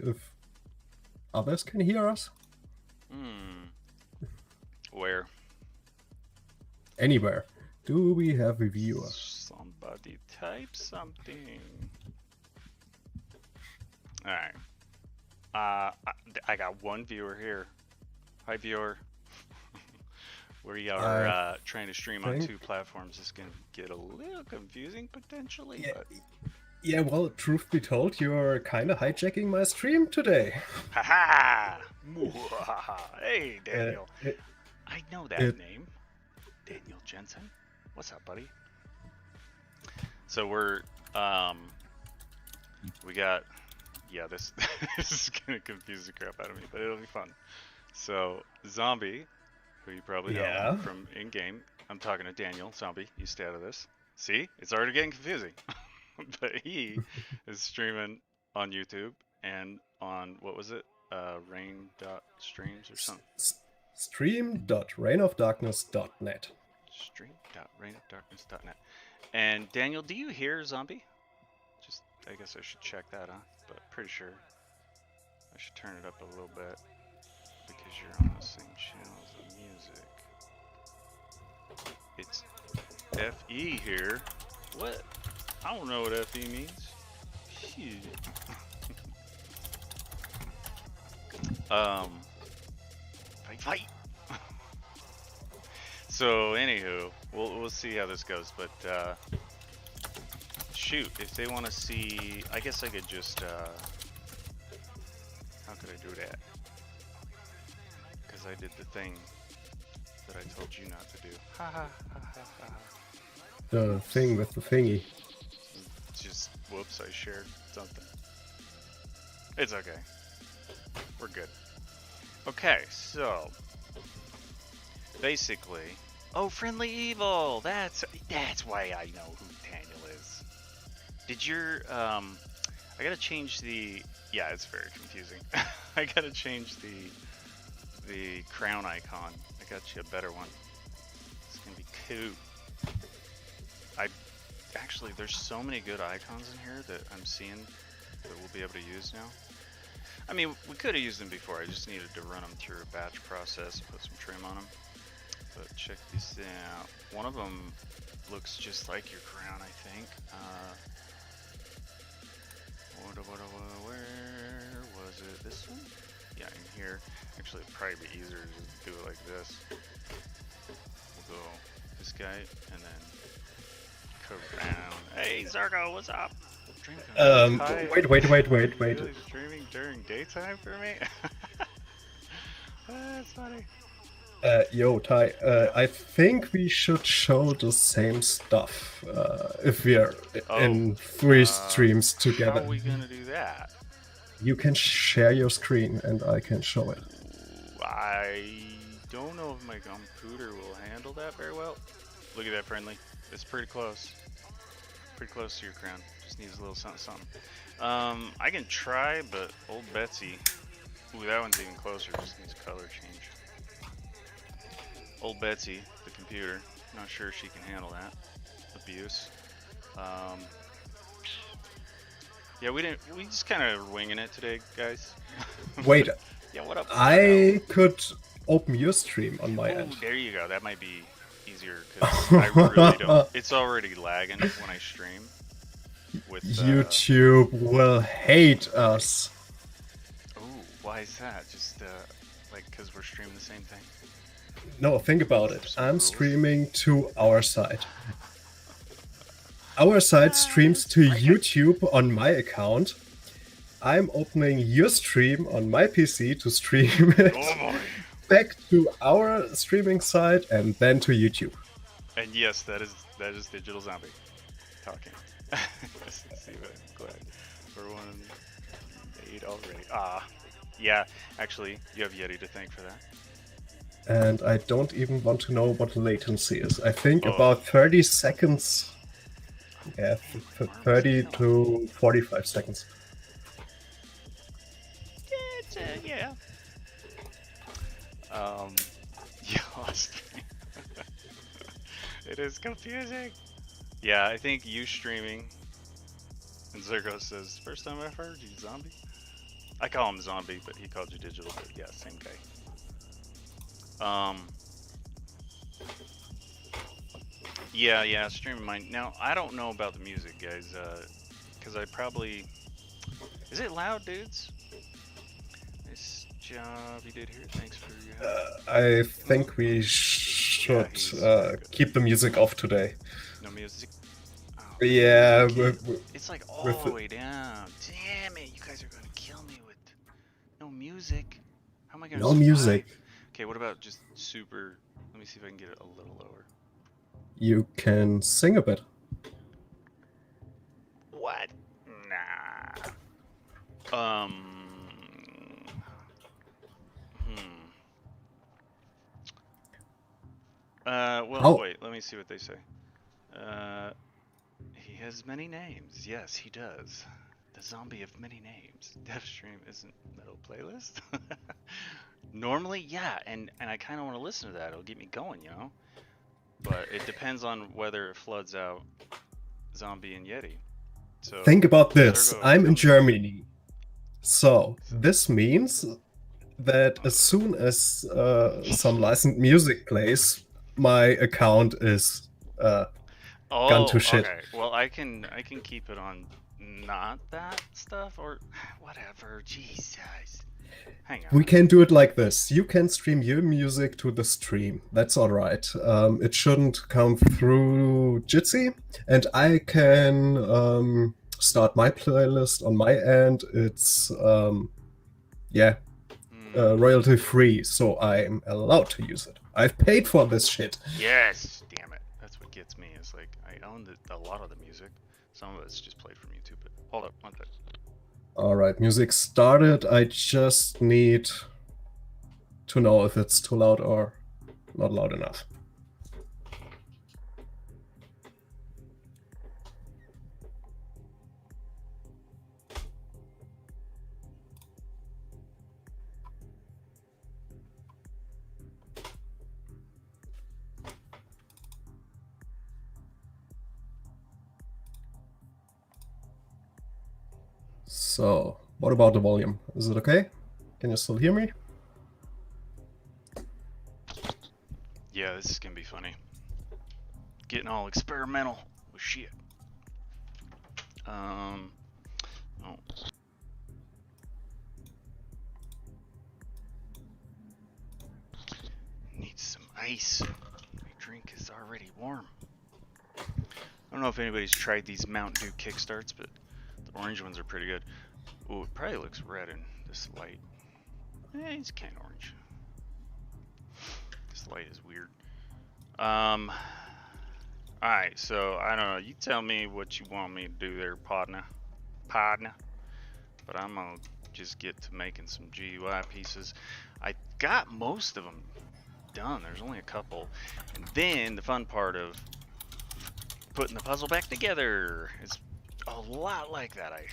if others can hear us. Where? Anywhere. Do we have a viewer? Somebody type something. Alright. I got one viewer here. Hi, viewer. We are trying to stream on 2 platforms. It's going to get a little confusing potentially. Yeah, but... yeah, well, truth be told, you're kind of hijacking my stream today. Haha! Hey, Daniel. I know that name. Daniel Jensen. What's up, buddy? So we're, we got, yeah, this is going to confuse the crap out of me, but it'll be fun. So, Zombie, who you probably know from in-game, I'm talking to Daniel. Zombie, you stay out of this. See? It's already getting confusing. But he is streaming on YouTube and on, what was it? Rain.streams or something. Stream.reignofdarkness.net. Stream.reignofdarkness.net. And Daniel, do you hear Zombie? Just, I guess I should check that, huh? But pretty sure I should turn it up a little bit because you're on the same channel as the music. It's FE here. What? I don't know what FE means. Shit. Fight. So anywho, we'll see how this goes, but shoot, if they want to see, I guess I could just how could I do that? Because I did the thing that I told you not to do. Ha ha ha ha ha. The thing with the thingy. Just whoops, I shared something. It's okay. We're good. Okay, so basically, oh, Friendly Evil. That's why I know who Daniel is. Did your I gotta change the, yeah, it's very confusing. I gotta change the crown icon. I got you a better one. It's gonna be cool. Actually, there's so many good icons in here that I'm seeing that we'll be able to use now. I mean, we could have used them before. I just needed to run them through a batch process, put some trim on them. But check this out. One of them looks just like your crown, I think. Where was it? This one? Yeah, in here. Actually, it'd probably be easier to just do it like this. We'll go this guy, and then around. Hey, Zargo, what's up? Wait. Really streaming during daytime for me? That's funny. Yo, Ty, I think we should show the same stuff if we are in 3 streams together. How are we gonna do that? You can share your screen and I can show it. I don't know if my computer will handle that very well. Look at that, Friendly. It's pretty close. Pretty close to your crown. Just needs a little something. I can try, but old Betsy. Ooh, that one's even closer. Just needs color change. Old Betsy, the computer. Not sure she can handle that abuse. Yeah, we just kind of winging it today, guys. Wait. Yeah, what up? I could open your stream on my end. There you go. That might be easier because I really don't. It's already lagging when I stream. With YouTube will hate us. Oh, why is that? Just like because we're streaming the same thing? No, think about it. I'm streaming to our side. Our side streams to YouTube on my account. I'm opening your stream on my PC to stream it back to our streaming site and then to YouTube. And yes, that is Digital Zombie talking. See what I'm glad we're 1-8 already. Yeah, actually, you have Yeti to thank for that. And I don't even want to know what latency is. I think about 30 seconds. Yeah, 30 to 45 seconds. Yeah. You lost me. It is confusing. Yeah, I think you streaming. And Zergo says, first time I've heard you, Zombie. I call him Zombie, but he called you Digital, but yeah, same guy. Yeah, streaming mine. Now, I don't know about the music, guys, because I probably... Is it loud, dudes? Nice job you did here. Thanks for your help. I think we should keep the music off today. No music? Oh, yeah. It's like all the way down. Damn it, you guys are going to kill me with no music. How am I going to survive? No music. Okay, what about just super... Let me see if I can get it a little lower. You can sing a bit. What? Nah. Well, wait, let me see what they say. He has many names. Yes, he does. The zombie of many names. DevStream isn't metal playlist? Normally, yeah, and I kind of want to listen to that. It'll get me going, you know? But it depends on whether it floods out Zombie and Yeti. So think about this. I'm in Germany. So this means that as soon as some licensed music plays, my account is gone to shit. Okay. Well, I can keep it on not that stuff or whatever. Jesus. Hang on. We can do it like this. You can stream your music to the stream. That's all right. It shouldn't come through Jitsi, and I can start my playlist on my end. It's royalty free, so I'm allowed to use it. I've paid for this shit. Yes, damn it. That's what gets me. Is like I own a lot of the music. Some of it's just played from YouTube. But hold up, one second. All right, music started. I just need to know if it's too loud or not loud enough. So, what about the volume? Is it okay? Can you still hear me? Yeah, this is gonna be funny. Getting all experimental with shit. Oh. Need some ice. My drink is already warm. I don't know if anybody's tried these Mountain Dew Kickstarts, but the orange ones are pretty good. Ooh, it probably looks red in this light. It's kind of orange. This light is weird. Alright, so I don't know. You tell me what you want me to do there, partner. But I'm gonna just get to making some GUI pieces. I got most of them done. There's only a couple. And then the fun part of putting the puzzle back together is a lot like that, I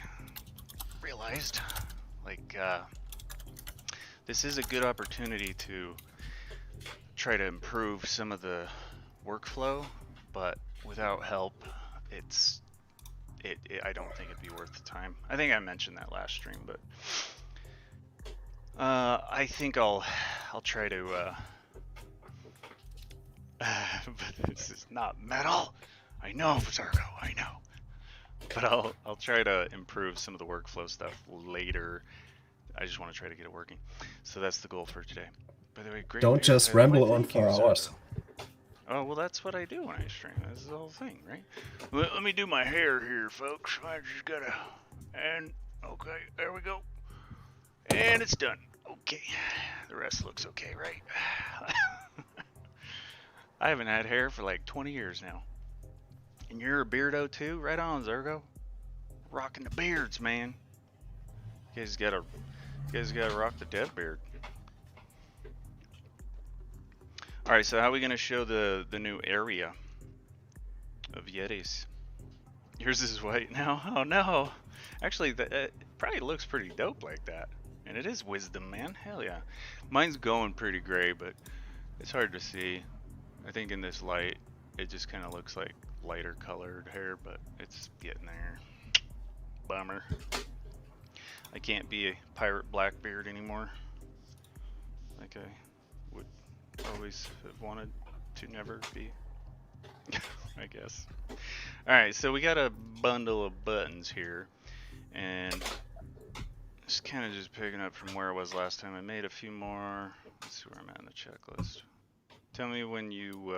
realized. Like, this is a good opportunity to try to improve some of the workflow, but without help, I don't think it'd be worth the time. I think I mentioned that last stream, but I think I'll try to but this is not metal. I know, Zargo, I know. But I'll try to improve some of the workflow stuff later. I just want to try to get it working. So that's the goal for today. By the way, great. Don't just ramble on for hours. Oh, well, that's what I do when I stream. This is the whole thing, right? Let me do my hair here, folks. I just gotta... And, okay, there we go. And it's done. Okay. The rest looks okay, right? I haven't had hair for like 20 years now. And you're a beardo too? Right on, Zergo. Rocking the beards, man. You guys gotta rock the dead beard. Alright, so how are we gonna show the new area of Yetis? Yours is white now? Oh no! Actually, it probably looks pretty dope like that. And it is wisdom, man. Hell yeah. Mine's going pretty gray, but it's hard to see. I think in this light, it just kind of looks like lighter colored hair, but it's getting there. Bummer. I can't be a pirate Blackbeard anymore, like I would always have wanted to never be, I guess. Alright, so we got a bundle of buttons here, and it's kind of just picking up from where I was last time. I made a few more. Let's see where I'm at in the checklist. Tell me when you,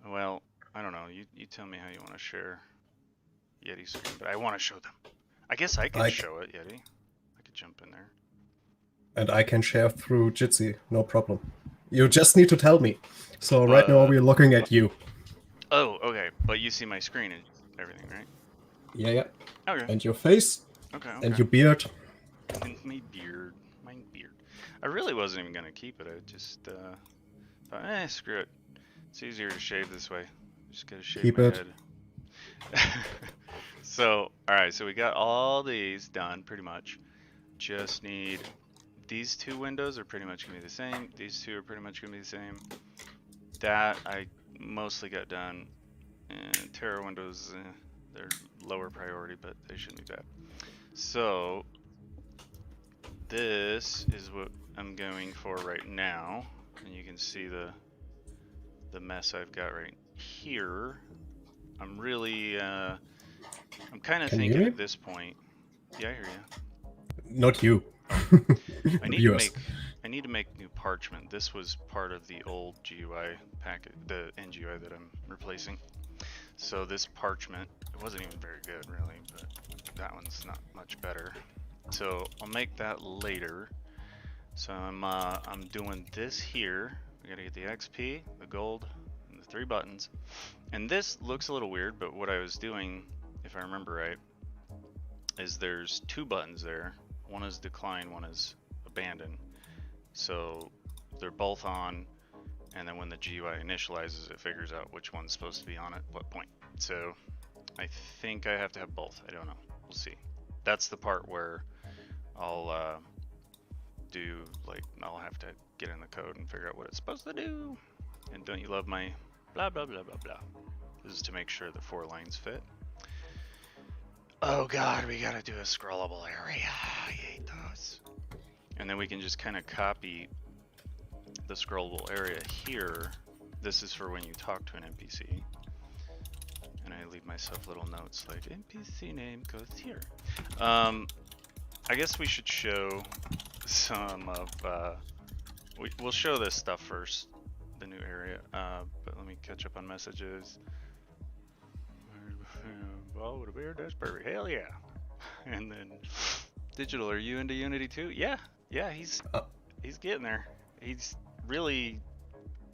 well, I don't know. You tell me how you want to share Yeti screen, but I want to show them. I guess I could show it, Yeti. I could jump in there. And I can share through Jitsi, no problem. You just need to tell me. So right now we're looking at you. Oh, okay. But you see my screen and everything, right? Yeah, yeah. Okay. And your face. Okay. And your beard. And my beard. My beard. I really wasn't even gonna keep it. I just thought, screw it. It's easier to shave this way. Just gotta shave my head. So, alright, so we got all these done pretty much. Just need these two windows are pretty much gonna be the same. These two are pretty much gonna be the same. That I mostly got done. And Terra windows, they're lower priority, but they shouldn't be bad. So this is what I'm going for right now, and you can see the mess I've got right here. I'm really I'm kind of thinking at this point. Yeah, I hear you. Not you. I need to make new parchment. This was part of the old GUI packet, the NGUI that I'm replacing. So this parchment, it wasn't even very good really, but that one's not much better. So I'll make that later. So I'm doing this here. We gotta get the XP, the gold, and the 3 buttons. And this looks a little weird, but what I was doing, if I remember right, is there's 2 buttons there. One is decline, one is abandon. So they're both on, and then when the GUI initializes, it figures out which one's supposed to be on at what point. So I think I have to have both. I don't know. We'll see. That's the part where I'll do, like, I'll have to get in the code and figure out what it's supposed to do. And don't you love my blah blah blah blah blah. This is to make sure the 4 lines fit. Oh god, we gotta do a scrollable area. I hate those. And then we can just kind of copy the scrollable area here. This is for when you talk to an NPC. And I leave myself little notes like NPC name goes here. I guess we should show some of, we'll show this stuff first, the new area, but let me catch up on messages. Oh, what a weird Dashberry, hell yeah. And then, Digital, are you into Unity too? Yeah, he's getting there. He's really,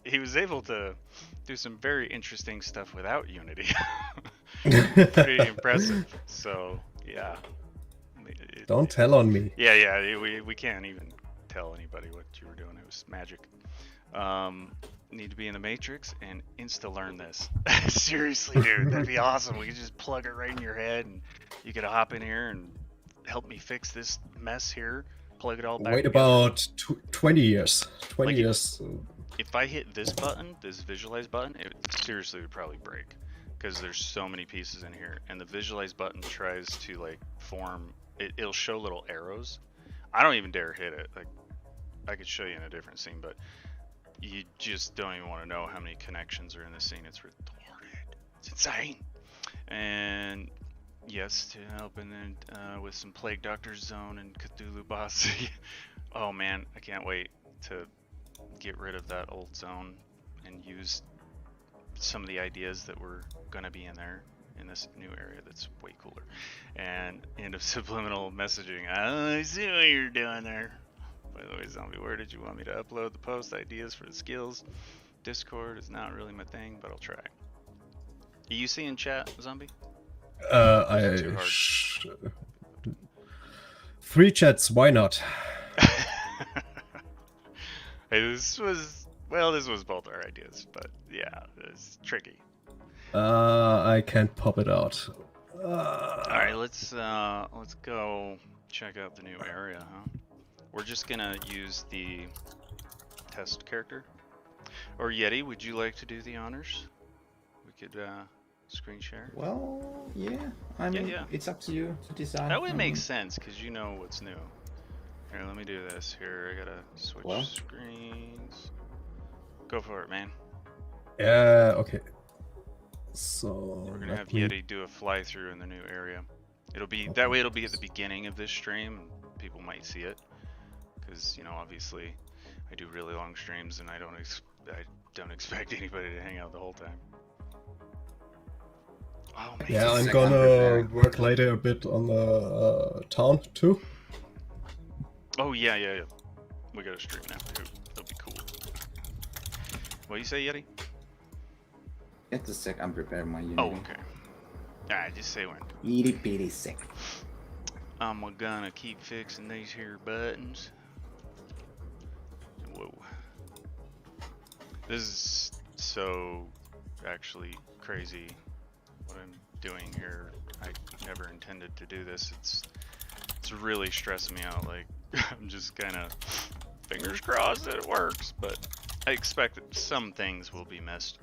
he was able to do some very interesting stuff without Unity. Pretty impressive, so yeah. Don't tell on me. Yeah, we can't even tell anybody what you were doing. It was magic. Need to be in the Matrix and insta-learn this. Seriously, dude, that'd be awesome. We could just plug it right in your head, and you could hop in here and help me fix this mess here. Plug it all back. Wait about 20 years. 20 years. If I hit this button, this visualize button, it seriously would probably break, because there's so many pieces in here, and the visualize button tries to like form. It'll show little arrows. I don't even dare hit it. Like, I could show you in a different scene, but you just don't even want to know how many connections are in this scene. It's retarded. It's insane. And yes, to help, and then with some Plague Doctor Zone and Cthulhu boss. Oh man, I can't wait to get rid of that old zone and use some of the ideas that were gonna be in there in this new area that's way cooler. And end of subliminal messaging. I see what you're doing there. By the way, Zombie, where did you want me to upload the post ideas for the skills? Discord is not really my thing, but I'll try. Are you seeing chat, Zombie? 3 chats, why not? Hey, this was both our ideas, but yeah, it's tricky. I can't pop it out. All right, let's go check out the new area, huh? We're just gonna use the test character. Or Yeti, would you like to do the honors? We could screen share? Well, yeah. I mean, it's up to you to decide. That would make sense because you know what's new. Here, let me do this. Here, I gotta switch screens. Go for it, man. Yeah, okay. So we're gonna have Yeti do a fly through in the new area. It'll be that way. It'll be at the beginning of this stream, and people might see it. Because obviously, I do really long streams, and I don't expect anybody to hang out the whole time. Oh, man. Yeah, I'm gonna work later a bit on the town too. Oh yeah. We got a stream now too. That'll be cool. What do you say, Yeti? Just a sec, I'm preparing my unit. Oh, okay. Alright, just say when. Itty bitty sec. I'm gonna keep fixing these here buttons. Whoa. This is so actually crazy what I'm doing here. I never intended to do this. It's really stressing me out. Like, I'm just kind of fingers crossed that it works, but I expect that some things will be missed.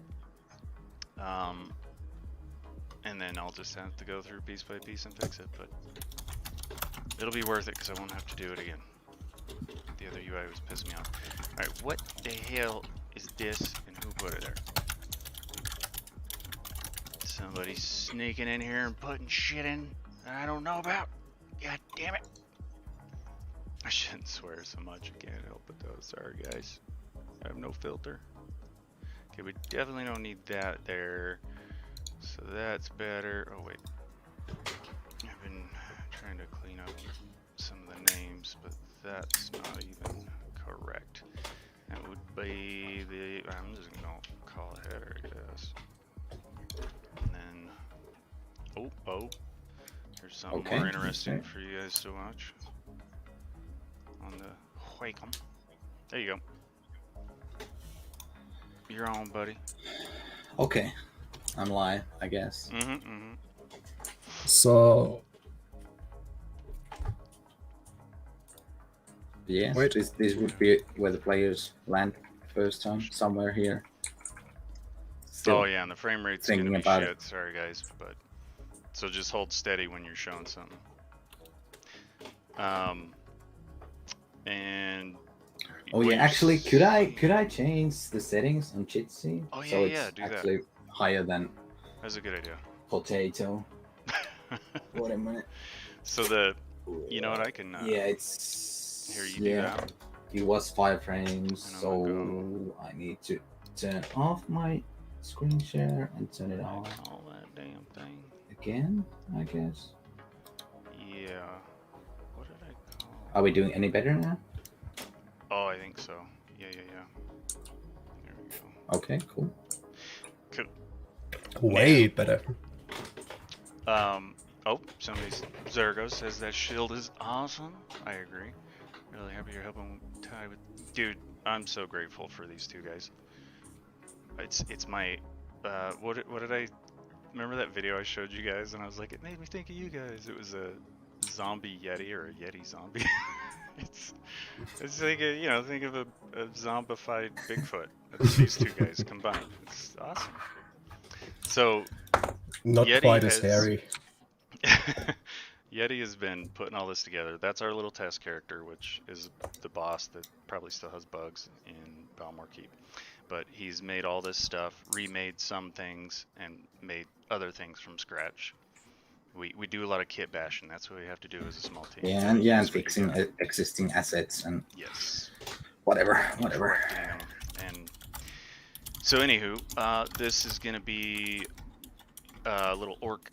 And then I'll just have to go through piece by piece and fix it, but it'll be worth it because I won't have to do it again. The other UI was pissing me off. Alright, what the hell is this and who put it there? Somebody's sneaking in here and putting shit in that I don't know about. God damn it. I shouldn't swear so much. I can't help it though. Sorry guys. I have no filter. Okay, we definitely don't need that there. So that's better. Oh wait. I've been trying to clean up some of the names, but that's not even correct. That would be the, I'm just gonna call it header, I guess. And then, oh, there's something more interesting for you guys to watch on the Wacom. There you go. You're on, buddy. Okay, I'm live, I guess. So. Yeah, this would be where the players land first time, somewhere here. Still yeah, and the frame rate's gonna be shit. Sorry guys, but so just hold steady when you're showing something. And oh yeah, actually, could I change the settings on Jitsi? Oh yeah, so yeah, it's do actually that. Higher than. That's a good idea. Potato. What a minute. So the, you know what I can. Yeah, it's. Here you do that. It was 5 frames, so I need to turn off my screen share and turn it on. All that damn thing. Again, I guess. Yeah. What did I call? Are we doing any better now? Oh, I think so. Yeah. There we go. Okay, cool. Cool. Way better. Oh, Zergo says that shield is awesome. I agree. Really happy you're helping Ty with. Dude, I'm so grateful for these two guys. It's my. What did I. Remember that video I showed you guys and I was like, it made me think of you guys. It was a zombie Yeti or a Yeti zombie. it's like think of a zombified Bigfoot. That's these two guys combined. It's awesome. So not Yeti quite as hairy. Yeti has been putting all this together. That's our little test character, which is the boss that probably still has bugs in Balmore Keep. But he's made all this stuff, remade some things, and made other things from scratch. We do a lot of kit bashing. That's what we have to do as a small team. Yeah, and fixing existing assets and yes, whatever. And so, anywho, this is gonna be a little orc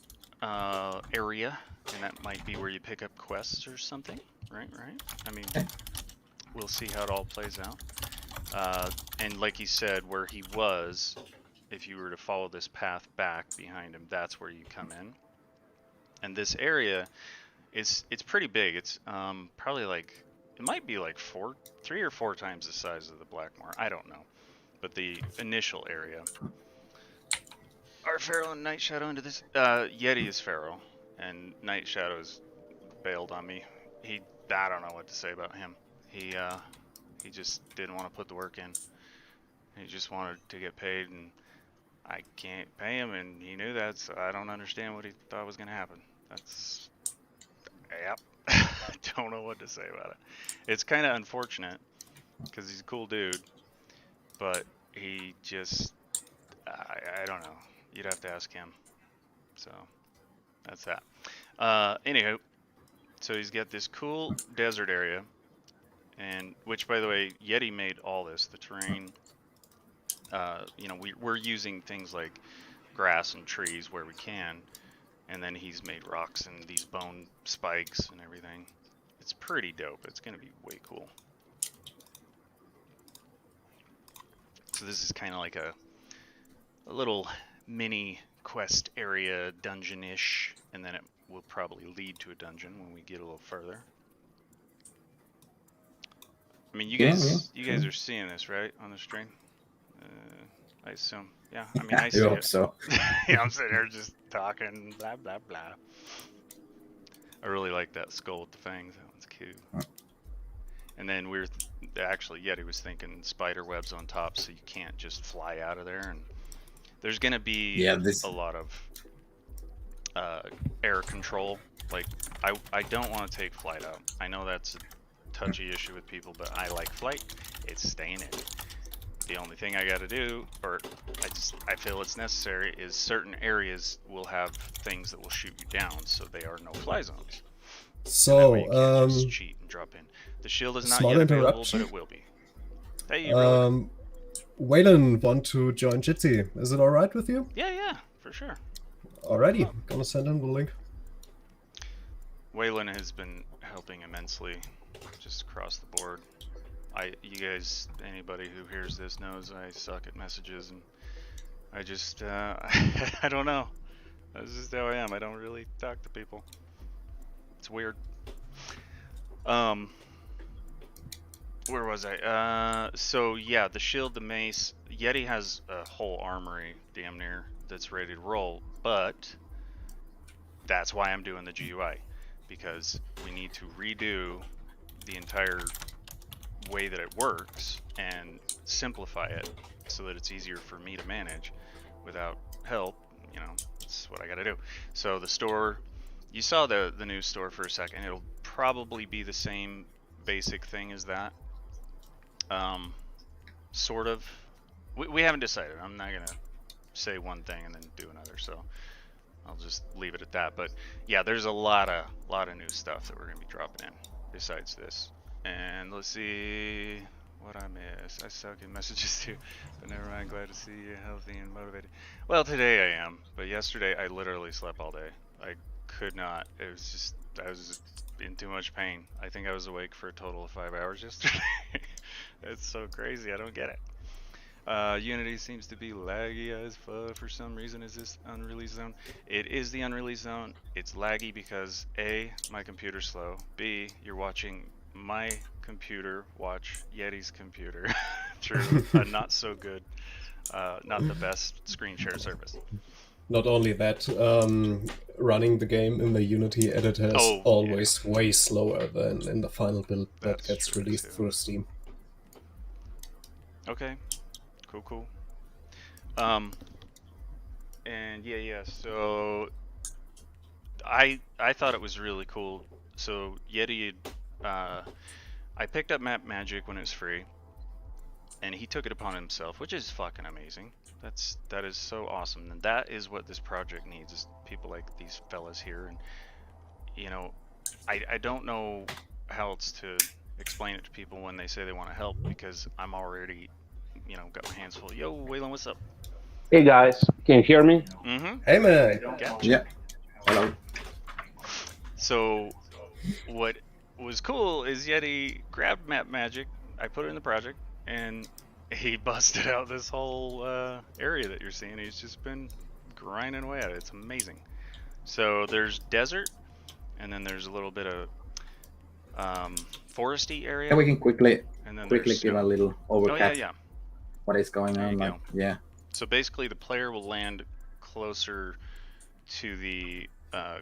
area, and that might be where you pick up quests or something, right? I mean, we'll see how it all plays out. And like he said, where he was, if you were to follow this path back behind him, that's where you come in. And this area, it's pretty big. It's probably like, it might be like 3 or 4 times the size of the Blackmoor. I don't know. But the initial area. Are Pharaoh and Night Shadow into this? Yeti is Pharaoh, and Night Shadow's bailed on me. I don't know what to say about him. He just didn't want to put the work in. He just wanted to get paid, and I can't pay him, and he knew that, so I don't understand what he thought was going to happen. That's... Yep. Don't know what to say about it. It's kind of unfortunate, because he's a cool dude, but he just... I don't know. You'd have to ask him. So, that's that. Anywho, so he's got this cool desert area, and which, by the way, Yeti made all this, the terrain. You know, we're using things like grass and trees where we can, and then he's made rocks and these bone spikes and everything. It's pretty dope. It's gonna be way cool. So this is kind of like a little mini quest area, dungeon-ish, and then it will probably lead to a dungeon when we get a little further. I mean, you guys are seeing this, right, on the stream? I assume. Yeah, I mean, I see hope it. so. Yeah, I'm sitting here just talking, blah, blah, blah. I really like that skull with the fangs. That one's cute. And then actually, Yeti was thinking spider webs on top so you can't just fly out of there. And there's going to be a lot of air control. Like, I don't want to take flight out. I know that's a touchy issue with people, but I like flight. It's staying in. The only thing I got to do, or I feel it's necessary, is certain areas will have things that will shoot you down, so they are no-fly zones. So, you can't just cheat and drop in. The shield is not yet available, but it will be. Hey, Waylon want to join Jitsi. Is it alright with you? Yeah, for sure. Alrighty, gonna send him the link. Waylon has been helping immensely, just across the board. You guys, anybody who hears this knows I suck at messages, and I just, I don't know. That's just how I am. I don't really talk to people. It's weird. Where was I? So yeah, the shield, the mace. Yeti has a whole armory, damn near, that's ready to roll, but that's why I'm doing the GUI, because we need to redo the entire way that it works and simplify it so that it's easier for me to manage without help. You know, that's what I gotta do. So the store, you saw the new store for a second. It'll probably be the same basic thing as that. Sort of. We haven't decided. I'm not gonna say one thing and then do another, so I'll just leave it at that. But yeah, there's a lot of new stuff that we're gonna be dropping in besides this. And let's see what I missed. I suck at messages too, but never mind. Glad to see you healthy and motivated. Well, today I am, but yesterday I literally slept all day. I could not. It was just, I was in too much pain. I think I was awake for a total of 5 hours yesterday. It's so crazy. I don't get it. Unity seems to be laggy as fuck for some reason. Is this unreleased zone? It is the unreleased zone. It's laggy because A, my computer's slow. B, you're watching my computer watch Yeti's computer through a not so good, not the best screen share service. Not only that, running the game in the Unity editor is always way slower than in the final build that gets released through Steam. Okay, cool. And yeah, so I thought it was really cool. So Yeti, I picked up Map Magic when it was free, and he took it upon himself, which is fucking amazing. That is so awesome, and that is what this project needs, is people like these fellas here. And you know, I don't know how else to explain it to people when they say they want to help, because I'm already, you know, got my hands full. Yo, Waylon, what's up? Hey guys, can you hear me? Mm-hmm. Hey man. Gotcha. Yeah. Hello. So what was cool is Yeti grabbed Map Magic, I put it in the project, and he busted out this whole area that you're seeing. He's just been grinding away at it. It's amazing. So there's desert, and then there's a little bit of foresty area. Yeah, we can quickly give a little overcap. Oh yeah. What is going on? Like, yeah. So basically, the player will land closer to the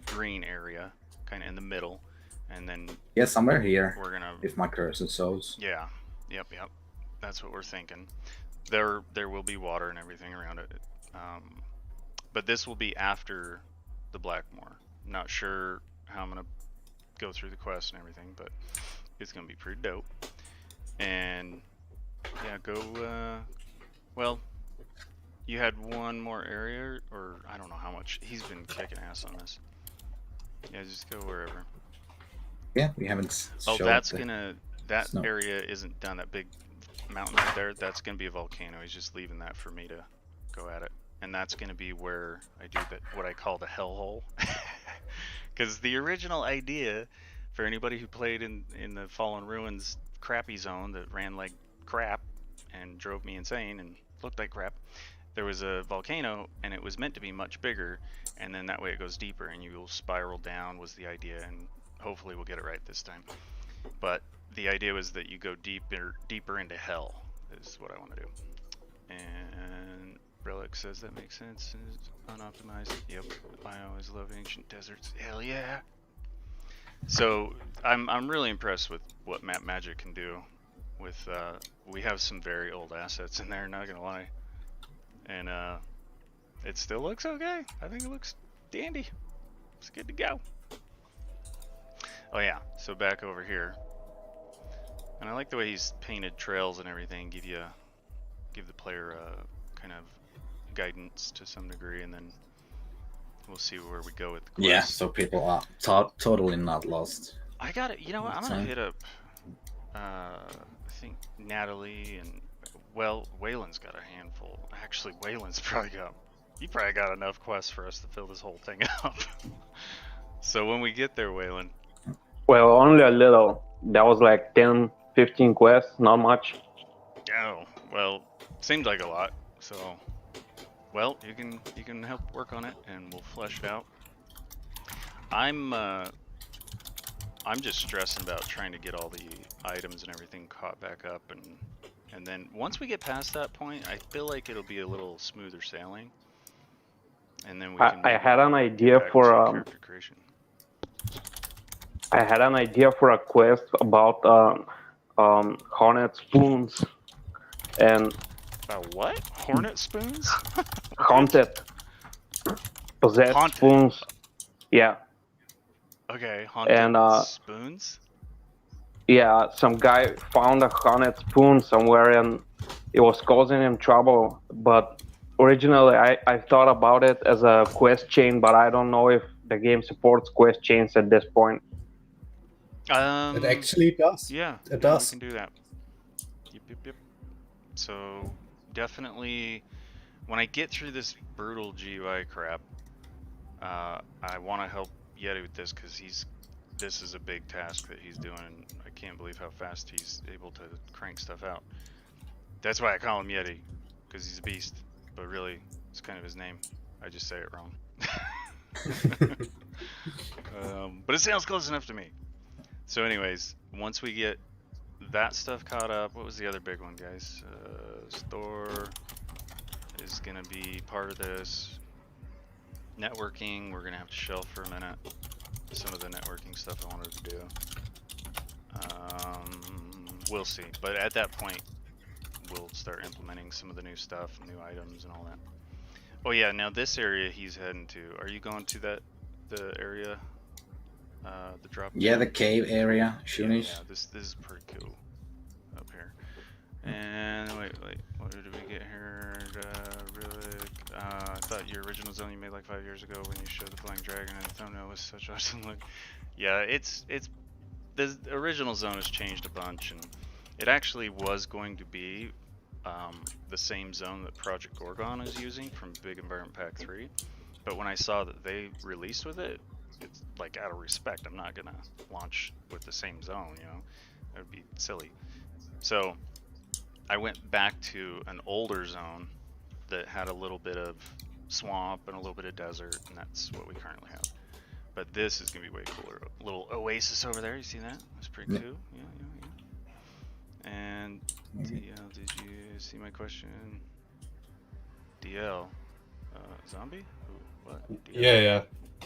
green area, kind of in the middle, and then somewhere here. We're gonna, if my cursor shows. Yeah. Yep. That's what we're thinking. There will be water and everything around it. But this will be after the Blackmoor. I'm not sure how I'm gonna go through the quest and everything, but it's gonna be pretty dope. And yeah, go. Well, you had one more area, or I don't know how much. He's been kicking ass on this. Yeah, just go wherever. Yeah, we haven't. Oh, that's gonna. That area isn't done. That big mountain right there. That's gonna be a volcano. He's just leaving that for me to go at it. And that's going to be where I do what I call the hellhole. Because the original idea, for anybody who played in the Fallen Ruins crappy zone that ran like crap and drove me insane and looked like crap, there was a volcano and it was meant to be much bigger, and then that way it goes deeper and you'll spiral down was the idea, and hopefully we'll get it right this time. But the idea was that you go deeper into hell is what I want to do. And Relic says that makes sense. It's unoptimized. Yep. I always love ancient deserts. Hell yeah. So I'm really impressed with what Map Magic can do. With we have some very old assets in there, not gonna lie, and it still looks okay. I think it looks dandy. It's good to go. Oh yeah. So back over here, and I like the way he's painted trails and everything. Give the player kind of guidance to some degree, and then we'll see where we go with the quest. Yeah, so people are totally not lost. I got it. You know what? I'm gonna hit up. I think Natalie and Waylon's got a handful. Actually, Waylon's probably got enough quests for us to fill this whole thing up. So when we get there, Waylon. Well, only a little. That was like 10, 15 quests, not much. Oh, well, seems like a lot. So. Well, you can help work on it, and we'll flesh it out. I'm just stressing about trying to get all the items and everything caught back up, and then once we get past that point, I feel like it'll be a little smoother sailing. And then we can. I had an idea for character creation. I had an idea for a quest about hornet spoons, and. What? Hornet spoons? Haunted. Possessed Haunted. spoons. Yeah. Okay, haunted and, spoons? Yeah, some guy found a haunted spoon somewhere and it was causing him trouble. But originally I thought about it as a quest chain, but I don't know if the game supports quest chains at this point. It actually does. Yeah, it does. We can do that. Yep. So definitely, when I get through this brutal GUI crap, I want to help Yeti with this because this is a big task that he's doing. And I can't believe how fast he's able to crank stuff out. That's why I call him Yeti, because he's a beast. But really, it's kind of his name. I just say it wrong. But it sounds close enough to me. So anyways, once we get that stuff caught up, what was the other big one, guys? Store is going to be part of this. Networking, we're going to have to shelf for a minute. Some of the networking stuff I wanted to do. We'll see. But at that point, we'll start implementing some of the new stuff, new items and all that. Oh yeah, now this area he's heading to. Are you going to the area? The drop. Yeah, the cave area. Yeah, this is pretty cool up here. And wait, what did we get here? Really, I thought your original zone you made like 5 years ago when you showed the flying dragon and the thumbnail was such awesome look. Yeah, it's the original zone has changed a bunch, and it actually was going to be the same zone that Project Gorgon is using from Big Environment Pack 3. But when I saw that they released with it, it's like out of respect, I'm not gonna launch with the same zone, you know, that would be silly. So I went back to an older zone that had a little bit of swamp and a little bit of desert, and that's what we currently have. But this is gonna be way cooler. A little oasis over there, you see that? That's pretty cool. Yeah. And DL, did you see my question? DL, zombie? Ooh, what? DL? Yeah.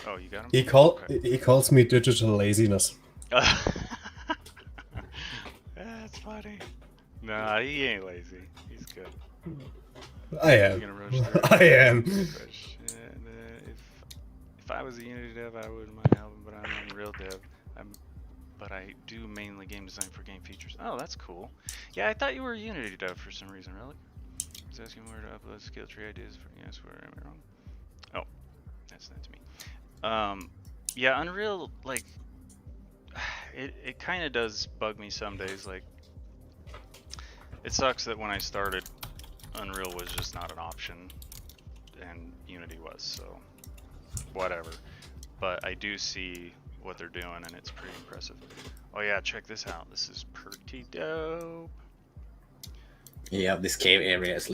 Oh, you got him? He calls me digital laziness. That's funny. Nah, he ain't lazy. He's good. I am. I am. If I was a Unity dev, I wouldn't mind helping, but I'm an Unreal dev. But I do mainly game design for game features. Oh, that's cool. Yeah, I thought you were a Unity dev for some reason, really. I was asking where to upload skill tree ideas for. Yes, where am I wrong? Oh, that's me. Yeah, Unreal, like, it kind of does bug me some days. Like, it sucks that when I started, Unreal was just not an option, and Unity was, so whatever. But I do see what they're doing, and it's pretty impressive. Oh yeah, check this out. This is pretty dope. Yeah, this cave area is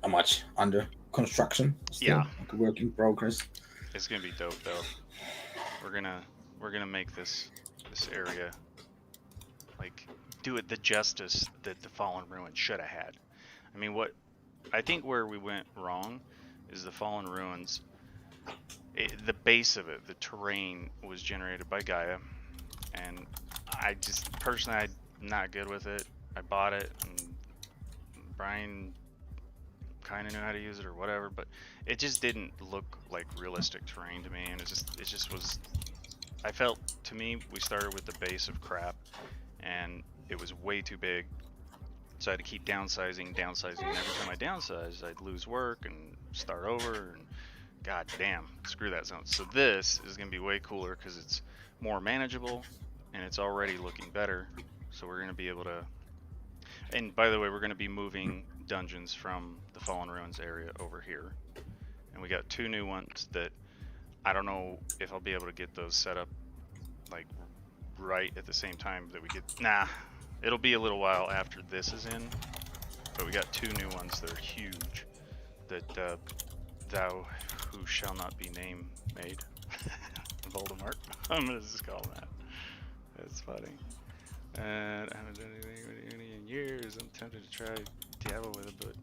much under construction. Still, yeah, like a work in progress. It's gonna be dope though. We're gonna make this area, like, do it the justice that the Fallen Ruins should have had. I mean, I think where we went wrong is the Fallen Ruins. The base of it, the terrain, was generated by Gaia, and I just personally, I'm not good with it. I bought it, and Brian kind of knew how to use it or whatever, but it just didn't look like realistic terrain to me, and it just was. I felt, to me, we started with the base of crap, and it was way too big, so I had to keep downsizing. And every time I downsized, I'd lose work and start over, and god damn, screw that zone. So this is gonna be way cooler because it's more manageable, and it's already looking better. So we're gonna be able to. And by the way, we're gonna be moving dungeons from the Fallen Ruins area over here, and we got 2 new ones that I don't know if I'll be able to get those set up like right at the same time that we get. Nah, it'll be a little while after this is in, but we got 2 new ones that are huge. That thou who shall not be name made, Voldemort. I'm gonna just call him that. That's funny. And I haven't done anything with Unity in years. I'm tempted to try Diablo with it, but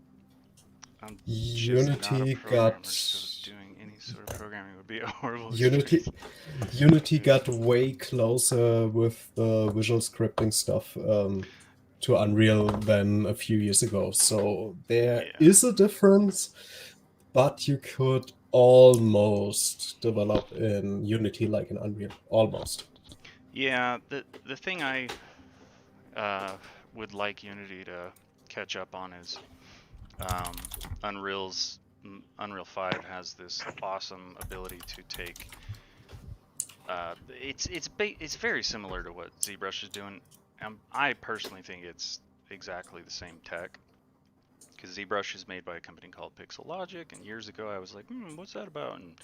I'm Unity got. So doing any sort of programming would be a horrible. Unity got way closer with the visual scripting stuff to Unreal than a few years ago. So there is a difference, but you could almost develop in Unity like in Unreal, almost. Yeah, the thing I would like Unity to catch up on is Unreal 5 has this awesome ability to take. It's very similar to what ZBrush is doing. I personally think it's exactly the same tech, because ZBrush is made by a company called Pixel Logic, and years ago I was like, what's that about? And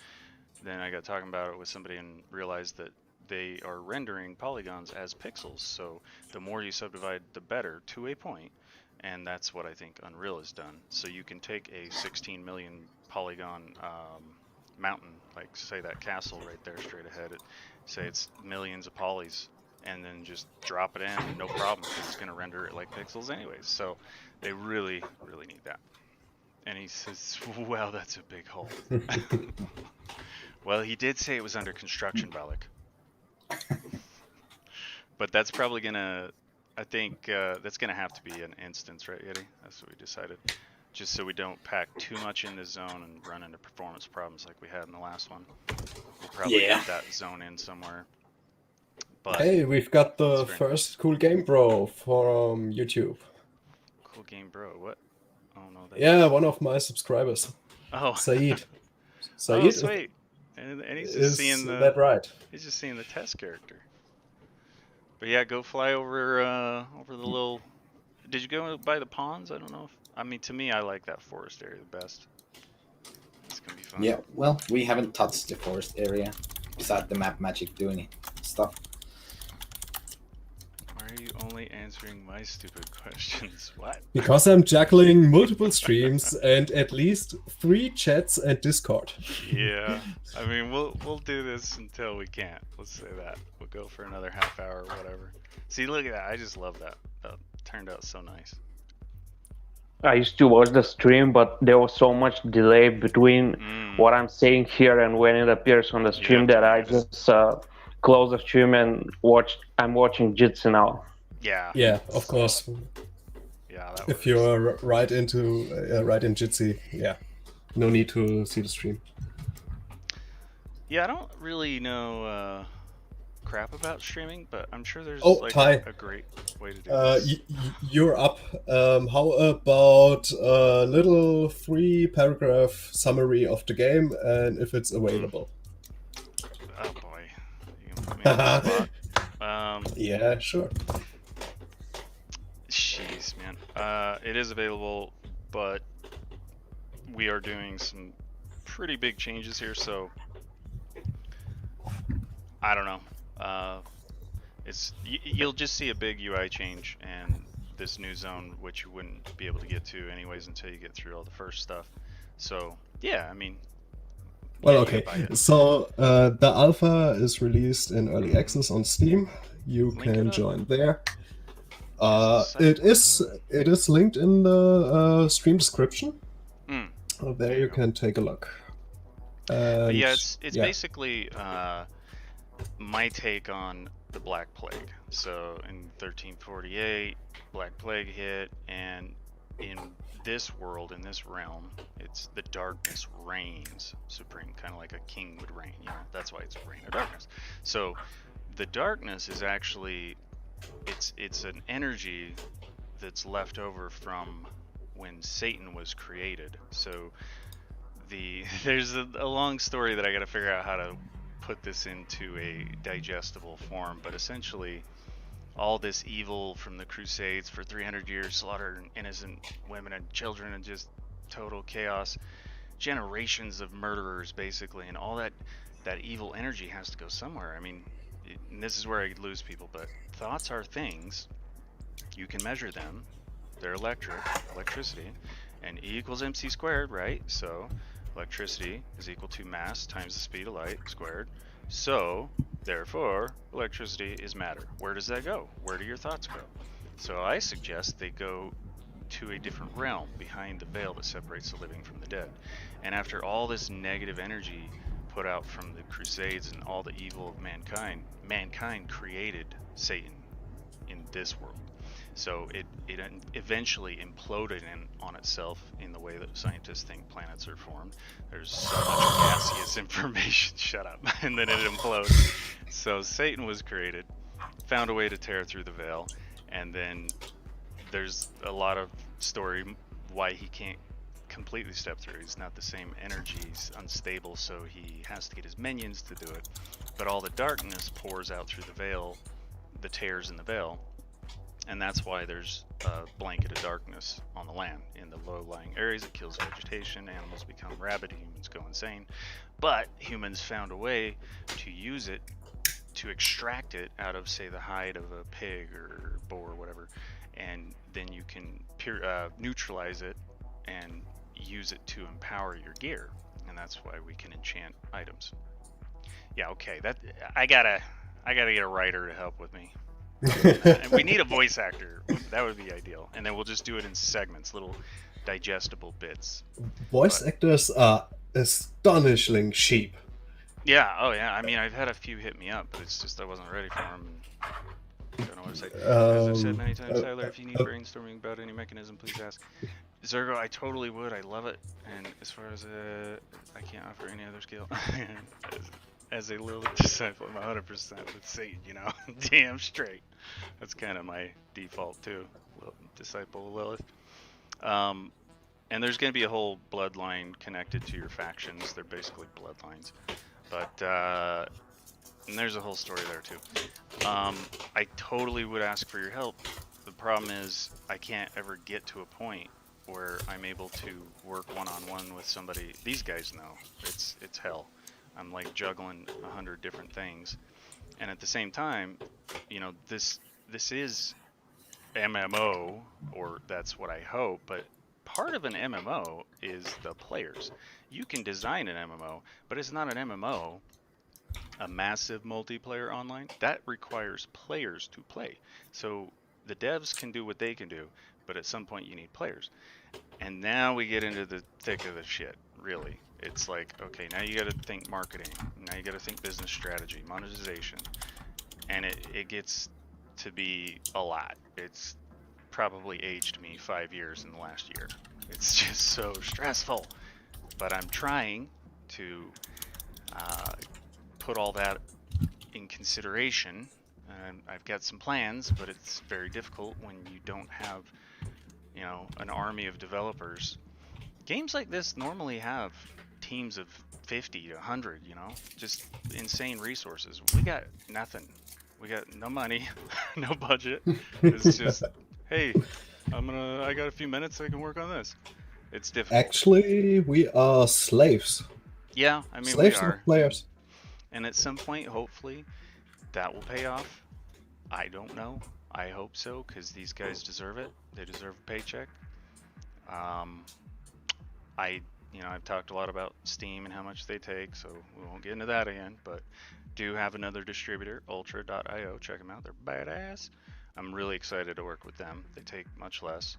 then I got talking about it with somebody and realized that they are rendering polygons as pixels, so the more you subdivide, the better, to a point. And that's what I think Unreal has done. So you can take a 16 million polygon mountain, like say that castle right there straight ahead, say it's millions of polys, and then just drop it in, no problem, because it's going to render it like pixels anyways. So they really, really need that. And he says, wow, that's a big hole. Well, he did say it was under construction, Balak. But that's probably gonna, I think that's gonna have to be an instance, right, Yeti? That's what we decided. Just so we don't pack too much in the zone and run into performance problems like we had in the last one. We'll probably get that zone in somewhere. But hey, we've got the first Cool Game Bro from YouTube. Cool Game Bro, what? Oh no. Yeah, one of my subscribers. Oh. Saeed. Oh, sweet. And he's just seeing the. That right? He's just seeing the test character. But yeah, go fly over over the little. Did you go by the ponds? I don't know. I mean, to me, I like that forest area the best. It's gonna be fun. Yeah, well, we haven't touched the forest area besides the map magic doing stuff. Why are you only answering my stupid questions? What? Because I'm juggling multiple streams and at least 3 chats and Discord. Yeah, I mean, we'll do this until we can't. Let's say that. We'll go for another half hour or whatever. See, look at that. I just love that. That turned out so nice. I used to watch the stream, but there was so much delay between what I'm saying here and when it appears on the stream that I just close the stream and watch. I'm watching Jitsi now. Yeah. Yeah, of course. Yeah, that if works. you're right in Jitsi, yeah, no need to see the stream. Yeah, I don't really know crap about streaming, but I'm sure there's a great way to do this. You're up. How about a little 3-paragraph summary of the game, and if it's available? Oh boy, you can put me on the spot. Yeah, sure. Jeez, man. It is available, but we are doing some pretty big changes here, so I don't know. You'll just see a big UI change and this new zone, which you wouldn't be able to get to anyways until you get through all the first stuff. So yeah, I mean. Well, okay. So the alpha is released in early access on Steam. You can join there. It is linked in the stream description. There you can take a look. But yeah, it's basically my take on the Black Plague. So in 1348, Black Plague hit, and in this world, in this realm, it's the darkness reigns supreme, kind of like a king would reign. You know, that's why it's reign of darkness. So the darkness is actually it's an energy that's left over from when Satan was created. So there's a long story that I got to figure out how to put this into a digestible form, but essentially all this evil from the Crusades for 300 years, slaughtering innocent women and children and just total chaos, generations of murderers basically, and all that evil energy has to go somewhere. I mean, and this is where I lose people, but thoughts are things. You can measure them. They're electricity, and E equals mc squared, right? So electricity is equal to mass times the speed of light squared. So therefore, electricity is matter. Where does that go? Where do your thoughts go? So I suggest they go to a different realm behind the veil that separates the living from the dead. And after all this negative energy put out from the Crusades and all the evil of mankind created Satan in this world. So it eventually imploded on itself in the way that scientists think planets are formed. There's so much gaseous information, shut up, and then it implodes. So Satan was created, found a way to tear through the veil, and then there's a lot of story why he can't completely step through. He's not the same energy, he's unstable, so he has to get his minions to do it. But all the darkness pours out through the veil, the tears in the veil, and that's why there's a blanket of darkness on the land. In the low-lying areas, it kills vegetation, animals become rabid, humans go insane. But humans found a way to use it, to extract it out of, say, the hide of a pig or boar or whatever, and then you can neutralize it and use it to empower your gear. And that's why we can enchant items. Yeah, okay, I gotta get a writer to help with me. And we need a voice actor. That would be ideal. And then we'll just do it in segments, little digestible bits. Voice actors are astonishingly cheap. Yeah, oh yeah. I mean, I've had a few hit me up, but it's just I wasn't ready for them. Don't know what to say. As I've said many times, Tyler, if you need brainstorming about any mechanism, please ask. Zergo, I totally would. I love it. And as far as I can't offer any other skill. As a Lilith disciple, I'm 100% with Satan, you know, damn straight. That's kind of my default too, disciple Lilith. And there's going to be a whole bloodline connected to your factions. They're basically bloodlines, but and there's a whole story there too. I totally would ask for your help. The problem is I can't ever get to a point where I'm able to work one-on-one with somebody. These guys know it's hell. I'm like juggling 100 different things, and at the same time, you know, this is MMO, or that's what I hope, but part of an MMO is the players. You can design an MMO, but it's not an MMO, a massive multiplayer online, that requires players to play. So the devs can do what they can do, but at some point you need players. And now we get into the thick of the shit, really. It's like, okay, now you got to think marketing. Now you got to think business strategy, monetization. And it gets to be a lot. It's probably aged me 5 years in the last year. It's just so stressful. But I'm trying to put all that in consideration. And I've got some plans, but it's very difficult when you don't have, you know, an army of developers. Games like this normally have teams of 50 to 100, you know, just insane resources. We got nothing. We got no money, no budget. It's just, hey, I got a few minutes, I can work on this. It's difficult. Actually, we are slaves. Yeah, I mean, slaves we are. Of players. And at some point, hopefully, that will pay off. I don't know. I hope so, because these guys deserve it. They deserve a paycheck. I've talked a lot about Steam and how much they take, so we won't get into that again, but do have another distributor, ultra.io. Check them out. They're badass. I'm really excited to work with them. They take much less.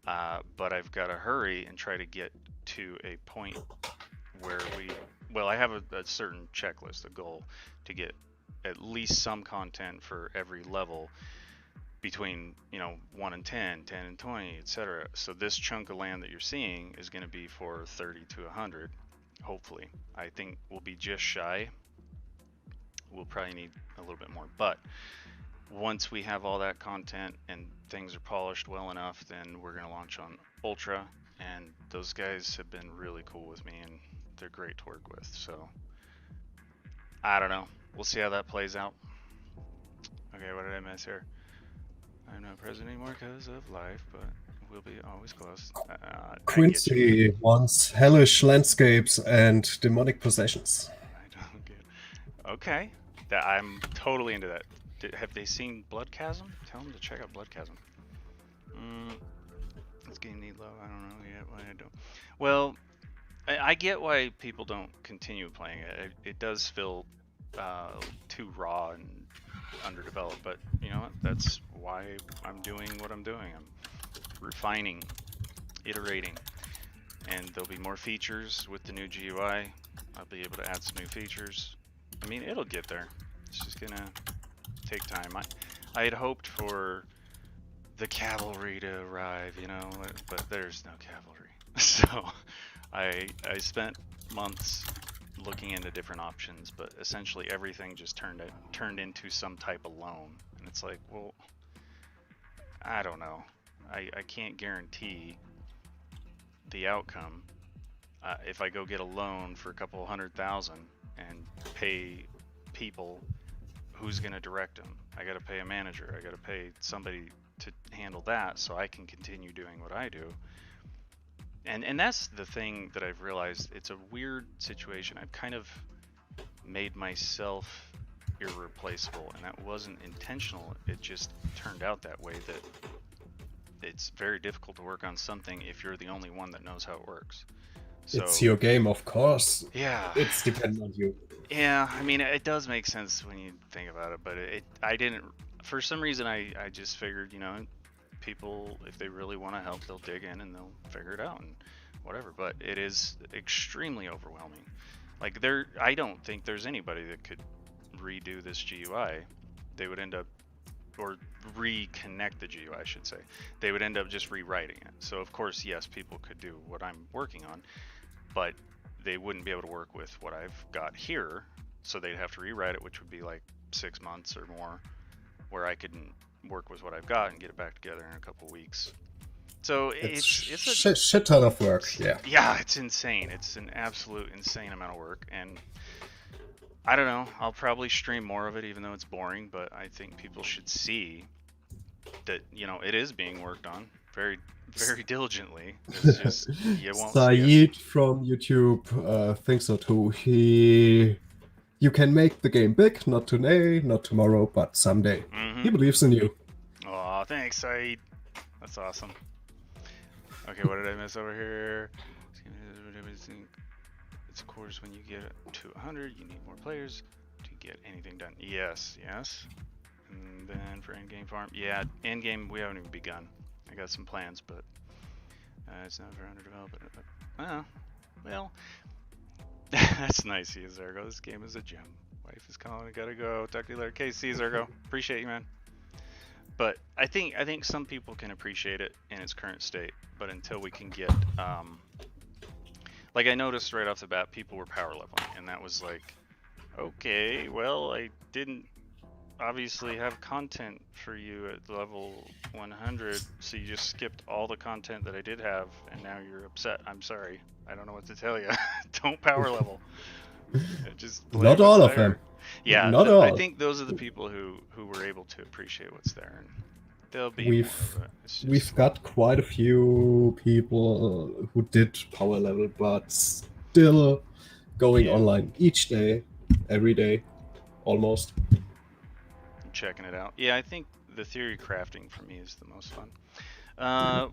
But I've got to hurry and try to get to a point where I have a certain checklist, a goal to get at least some content for every level between 1 and 10, 10 and 20, etc. So this chunk of land that you're seeing is going to be for 30 to 100. Hopefully, I think we'll be just shy. We'll probably need a little bit more, but once we have all that content and things are polished well enough, then we're going to launch on Ultra, and those guys have been really cool with me and they're great to work with. So I don't know, we'll see how that plays out. Okay, what did I miss here? I'm not present anymore because of life, but we'll be always close. Quincy wants hellish landscapes and demonic possessions. I don't get it. Okay, I'm totally into that. Have they seen Blood Chasm? Tell them to check out Blood Chasm. It's getting neat low. I don't know yet why I don't. Well, I get why people don't continue playing it. It does feel too raw and underdeveloped, but you know what? That's why I'm doing what I'm doing. I'm refining, iterating, and there'll be more features with the new GUI. I'll be able to add some new features. I mean, it'll get there. It's just gonna take time. I had hoped for the cavalry to arrive, but there's no cavalry. So I spent months looking into different options, but essentially everything just turned into some type of loan. And it's like, well, I don't know. I can't guarantee the outcome. If I go get a loan for a couple $100,000 and pay people, who's going to direct them? I got to pay a manager. I got to pay somebody to handle that so I can continue doing what I do. And that's the thing that I've realized. It's a weird situation. I've kind of made myself irreplaceable, and that wasn't intentional. It just turned out that way, that it's very difficult to work on something if you're the only one that knows how it works. So, it's your game, of course. Yeah. It's dependent on you. Yeah, I mean, it does make sense when you think about it, but I didn't, for some reason, I just figured, people, if they really want to help, they'll dig in and they'll figure it out and whatever. But it is extremely overwhelming. Like, I don't think there's anybody that could redo this GUI. They would end up, or reconnect the GUI, I should say. They would end up just rewriting it. So of course, yes, people could do what I'm working on, but they wouldn't be able to work with what I've got here. So they'd have to rewrite it, which would be like 6 months or more, where I could work with what I've got and get it back together in a couple weeks. So it's a shit ton of work. Yeah, it's insane. It's an absolute insane amount of work, and I don't know, I'll probably stream more of it even though it's boring, but I think people should see that, it is being worked on very, very diligently. It's just, you won't Saeed from YouTube thinks so too. You can make the game big, not today, not tomorrow, but someday. Mm-hmm. He believes in you. Aw, thanks, Saeed. That's awesome. Okay, what did I miss over here? Of course, when you get to 100, you need more players to get anything done. Yes. And then for endgame farm, yeah, endgame we haven't even begun. I got some plans, but it's not for underdeveloped. Well, that's nice, Zergo. This game is a gem. Wife is calling, I gotta go. Talk to you later. Okay, see you, Zergo. Appreciate you, man. But I think some people can appreciate it in its current state. But until we can get, like I noticed right off the bat, people were power leveling, and that was like, okay, well, I didn't obviously have content for you at level 100, so you just skipped all the content that I did have, and now you're upset. I'm sorry. I don't know what to tell you. Don't power level. Just not all of them. Yeah, not all. I think those are the people who were able to appreciate what's there, and there'll be more, but it's just... We've got quite a few people who did power level, but still going online each day, every day, almost. Checking it out. Yeah, I think the theory crafting for me is the most fun.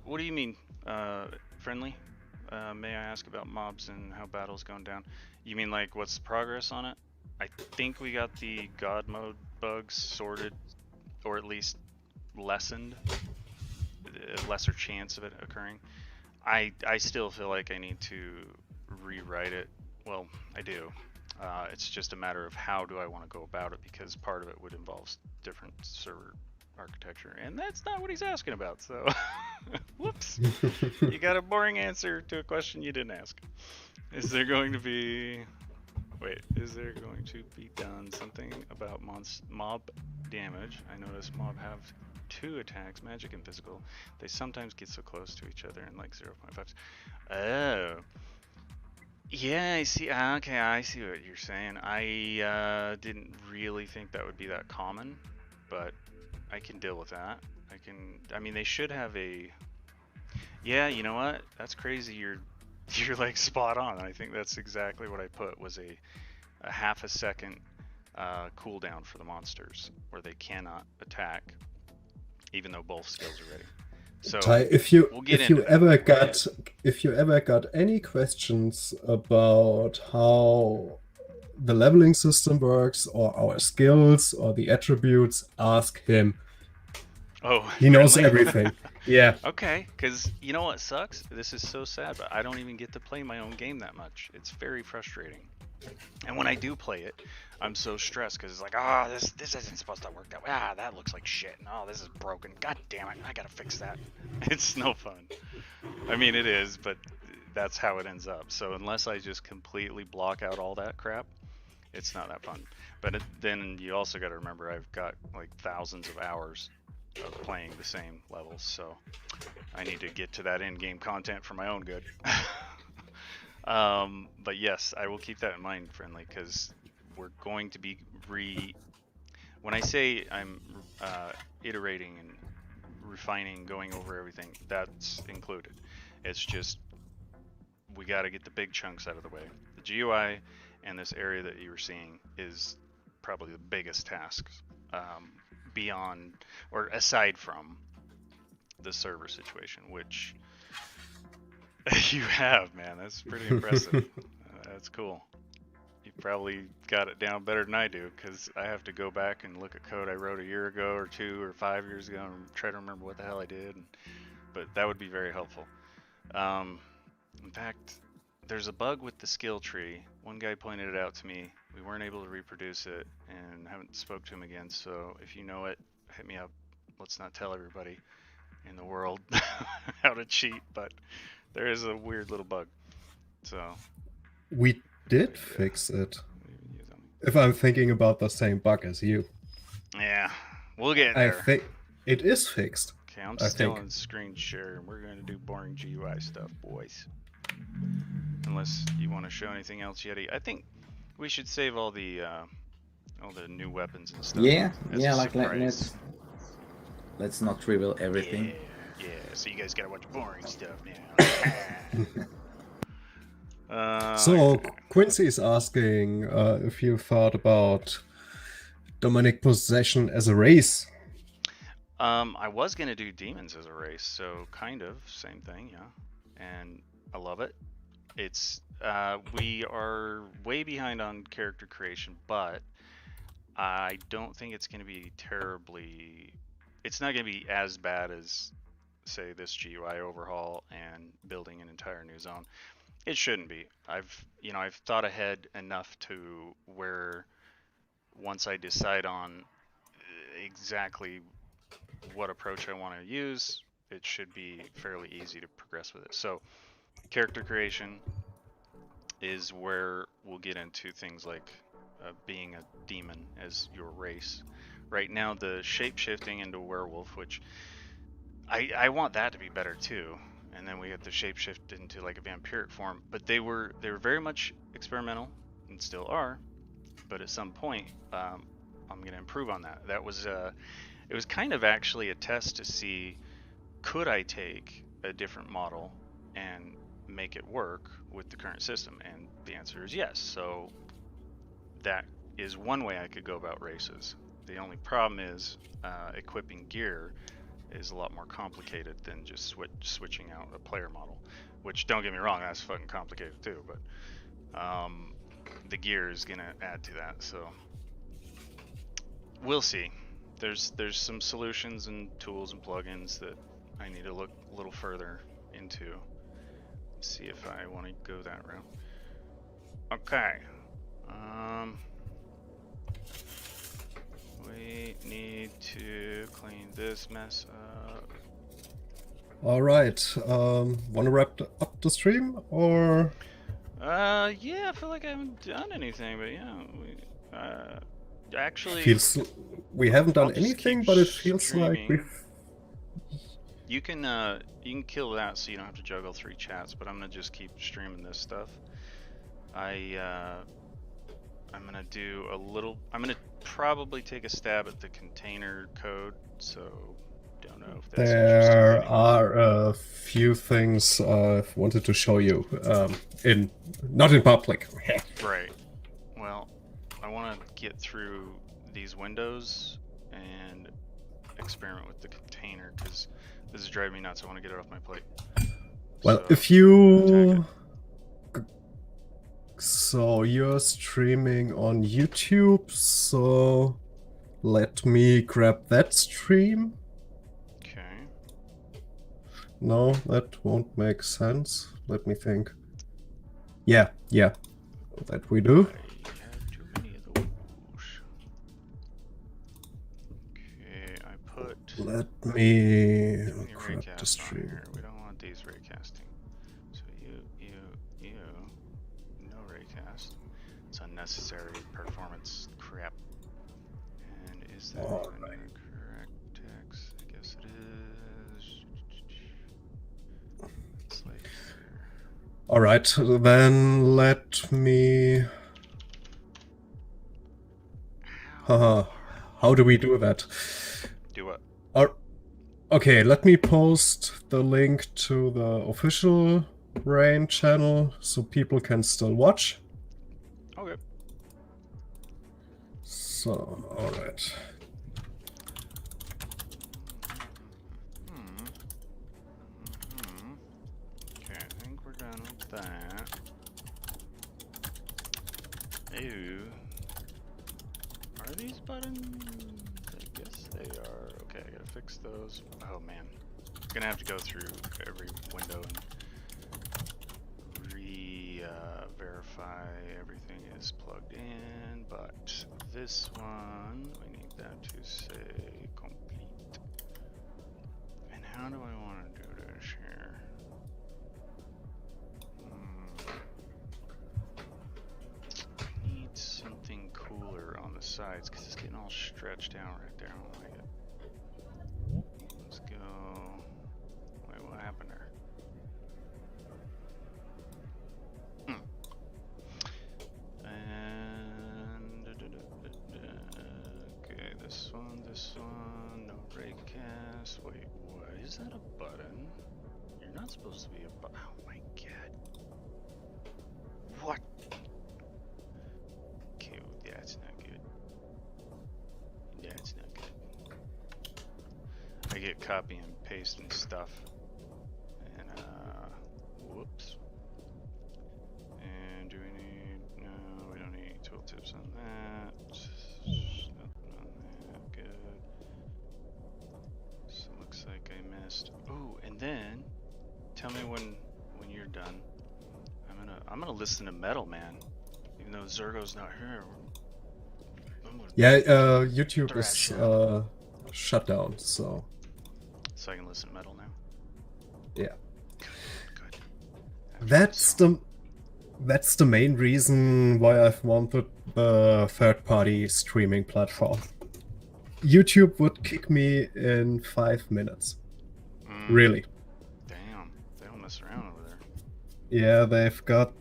What do you mean, friendly? May I ask about mobs and how battle's going down? You mean like what's the progress on it? I think we got the god mode bugs sorted, or at least lessened. A lesser chance of it occurring. I still feel like I need to rewrite it. Well, I do. It's just a matter of how do I want to go about it, because part of it would involve different server architecture, and that's not what he's asking about, so whoops. You got a boring answer to a question you didn't ask. Is there going to be done something about mob damage? I noticed mob have 2 attacks, magic and physical. They sometimes get so close to each other in like 0.5s. Oh. Yeah, I see. Okay, I see what you're saying. I didn't really think that would be that common, but I can deal with that. I mean, they should have a... Yeah, you know what? That's crazy. You're like spot on. I think that's exactly what I put, was a half a second cooldown for the monsters, where they cannot attack, even though both skills are ready. So Ty, if you ever got any questions about how the leveling system works, or our skills, or the attributes, ask him. Oh, he knows everything. Yeah. Okay, because you know what sucks? This is so sad, but I don't even get to play my own game that much. It's very frustrating. And when I do play it, I'm so stressed because it's like, this isn't supposed to work that way. That looks like shit. No, this is broken. God damn it, I gotta fix that. It's no fun. I mean, it is, but that's how it ends up. So unless I just completely block out all that crap, it's not that fun. But then you also got to remember, I've got like thousands of hours of playing the same levels, so I need to get to that in-game content for my own good. But yes, I will keep that in mind, friendly, because we're going to be when I say I'm iterating and refining, going over everything, that's included. It's just we got to get the big chunks out of the way. The GUI and this area that you were seeing is probably the biggest task, beyond or aside from the server situation, which you have, man. That's pretty impressive. That's cool. You probably got it down better than I do, because I have to go back and look at code I wrote a year ago or 2 or 5 years ago and try to remember what the hell I did. But that would be very helpful. In fact, there's a bug with the skill tree. One guy pointed it out to me. We weren't able to reproduce it, and haven't spoke to him again. So if you know it, hit me up. Let's not tell everybody in the world how to cheat, but there is a weird little bug. So we did fix it. If I'm thinking about the same bug as you. Yeah, we'll get there. I think it is fixed. Okay, I'm still in screen share, and we're going to do boring GUI stuff, boys. Unless you want to show anything else, Yeti. I think we should save all the new weapons and stuff. Yeah, like let's not reveal everything. Yeah. So you guys gotta watch boring stuff now. So Quincy is asking if you thought about demonic possession as a race. I was gonna do demons as a race, so kind of same thing, yeah. And I love it. It's we are way behind on character creation, but I don't think it's gonna be terribly. It's not gonna be as bad as, say, this GUI overhaul and building an entire new zone. It shouldn't be. I've thought ahead enough to where once I decide on exactly what approach I want to use, it should be fairly easy to progress with it. So character creation is where we'll get into things like being a demon as your race. Right now, the shape-shifting into werewolf, which I want that to be better too. And then we get the shapeshift into like a vampiric form. But they were very much experimental and still are. But at some point, I'm going to improve on that. That was it was kind of actually a test to see, could I take a different model and make it work with the current system? And the answer is yes. So that is one way I could go about races. The only problem is equipping gear is a lot more complicated than just switching out a player model, which, don't get me wrong, that's fucking complicated too, but the gear is gonna add to that, so we'll see. There's some solutions and tools and plugins that I need to look a little further into, see if I want to go that route. Okay. We need to clean this mess up. Alright, wanna wrap up the stream, or? Yeah, I feel like I haven't done anything, but yeah, we, actually... We haven't done anything, but it feels streaming. Like we've... You can kill that so you don't have to juggle 3 chats, but I'm gonna just keep streaming this stuff. I'm gonna do a little... I'm gonna probably take a stab at the container code, so don't know if that's interesting. There are a few things I've wanted to show you, not in public. Right. Well, I want to get through these windows and experiment with the container, because this is driving me nuts. I want to get it off my plate. Well, so, if you... So you're streaming on YouTube, so let me grab that stream. Okay. No, that won't make sense. Let me think. Yeah, that we do. I have too many of those. Okay, I put... Let me grab raycast the stream. here. We don't want these raycasting. So you, no raycast. It's unnecessary performance crap. And is that even the correct text? I guess it is. It's like there. Alright, then let me... How do we do that? Do what? Okay, let me post the link to the official Rain channel so people can still watch. Okay. So, alright. Okay, I think we're done with that. Ew. Are these buttons? I guess they are. Okay, I gotta fix those. Oh man. I'm gonna have to go through every window and verify everything is plugged in, but this one, we need that to say complete. And how do I want to do this here? I need something cooler on the sides because it's getting all stretched out right there. I don't like it. Let's go. Wait, what happened there? And okay, this one, no raycast. Wait, what is that, a button? You're not supposed to be a button. Oh my god. What? Okay, well, that's not good. That's not good. I get copy and paste and stuff. And whoops. And do we need, no, we don't need tooltips on that. Nothing on that, good. So looks like I missed. Oh, and then tell me when you're done. I'm gonna listen to metal, man. Even though Zergo's not here. Yeah, YouTube is shut down, so so I can listen to metal now. Yeah. Good. That's the main reason why I've wanted the third-party streaming platform. YouTube would kick me in 5 minutes. Really. Damn, they don't mess around over there. Yeah, they've got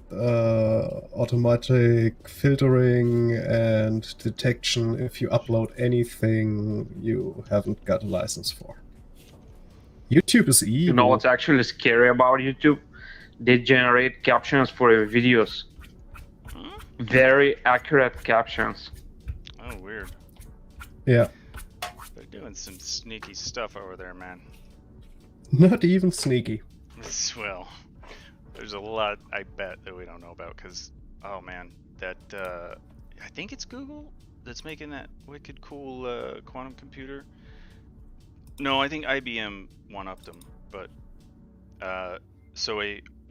automatic filtering and detection if you upload anything you haven't got a license for. YouTube is evil. You know what's actually scary about YouTube? They generate captions for your videos. Very accurate captions. Oh, weird. Yeah. They're doing some sneaky stuff over there, man. Not even sneaky. Well, there's a lot, I bet, that we don't know about, because, oh man, that, I think it's Google that's making that wicked cool quantum computer. No, I think IBM one-upped them, but,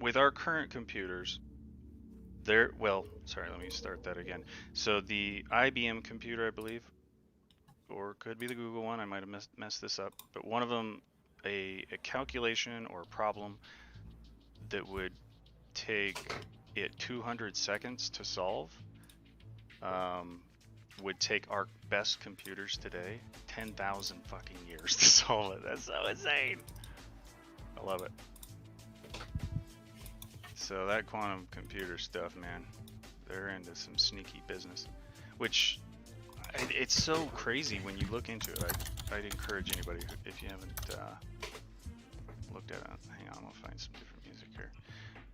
with our current computers, well, sorry, let me start that again. So the IBM computer, I believe, or could be the Google one, I might have messed this up, but one of them, a calculation or problem that would take it 200 seconds to solve would take our best computers today 10,000 fucking years to solve it. That's so insane. I love it. So that quantum computer stuff, man, they're into some sneaky business, which it's so crazy when you look into it. I'd encourage anybody, if you haven't looked at it, hang on, I'll find some different music here.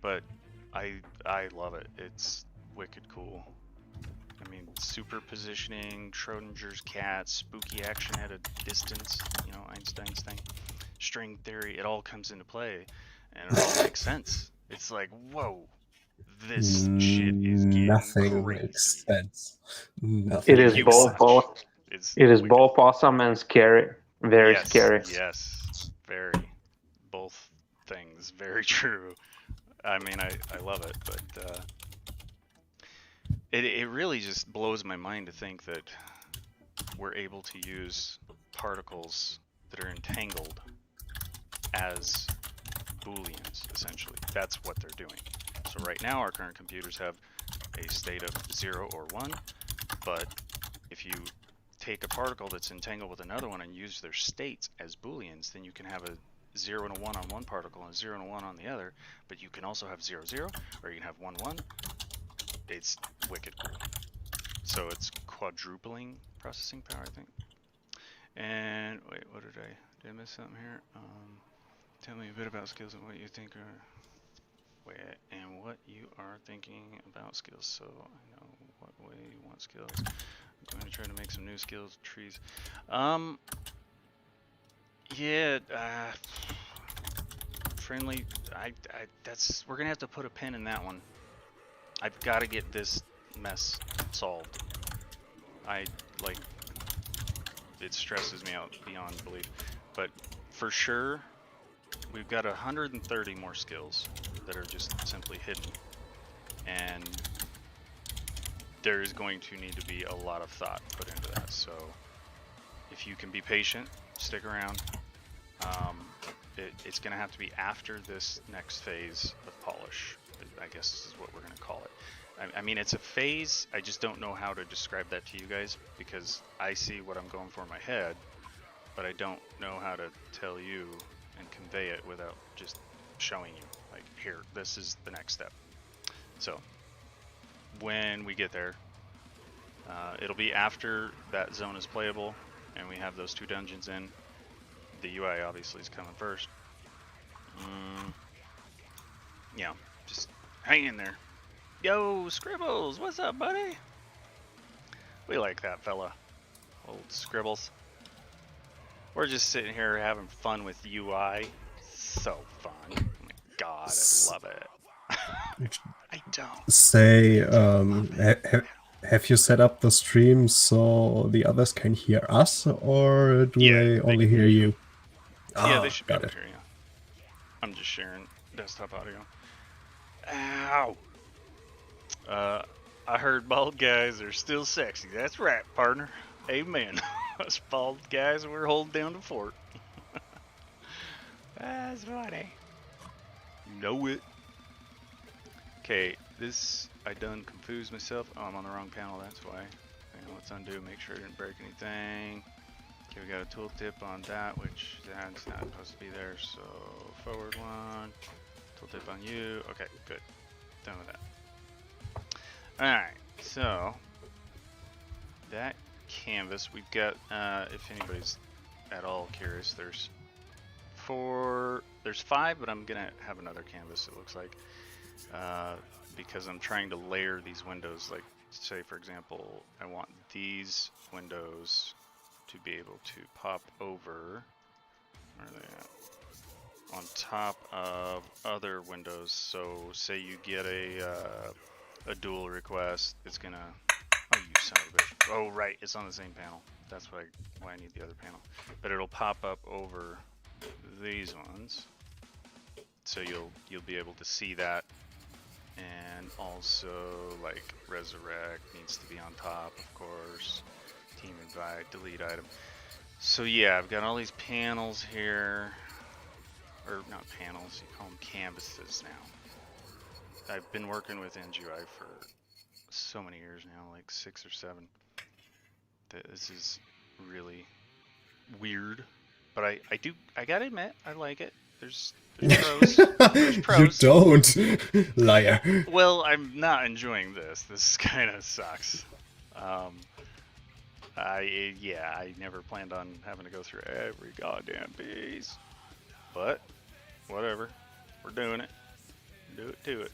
But I love it. It's wicked cool. I mean, superpositioning, Schrodinger's cat, spooky action at a distance, you know, Einstein's thing, string theory, it all comes into play, and it all makes sense. It's like, whoa, this shit is getting Nothing crazy. makes sense. Nothing. It is both. It is both awesome and scary. Very scary. Yes, very. Both things, very true. I mean, I love it, but it really just blows my mind to think that we're able to use particles that are entangled as Booleans, essentially. That's what they're doing. So right now, our current computers have a state of 0 or 1, but if you take a particle that's entangled with another one and use their states as Booleans, then you can have a 0 and a 1 on one particle and a 0 and a 1 on the other, but you can also have 0, 0, or you can have 1, 1. It's wicked cool. So it's quadrupling processing power, I think. And wait, what did I miss something here? Tell me a bit about skills and what you think are, and what you are thinking about skills. So I know what way you want skills. I'm going to try to make some new skills trees. Yeah, friendly. That's, we're gonna have to put a pin in that one. I've got to get this mess solved. It stresses me out beyond belief. But for sure, we've got 130 more skills that are just simply hidden, and there is going to need to be a lot of thought put into that. So if you can be patient, stick around. It's going to have to be after this next phase of polish, I guess is what we're going to call it. I mean, it's a phase. I just don't know how to describe that to you guys, because I see what I'm going for in my head, but I don't know how to tell you and convey it without just showing you, like, here, this is the next step. So when we get there, it'll be after that zone is playable and we have those 2 dungeons in. The UI obviously is coming first. Yeah, just hang in there. Yo, Scribbles, what's up, buddy? We like that fella, old Scribbles. We're just sitting here having fun with UI. So fun. Oh my god, I love it. I don't. Say, have you set up the stream so the others can hear us, or do they only hear you? Yeah, they should be able to hear you. I'm just sharing desktop audio. Ow! I heard bald guys are still sexy. That's right, partner. Amen. Us bald guys, we're holding down the fort. That's funny. Know it. Okay, this, I done confused myself. Oh, I'm on the wrong panel, that's why. Hang on, let's undo, make sure I didn't break anything. Okay, we got a tooltip on that, which that's not supposed to be there, so forward one. Tooltip on you. Okay, good. Done with that. Alright, so that canvas, we've got, if anybody's at all curious, there's 5, but I'm gonna have another canvas, it looks like, because I'm trying to layer these windows. Like, say for example, I want these windows to be able to pop over, where are they at? On top of other windows. So say you get a dual request, it's gonna, oh you son of a bitch, oh right, it's on the same panel, that's why I need the other panel, but it'll pop up over these ones, so you'll be able to see that. And also, like, resurrect needs to be on top, of course. Team invite, delete item. So yeah, I've got all these panels here, or not panels, you call them canvases now. I've been working with GUI for so many years now, like 6 or 7. This is really weird, but I gotta admit, I like it. There's pros. There's pros. You don't, liar. Well, I'm not enjoying this. This kind of sucks. I never planned on having to go through every goddamn piece, but whatever. We're doing it. Do it.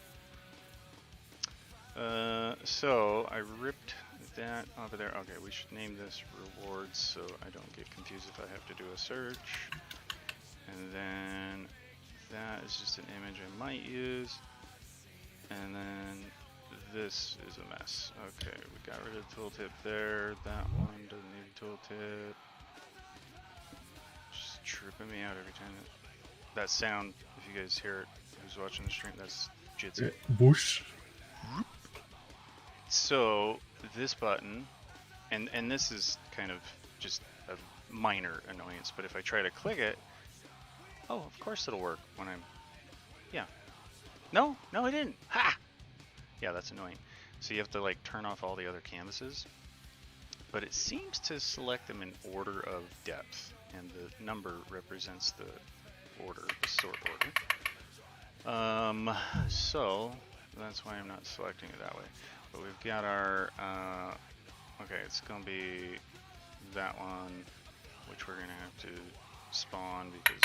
So I ripped that over there. Okay, we should name this rewards so I don't get confused if I have to do a search. And then that is just an image I might use. And then this is a mess. Okay, we got rid of the tooltip there. That one doesn't need a tooltip. Just tripping me out every time. That sound, if you guys hear it, who's watching the stream, that's Jitsu. Whoosh. So this button, and this is kind of just a minor annoyance, but if I try to click it, oh, of course it'll work when I'm, yeah. No, it didn't. Ha! Yeah, that's annoying. So you have to like turn off all the other canvases, but it seems to select them in order of depth, and the number represents the order, the sort order. So that's why I'm not selecting it that way. But we've got our, okay, it's gonna be that one, which we're gonna have to spawn because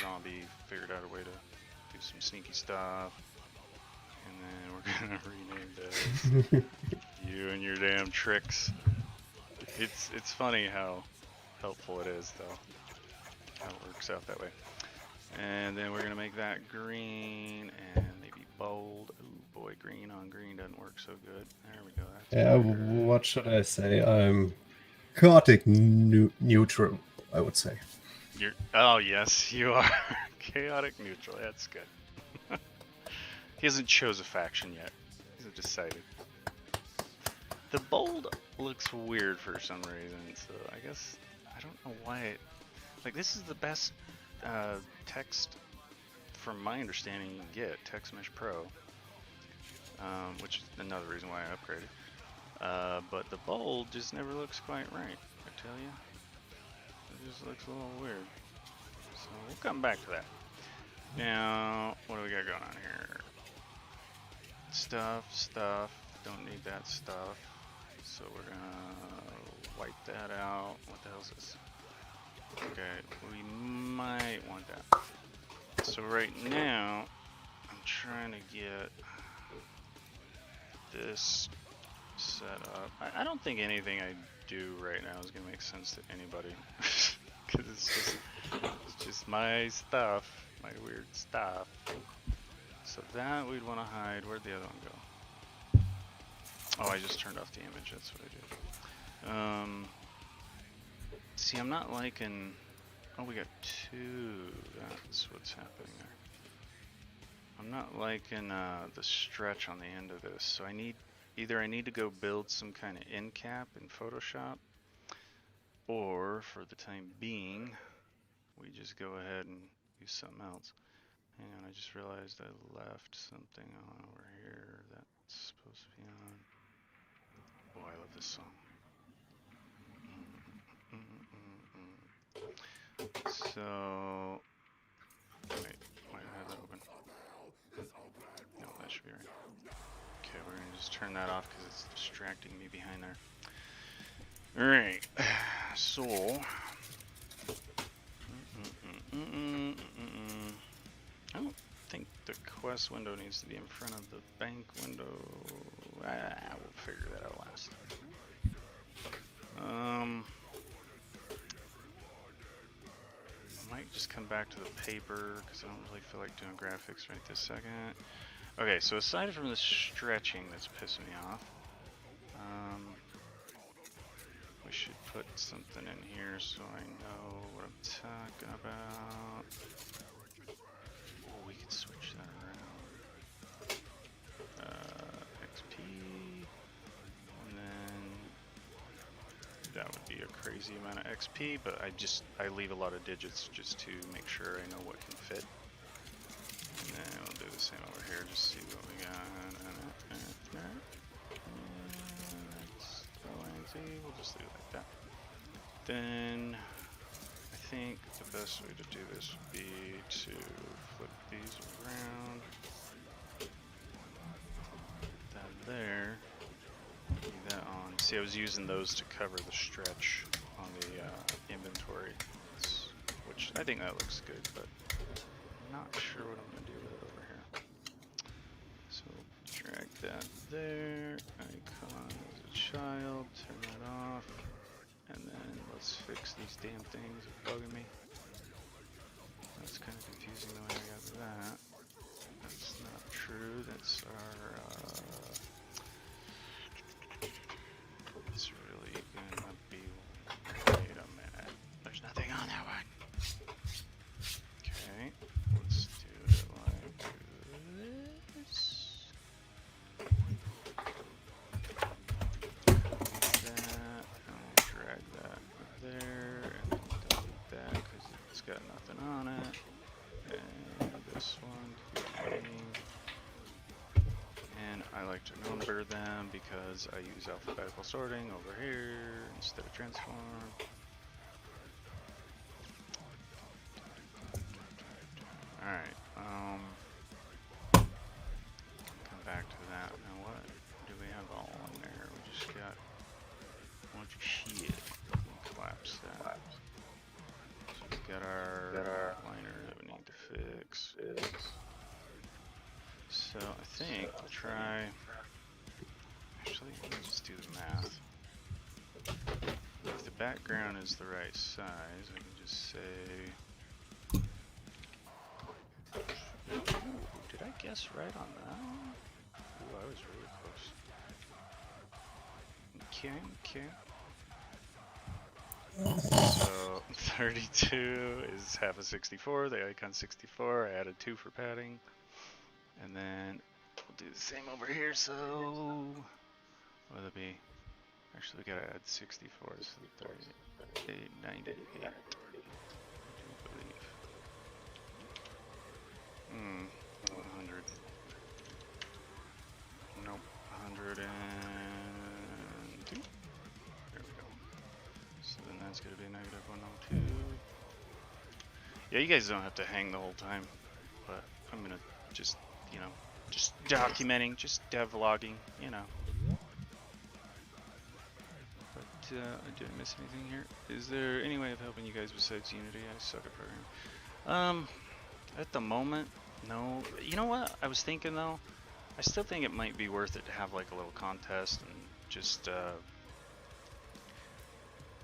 Zombie figured out a way to do some sneaky stuff. And then we're gonna rename this. You and your damn tricks. It's funny how helpful it is though. How it works out that way. And then we're gonna make that green and maybe bold. Ooh boy, green on green doesn't work so good. There we go. That's yeah, better. What should I say? I'm chaotic neutral, I would say. Oh yes, you are. Chaotic neutral, that's good. He hasn't chose a faction yet. He hasn't decided. The bold looks weird for some reason, so I guess, I don't know why it, like this is the best text from my understanding you can get, Text Mesh Pro, which is another reason why I upgraded. But the bold just never looks quite right, I tell you. It just looks a little weird. So we'll come back to that. Now, what do we got going on here? Stuff, don't need that stuff. So we're gonna wipe that out. What the hell is this? Okay, we might want that. So right now, I'm trying to get this set up. I don't think anything I do right now is gonna make sense to anybody. Cause it's just my stuff, my weird stuff. So that we'd want to hide. Where'd the other one go? Oh, I just turned off the image. That's what I did. See, I'm not liking. Oh, we got 2. That's what's happening there. I'm not liking the stretch on the end of this. So I need either I need to go build some kind of end cap in Photoshop, or for the time being, we just go ahead and use something else. Hang on, I just realized I left something on over here that's supposed to be on. Oh, I love this song. So, wait, why did I have that open? No, that should be right. Okay, we're gonna just turn that off because it's distracting me behind there. Alright, so... I don't think the quest window needs to be in front of the bank window. We'll figure that out last. I might just come back to the paper because I don't really feel like doing graphics right this second. Okay, so aside from the stretching that's pissing me off, we should put something in here so I know what I'm talking about. Oh, we could switch that around. XP, and then that would be a crazy amount of XP, but I leave a lot of digits just to make sure I know what can fit. And then we'll do the same over here, just see what we got. We'll just leave it like that. Then I think the best way to do this would be to flip these around. That there. Leave that on. See, I was using those to cover the stretch on the inventory, which I think that looks good, but I'm not sure what I'm going to do with it over here. So drag that there, icon as a child, turn that off, and then let's fix these damn things that are bugging me. That's kind of confusing the way I got that. That's not true, that's our, it's really gonna be, wait a minute, there's nothing on that one. Okay, let's do it like this. That, and we'll drag that there, and then delete that because it's got nothing on it. And this one to be clean. And I like to number them because I use alphabetical sorting over here instead of transform. Alright, come back to that. Now what do we have all in there? We just got a bunch of shit. Collapse that. So we got our liner that we need to fix. So I think I'll try, actually let me just do the math. If the background is the right size, I can just say, ooh, did I guess right on that? Ooh, I was really close. Okay. So 32 is half of 64, the icon 64, I added 2 for padding. And then we'll do the same over here, so what would it be? Actually, we gotta add 64, so 38, 98, I do believe. 100. Nope, 102. There we go. So then that's gonna be negative 102. Yeah, you guys don't have to hang the whole time, but I'm gonna just, you know, just documenting, just devlogging, you know. But did I miss anything here? Is there any way of helping you guys besides Unity? I suck at programming. At the moment, no. You know what? I was thinking though, I still think it might be worth it to have like a little contest and just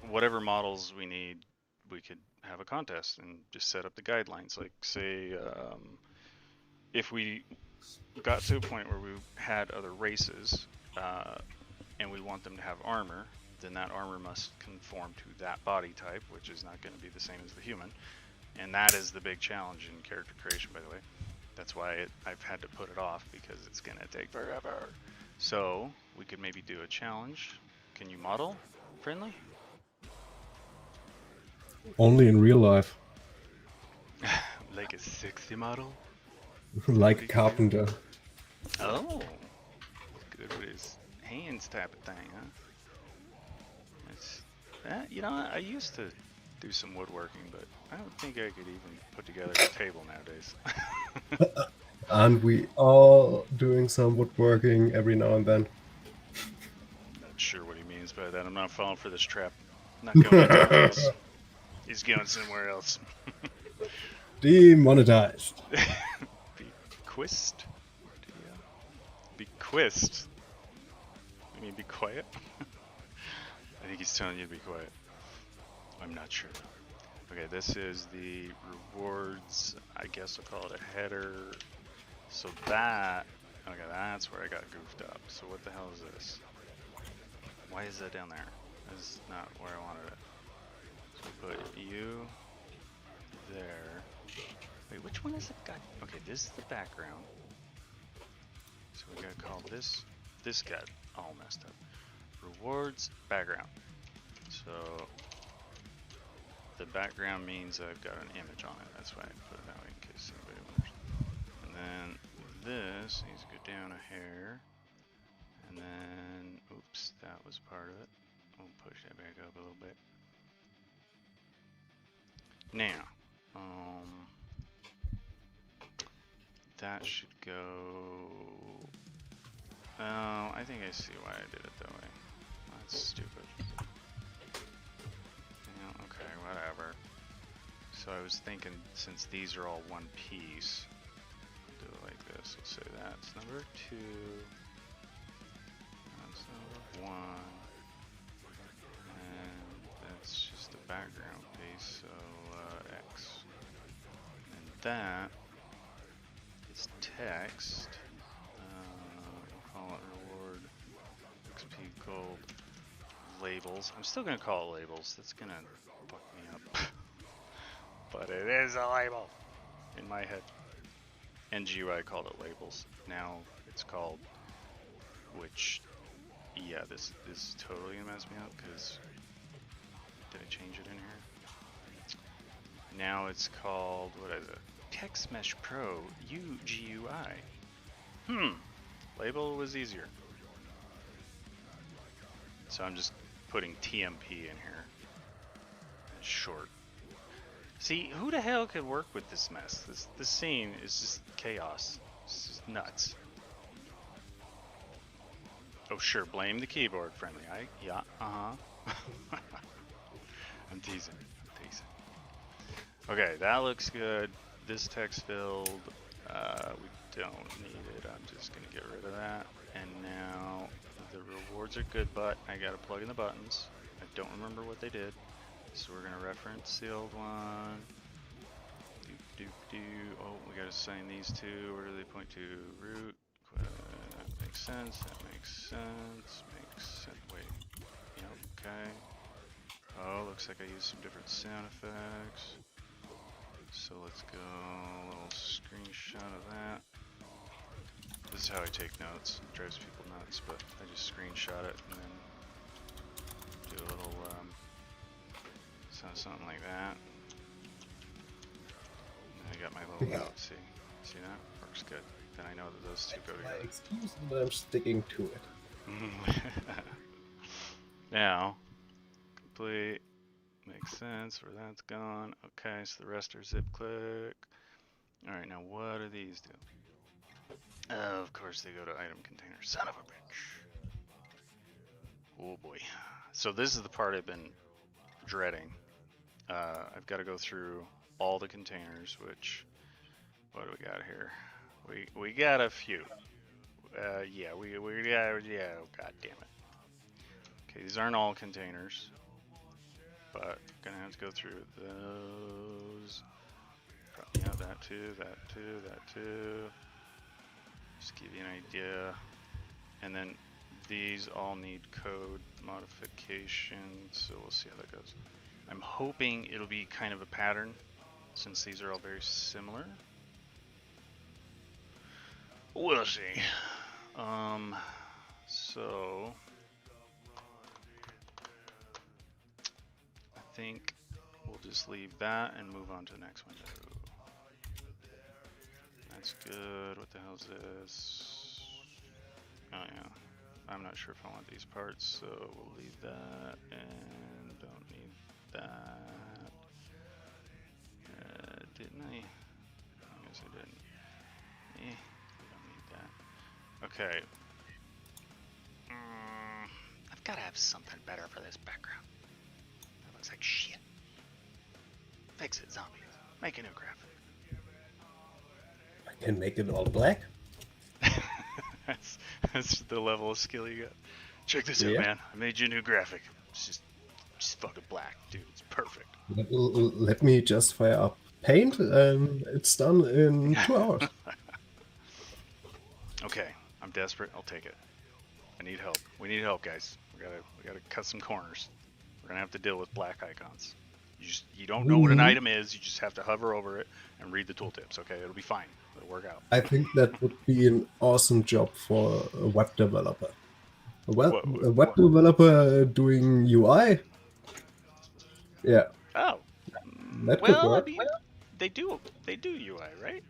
whatever models we need, we could have a contest and just set up the guidelines. Like say, if we got to a point where we had other races and we want them to have armor, then that armor must conform to that body type, which is not going to be the same as the human. And that is the big challenge in character creation, by the way. That's why I've had to put it off, because it's going to take forever. So we could maybe do a challenge. Can you model friendly? Only in real life. Like a sexy model? Like a carpenter. Oh, good with his hands type of thing, huh? That's, you know, I used to do some woodworking, but I don't think I could even put together a table nowadays. Aren't we all doing some woodworking every now and then? Not sure what he means by that. I'm not falling for this trap. I'm not going into my house. He's going somewhere else. Demonetized. Bequist? Bequist? You mean be quiet? I think he's telling you to be quiet. I'm not sure. Okay, this is the rewards. I guess I'll call it a header. So that, okay, that's where I got goofed up. So what the hell is this? Why is that down there? That's not where I wanted it. So we put you there. Wait, which one is it got? Okay, this is the background. So we gotta call this got all messed up. Rewards background. So the background means I've got an image on it. That's why I put it that way in case anybody wonders. And then this needs to go down a hair. And then, oops, that was part of it. We'll push that back up a little bit. Now, that should go. Oh, I think I see why I did it that way. That's stupid. Yeah, okay, whatever. So I was thinking, since these are all one piece, do it like this. We'll say that's number 2. That's number 1. And that's just the background piece, so X. And that is text. We'll call it reward XP gold labels. I'm still gonna call it labels. That's gonna fuck me up. But it is a label in my head. And GUI called it labels. Now it's called, which, yeah, this is totally gonna mess me up because did I change it in here? Now it's called, what is it? Text Mesh Pro GUI. Label was easier. So I'm just putting TMP in here. Short. See, who the hell could work with this mess? This scene is just chaos. It's just nuts. Oh sure, blame the keyboard, friendly. Yeah, I'm teasing. Okay, that looks good. This text filled, we don't need it. I'm just gonna get rid of that. And now the rewards are good, but I gotta plug in the buttons. I don't remember what they did. So we're gonna reference the old one. Oh, we gotta assign these two. Where do they point to? Root. That makes sense. That makes sense. Makes sense. Wait. Yep. Okay. Oh, looks like I used some different sound effects. So let's go a little screenshot of that. This is how I take notes. It drives people nuts, but I just screenshot it and then do a little something like that. And I got my little note. See that? Works good. Then I know that those two go together. Excuse me, but I'm sticking to it. Now, complete. Makes sense where that's gone. Okay, so the rest are zip click. Alright, now what do these do? Of course they go to item container. Son of a bitch. Oh boy. So this is the part I've been dreading. I've got to go through all the containers, which, what do we got here? We got a few. Yeah, oh, god damn it. Okay, these aren't all containers, but gonna have to go through those. Yeah, that too, that too, that too. Just give you an idea. And then these all need code modification, so we'll see how that goes. I'm hoping it'll be kind of a pattern, since these are all very similar. We'll see. So I think we'll just leave that and move on to the next window. That's good. What the hell is this? Oh yeah. I'm not sure if I want these parts, so we'll leave that and don't need that. Didn't I? I guess I didn't. We don't need that. Okay. I've got to have something better for this background. That looks like shit. Fix it, zombie. Make a new graphic. I can make it all black. that's the level of skill you got. Check this out, man. I made you a new graphic. It's just fucking black, dude. It's perfect. Let me just fire up Paint, and it's done in 2 hours. Okay, I'm desperate. I'll take it. I need help. We need help, guys. We gotta cut some corners. We're gonna have to deal with black icons. You don't know what an item is. You just have to hover over it and read the tooltips. Okay, it'll be fine. It'll work out. I think that would be an awesome job for a web developer. A web developer doing UI. Yeah. Oh. That could work. I mean, they do UI, right?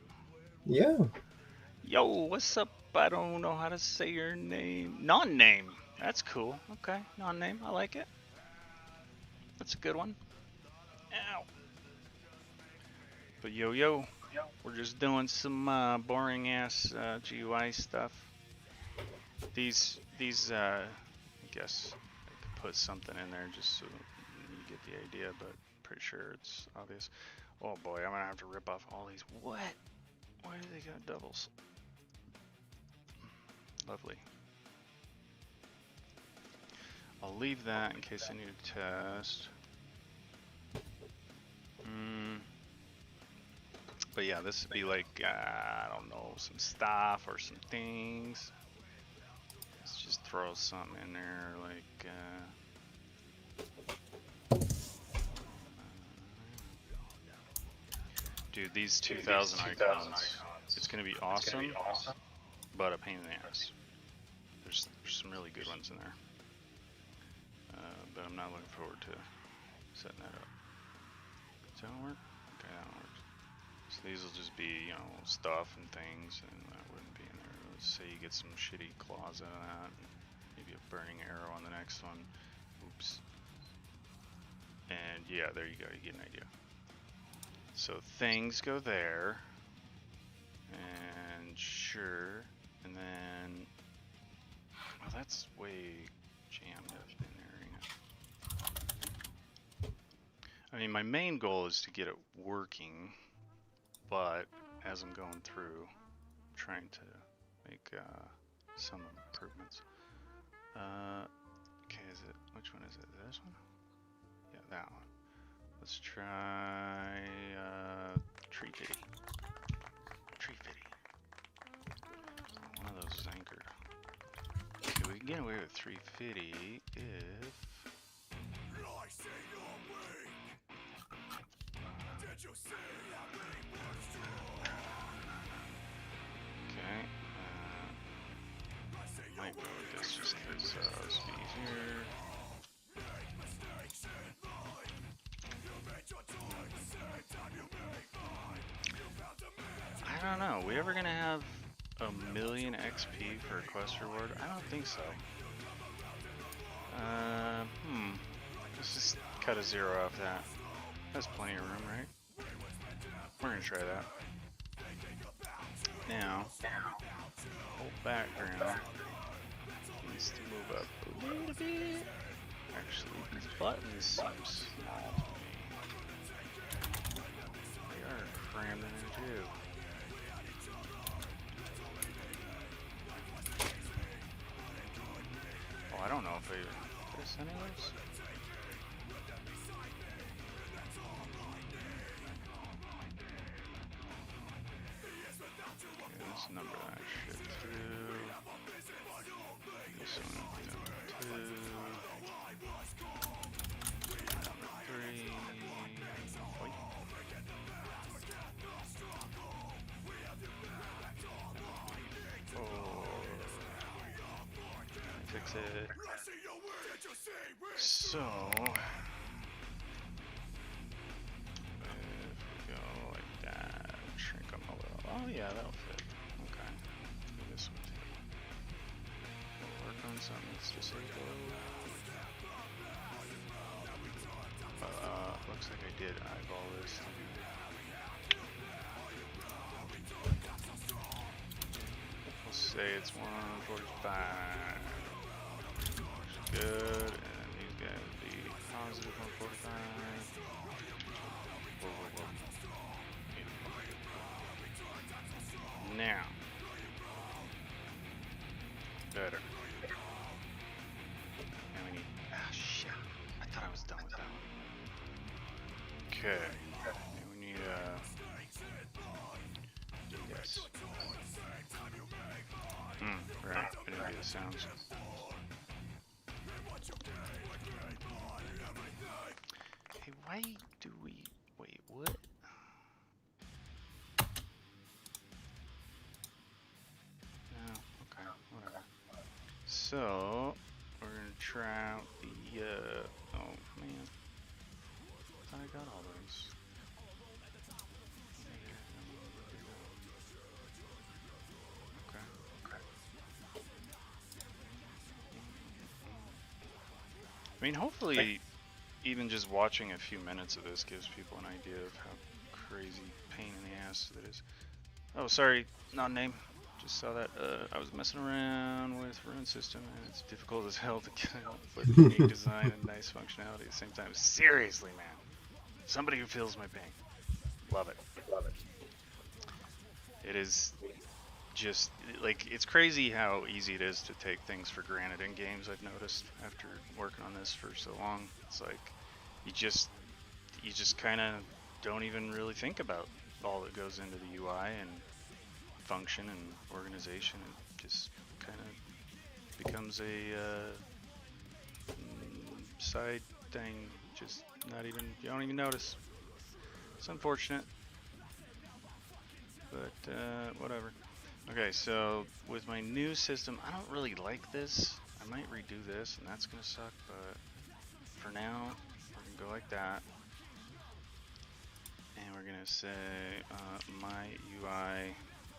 Yeah. Yo, what's up? I don't know how to say your name. Non-name. That's cool. Okay, non-name. I like it. That's a good one. Ow. But yo, we're just doing some boring ass GUI stuff. These I guess I could put something in there just so you get the idea, but pretty sure it's obvious. Oh boy, I'm gonna have to rip off all these. What? Why do they got doubles? Lovely. I'll leave that in case I need to test. But yeah, this would be like, I don't know, some stuff or some things. Let's just throw something in there like, dude, these 2000 icons, it's going to be awesome, but a pain in the ass. There's some really good ones in there. But I'm not looking forward to setting that up. Does that work? Okay, that works. So these will just be, you know, stuff and things, and that wouldn't be in there. Let's say you get some shitty claws out of that. Maybe a burning arrow on the next one. Oops. And yeah, there you go. You get an idea. So things go there. And sure. And then... well, that's way jammed up in there. I mean, my main goal is to get it working, but as I'm going through, I'm trying to make some improvements. Okay, which one is it? This one? Yeah, that one. Let's try tree fitty. Tree fitty. Oh, one of those is anchored. Okay, we can get away with 350 if... Okay, might go with this just because it's easier. I don't know, we ever gonna have 1,000,000 XP for a quest reward? I don't think so. Let's just cut a 0 off that. That's plenty of room, right? We're gonna try that. Now, whole background needs to move up a little bit. Actually, these buttons seem small to me. They are crammed in there too. Oh, I don't know if I even did this anyways. This number that shit through. This one, number 2. Number 3. Wait. 4. Fix it. So, if we go like that, shrink them a little Oh yeah, that'll fit. Okay. This one too. We'll work on something that's disabled. Looks like I did eyeball this. We'll say it's 145. Good, and these guys be positive 145. Whoa, whoa, whoa. Now. Better. Now we need. Ah, shit. I thought I was done with that one. Okay. Now we need yes. Right. I didn't get the sounds. Hey, why do we. Wait, what? No, okay, whatever. So, we're gonna try out the, oh man. I thought I got all those. Okay. I mean, hopefully, even just watching a few minutes of this gives people an idea of how crazy pain in the ass it is. Oh, sorry, not name. Just saw that. I was messing around with Rune System, and it's difficult as hell to get out with unique design and nice functionality at the same time. Seriously, man. Somebody who feels my pain. Love it. Love it. It is just, like, it's crazy how easy it is to take things for granted in games, I've noticed, after working on this for so long. It's like, you just kind of don't even really think about all that goes into the UI and function and organization. It just kind of becomes a side thing, just not even, you don't even notice. It's unfortunate, but whatever. Okay, so with my new system, I don't really like this. I might redo this, and that's gonna suck, but for now, we're gonna go like that. And we're gonna say my UI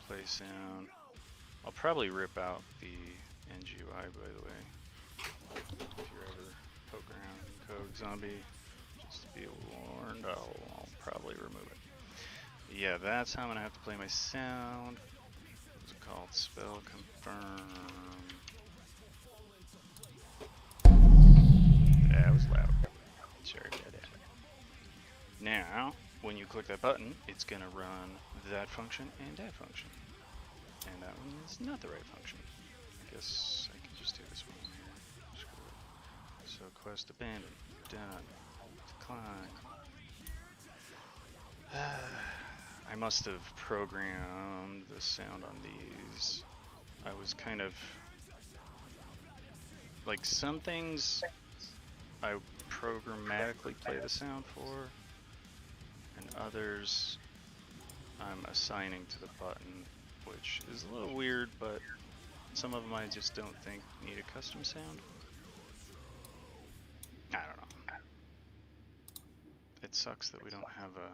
play sound. I'll probably rip out the NGUI, by the way. If you're ever poking around in code zombie, just to be warned, I'll probably remove it. Yeah, that's how I'm gonna have to play my sound. What's it called? Spell confirm. That was loud. Sorry about that. Now, when you click that button, it's gonna run that function and that function. And that one is not the right function. I guess I can just do this one here. Screw it. So quest abandoned. Done. Decline. I must have programmed the sound on these. I was kind of like, some things I programmatically play the sound for, and others I'm assigning to the button, which is a little weird, but some of them I just don't think need a custom sound. I don't know. It sucks that we don't have a,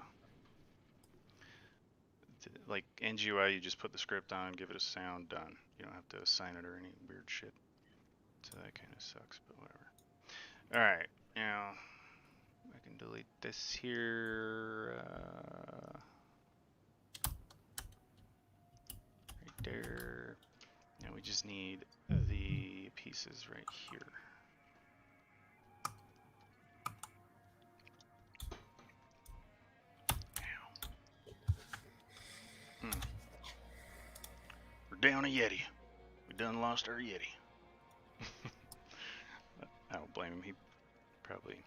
like, NGUI, you just put the script on, give it a sound, done. You don't have to assign it or any weird shit. So that kind of sucks, but whatever. Alright, now I can delete this here. Right there. Now we just need the pieces right here. We're down a Yeti. We done lost our Yeti. I don't blame him. He probably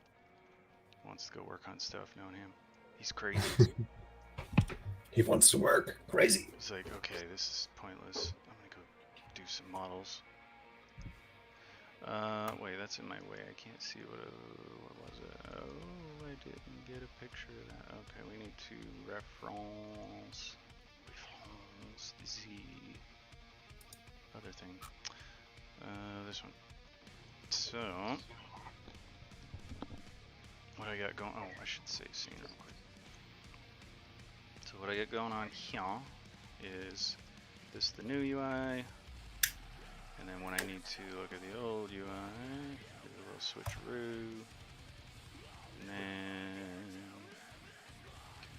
wants to go work on stuff, knowing him. He's crazy. He wants to work. Crazy. He's like, okay, this is pointless. I'm gonna go do some models. Wait, that's in my way. I can't see what was it? Oh, I didn't get a picture of that. Okay, we need to reference the other thing. This one. So, what I got going? Oh, I should say scene real quick. So what I got going on here is this the new UI, and then when I need to look at the old UI, do a little switcheroo, and then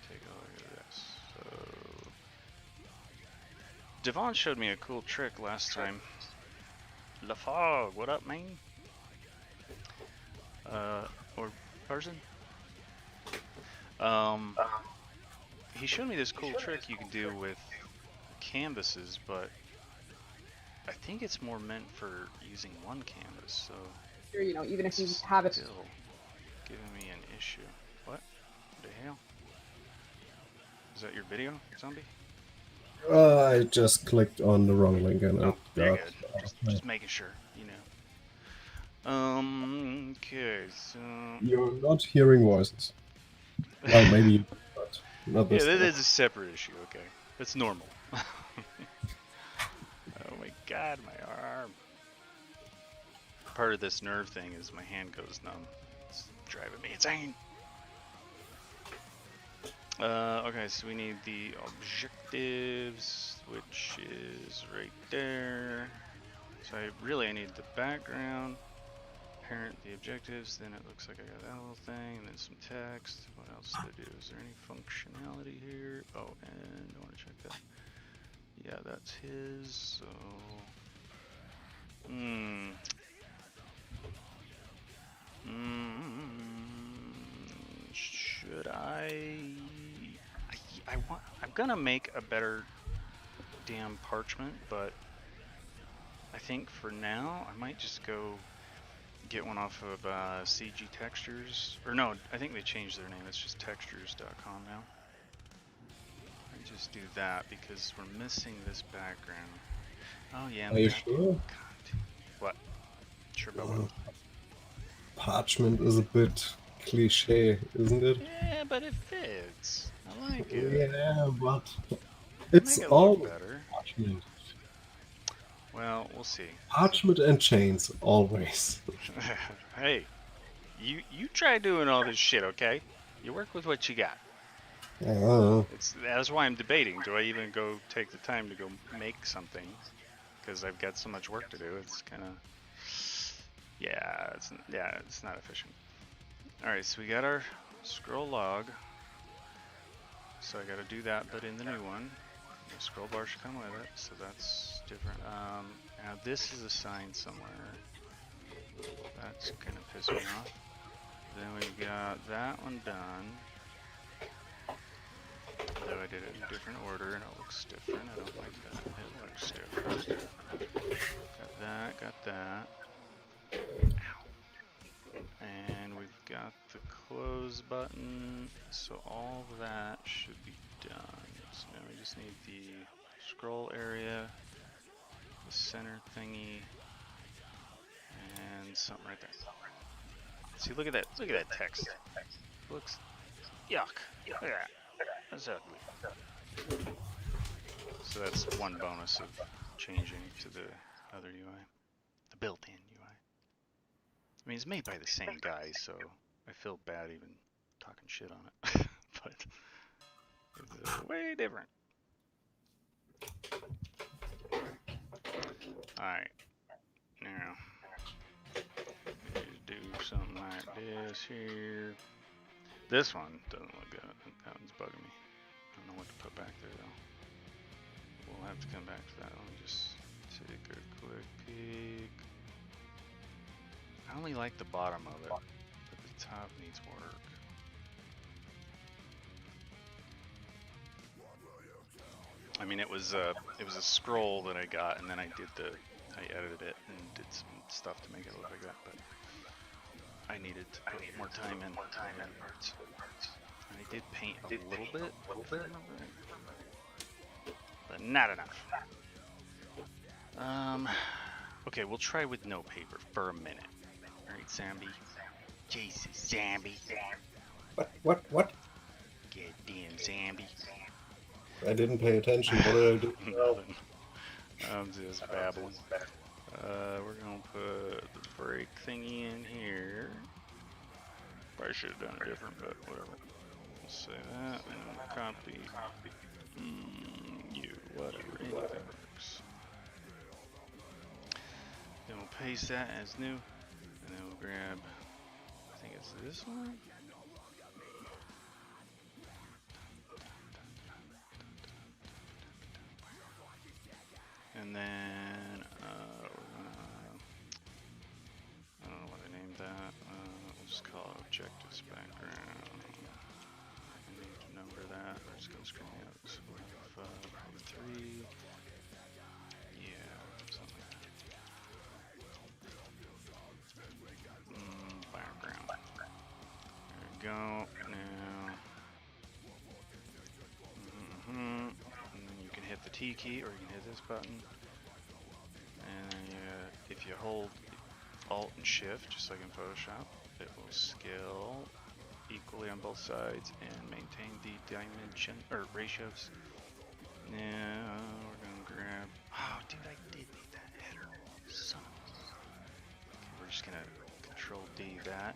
take a look at this. So Devon showed me a cool trick last time. LaFog, what up, man? Or person? He showed me this cool trick you can do with canvases, but I think it's more meant for using one canvas, so... You know, even if you have it... Still giving me an issue. What the hell? Is that your video, Zombie? I just clicked on the wrong link and Oh, it you're got... good. Just making sure, you know. Okay, so... You're not hearing voices. Well, maybe not Yeah, this that time. is a separate issue, okay. That's normal. Oh my god, my arm. Part of this nerve thing is my hand goes numb. It's driving me insane. Okay, so we need the objectives, which is right there. So I need the background, parent the objectives, then it looks like I got that little thing, and then some text. What else did I do? Is there any functionality here? Oh, and I want to check that. Yeah, that's his, so... Should I'm gonna make a better damn parchment, but I think for now I might just go get one off of CG Textures, or no, I think they changed their name. It's just textures.com now. I just do that because we're missing this background. Oh yeah. Are you sure? God. What? Sure about what? Parchment is a bit cliche, isn't it? Yeah, but it fits. I like it. Yeah, but it's Make it all look better. parchment. Well, we'll see. Parchment and chains, always. Hey, you try doing all this shit, okay? You work with what you got. That's why I'm debating. Do I even go take the time to go make something? Because I've got so much work to do. It's kind of it's not efficient. All right, so we got our scroll log. So I got to do that, but in the new one, the scroll bar should come with it. So that's different. Now this is assigned somewhere. That's gonna piss me off. Then we got that one done. Though I did it in a different order and it looks different. I don't like that. It looks different. Got that. Ow. And we've got the close button. So all that should be done. So now we just need the scroll area, the center thingy, and something right there. See, look at that. Look at that text. Looks yuck. Look at that. That's ugly. So that's one bonus of changing to the other UI, the built-in UI. I mean, it's made by the same guy, so I feel bad even talking shit on it, but it's way different. All right, now do something like this here. This one doesn't look good. That one's bugging me. I don't know what to put back there though. We'll have to come back to that one. Just take a quick peek. I only like the bottom of it, but the top needs work. I mean, it was a scroll that I got, and then I edited it and did some stuff to make it look like that, but I needed to put more time in that parts. And I did paint a little bit, but not enough. Okay, we'll try with no paper for a minute. Alright, Zombie. Jesus, Zombie. What? Goddamn Zombie. I didn't pay attention. What did I do? Nothing. I'm just babbling. We're gonna put the break thingy in here. Probably should have done it different, but whatever. We'll say that, and then copy you. release that as new, and then we'll grab, I think it's this one. And then we're gonna, I don't know what I named that. We'll just call it objectives background. I need to number that. We're just gonna screen out. So we have probably 3. Yeah, something like that. Background. There we go. Now. And then you can hit the T key, or you can hit this button. And then if you hold Alt and Shift, just like in Photoshop, it will scale equally on both sides and maintain the dimension or ratios. Now we're gonna grab. Oh, dude, I did need that header. Son of a. Okay, we're just gonna Control D that.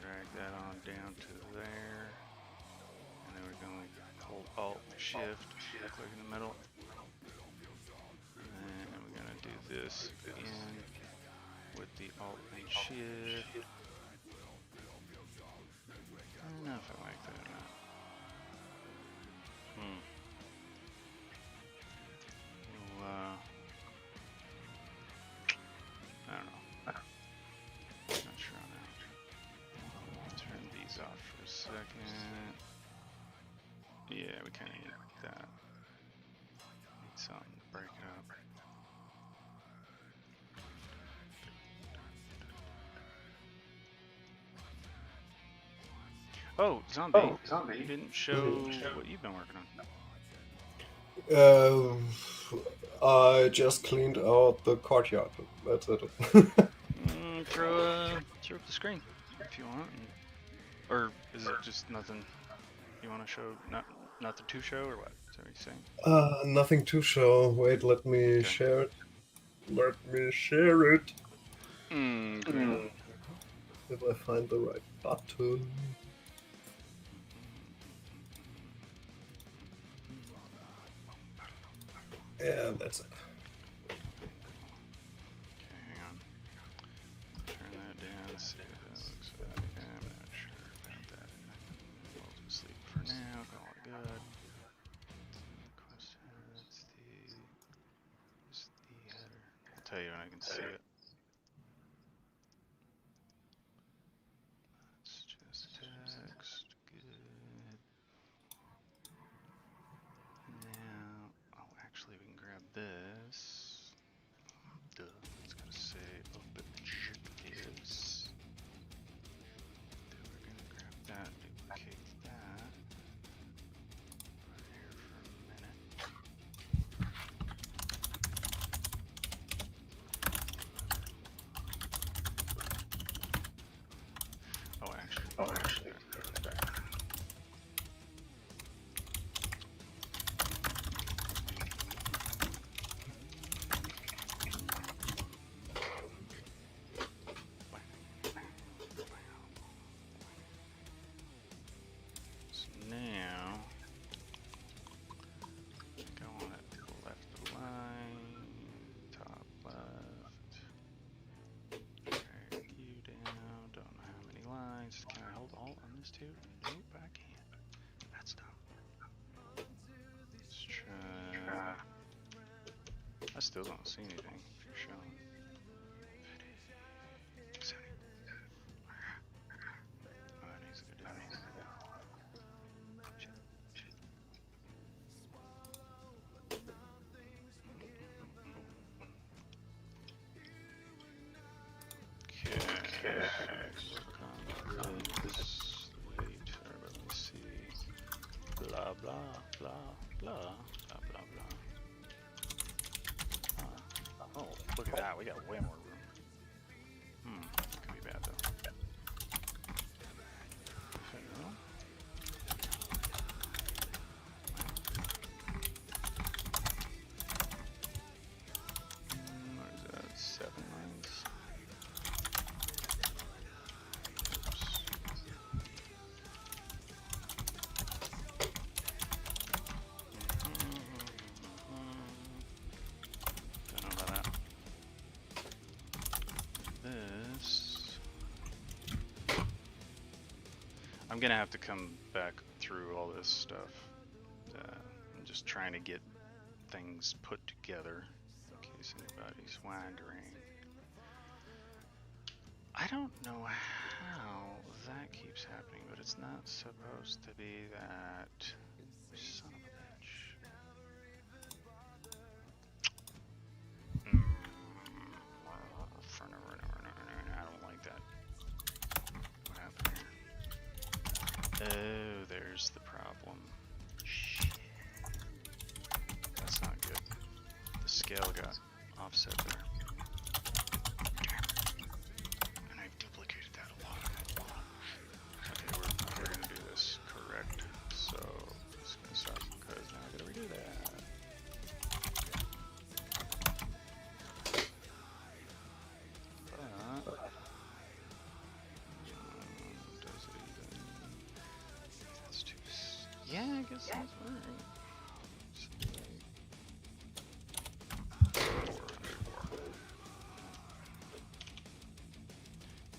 Drag that on down to there. And then we're going to hold Alt Shift, click in the middle. And we're going to do this again with the Alt and Shift. I don't know if I like that or not. Well, I don't know. Not sure on that. Turn these off for a second. Yeah, we kind of need that. Need something to break it up. Oh, Zombie. You didn't show what you've been working on. I just cleaned out the courtyard. That's it. Throw up the screen if you want. Or is it just nothing you want to show? Nothing to show, or what? Is that what you're saying? Nothing to show. Wait, let me share it. Let me share it. If I find the right button. Yeah, that's it. Okay, hang on. Turn that down, see if that looks like. I'm not sure about that. We'll just leave it for now, call it good. Question, that's the header. I'll tell you when I can see it. That's just text, good. Now, actually we can grab this. Duh, it's gonna say objectives. Then we're gonna grab that, duplicate that. Put it here for a minute. Oh, actually. Now, go on at the left line, top left, drag you down, don't know how many lines. Can I hold Alt on this too? Nope, I can't. That's dumb. Let's try. I still don't see anything for showing. Oh, that needs to go down. Let me see. Blah blah blah blah blah blah blah. Oh, look at that. We got way more room. Could be bad though. What is that? 7 lines. Don't know about that. gonna have to come back through all this stuff. I'm just trying to get things put together in case anybody's wondering. I don't know how that keeps happening, but it's not supposed to be that. Son of a bitch. I don't like that. What happened here? Oh, there's the problem. Shit. That's not good. The scale got offset there. And I've duplicated that a lot. Okay, we're gonna do this correct. So it's gonna start because now I gotta redo that. Does it even? That's too. Yeah, I guess that's right.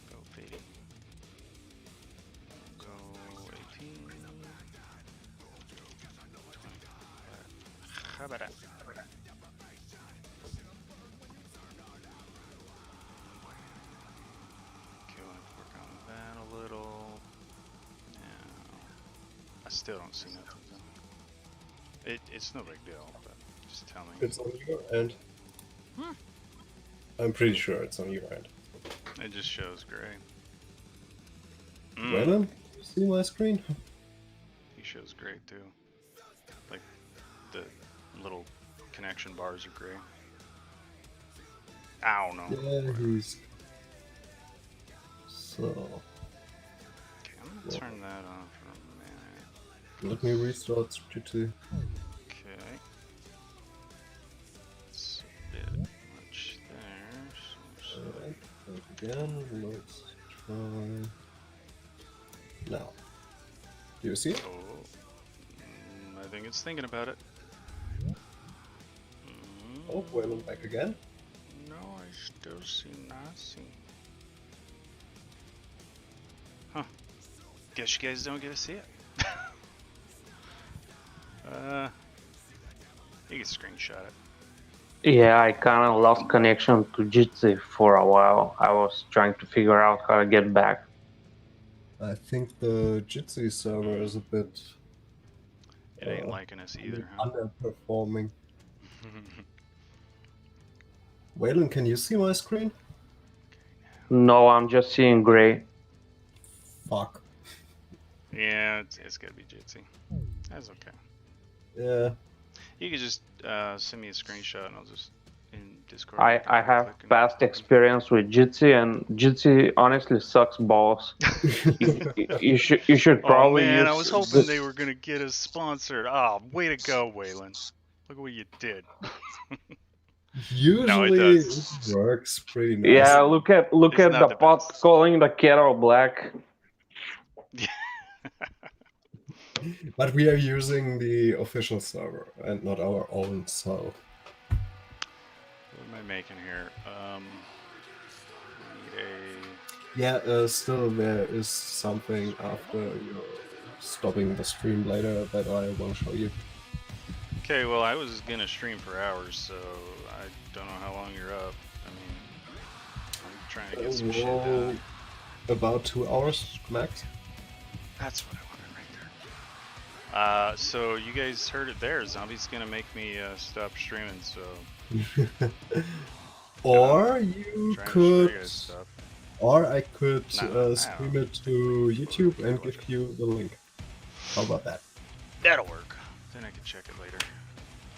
Go fading. Go 18. How about that? Okay, we'll have to work on that a little. Now, I still don't see nothing. It's no big deal, but just tell me. It's on your end. I'm pretty sure it's on your end. It just shows gray. Waylon, you see my screen? He shows gray too. Like the little connection bars are gray. Ow, no. Yeah, he's... So... Okay, I'm gonna turn that on for a minute. Let me restart Qt. Okay. It's a bit much there. Alright, again, let's try... Now. Do you see it? Oh, I think it's thinking about it. Oh, Waylon back again. No, I still see nothing. Huh. Guess you guys don't get to see it. You can screenshot it. Yeah, I kind of lost connection to Jitsi for a while. I was trying to figure out how to get back. I think the Jitsi server is a bit... It ain't liking us either, huh? underperforming. Waylon, can you see my screen? No, I'm just seeing gray. Fuck. Yeah, it's gotta be Jitsi. That's okay. Yeah. You could just send me a screenshot and I'll just in Discord. I have past experience with Jitsi, and Jitsi honestly sucks balls. you should probably. Oh man, use I was hoping they were gonna get us sponsored. Oh, way to go, Waylon. Look at what you did. Usually it works pretty nice. Yeah, look at the pot calling the kettle black. But we are using the official server and not our own, so... What am I making here? Need a... Yeah, still there is something after you're stopping the stream later that I will show you. Okay, well I was gonna stream for hours, so I don't know how long you're up. I mean, I'm trying to get some shit done. About 2 hours max. That's what I wanted right there. So you guys heard it there. Zombie's gonna make me stop streaming, so... Or you could... Or I could stream it to YouTube and give you the link. How about that? That'll work. Then I can check it later.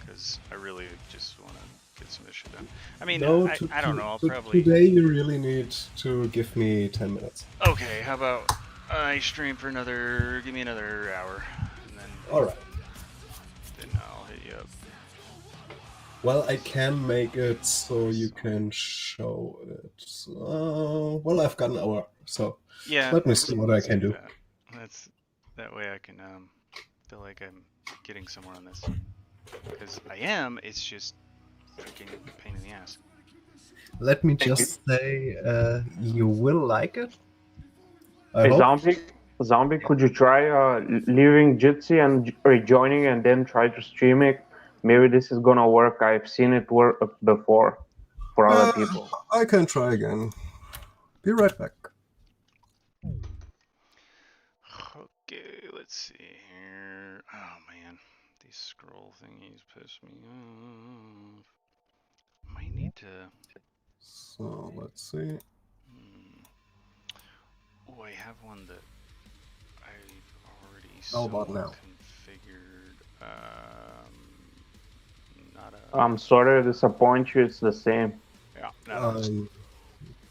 Because I really just want to get some of this shit done. I mean, no, I don't know. I'll probably... Today you really need to give me 10 minutes. Okay, how about I stream for another... Give me another hour. And then... Alright. Then I'll hit you up. Well, I can make it so you can show it. Well, I've got an hour, so yeah, let me see what I can do. That way I can feel like I'm getting somewhere on this. Because I am, it's just freaking pain in the ass. Let me just say, you will like it. Hey, Zombie, Zombie, could you try leaving Jitsi and rejoining and then try to stream it? Maybe this is gonna work. I've seen it work before for other people. I can try again. Be right back. Okay, let's see here. Oh man, these scroll thingies piss me off. Might need to. So let's see. Oh, I have one that I've already configured. Not a. I'm sorry to disappoint you. It's the same. Yeah. I'm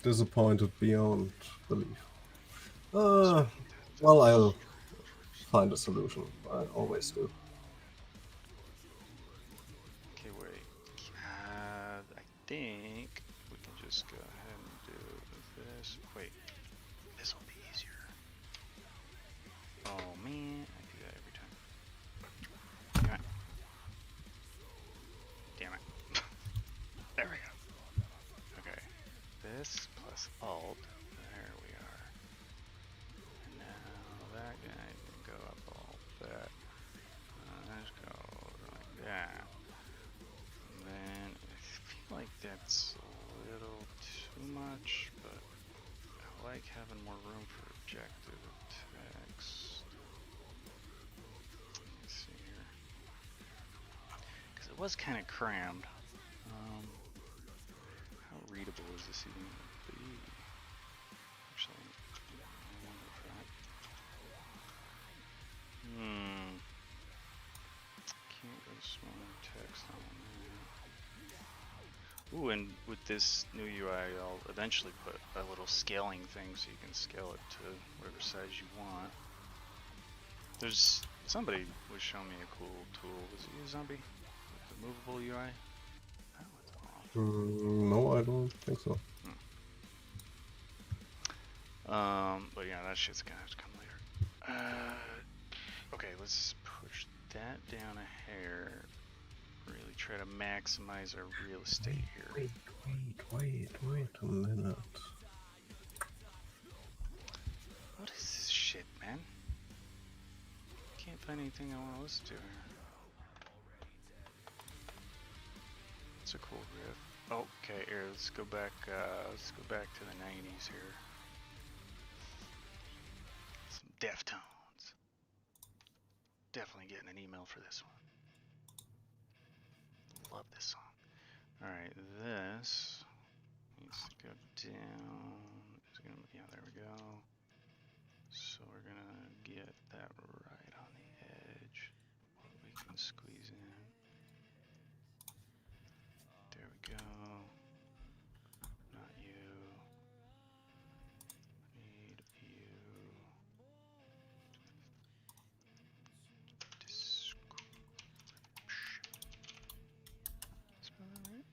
disappointed beyond belief. Well, I'll find a solution. I always do. Okay, wait. I think we can just go ahead and do this. Wait, this will be easier. Oh man, I do that every time. Damn it. Damn it. There we go. Okay, this plus Alt. There we are. And now that guy can go up all that. Let's go like that. And then I feel like that's a little too much, but I like having more room for objective text. Let's see here. Because it was kind of crammed. How readable is this even going to be? Actually, I wonder if that. Can't go smaller text on that. Ooh, and with this new UI, I'll eventually put a little scaling thing so you can scale it to whatever size you want. There's somebody was showing me a cool tool. Was it you, Zombie? With the movable UI? That one's off. No, I don't think so. But yeah, that shit's gonna have to come later. Okay, let's push that down a hair. Really try to maximize our real estate here. Wait a minute. What is this shit, man? Can't find anything I want to listen to here. It's a cool riff. Oh, okay, here, let's go back to the 90s here. Some Deftones. Definitely getting an email for this one. Love this song. Alright, this needs to go down. Yeah, there we go. So we're gonna get that right on the edge. We can squeeze in. There we go. Not you. Need you. Spell that right?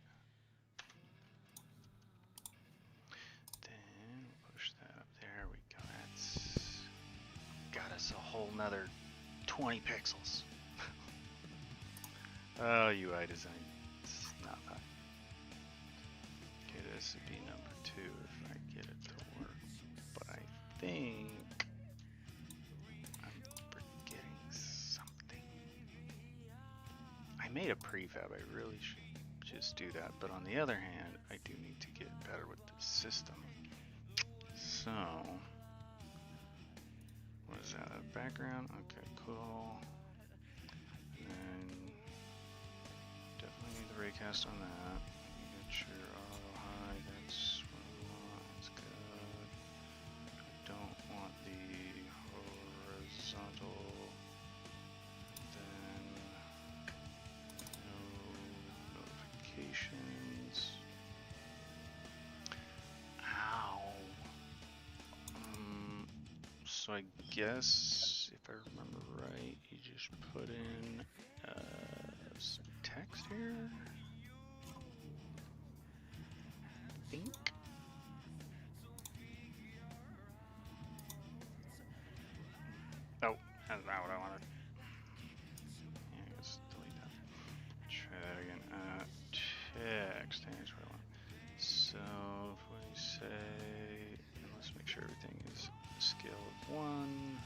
Then push that up. There we go. That's got us a whole nother 20 pixels. Oh, UI design. It's not fun. Okay, this would be number 2 if I get it to work. But I think I'm forgetting something. I made a prefab. I really should just do that. But on the other hand, I do need to get better with the system. So, what is that? A background? Okay, cool. And definitely need the raycast on that. Get your auto high. That's what I want. That's good. I don't want the horizontal. Then no notifications. Ow. So I guess if I remember right, you just put in some text here. I think. Oh, that's not what I wanted. Yeah, let's delete that. Try that again. Text. Here's what I want. So if we say, and let's make sure everything is scale of 1.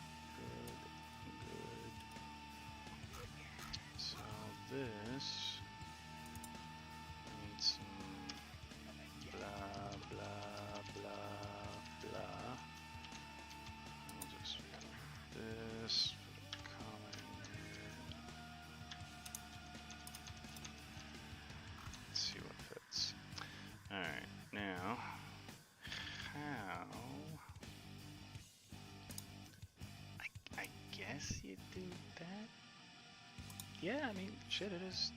this. We need some blah blah blah blah. We'll just put this comment here. Let's see what fits. Alright, now how I guess you do that? Yeah, I mean, shit, it is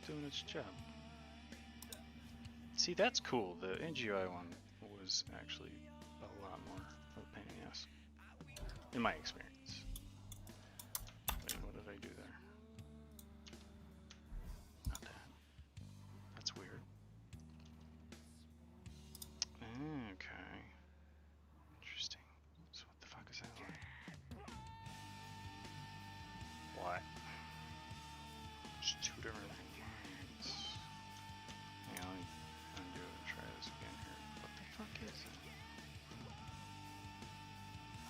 doing its job. See, that's cool. The GUI one was actually a lot more of a pain in the ass, in my experience. Wait, what did I do there? Not that. That's weird. Okay. Interesting. So what the fuck is that like? What? There's two different lines. Hang on, let me do it and try this again here. What the fuck is it?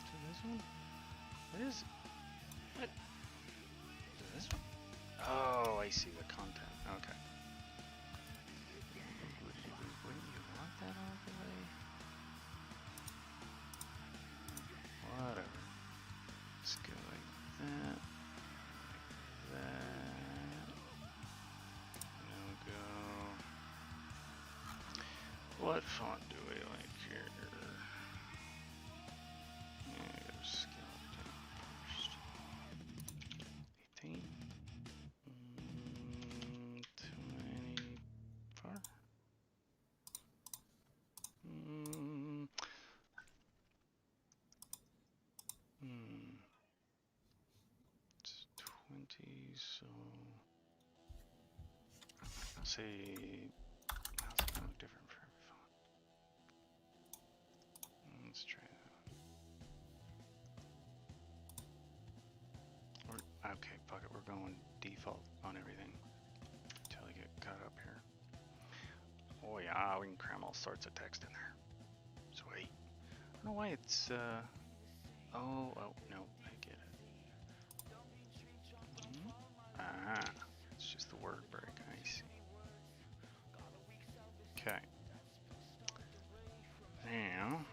Is it this one? What is it? What? Is it this one? Oh, I see the content. Okay. Wouldn't you want that all the way? Whatever. Let's go like that. That. And we'll go. What font do we like here? Yeah, go skeleton first. 18. 24. It's 20, so I'll say how's it gonna look different for every font? Let's try that. Or okay, fuck it, we're going default on everything until I get caught up here. Oh yeah, we can cram all sorts of text in there. Sweet. I don't know why it's oh no, I get it. Ah, it's just the word break, I see. Okay. Now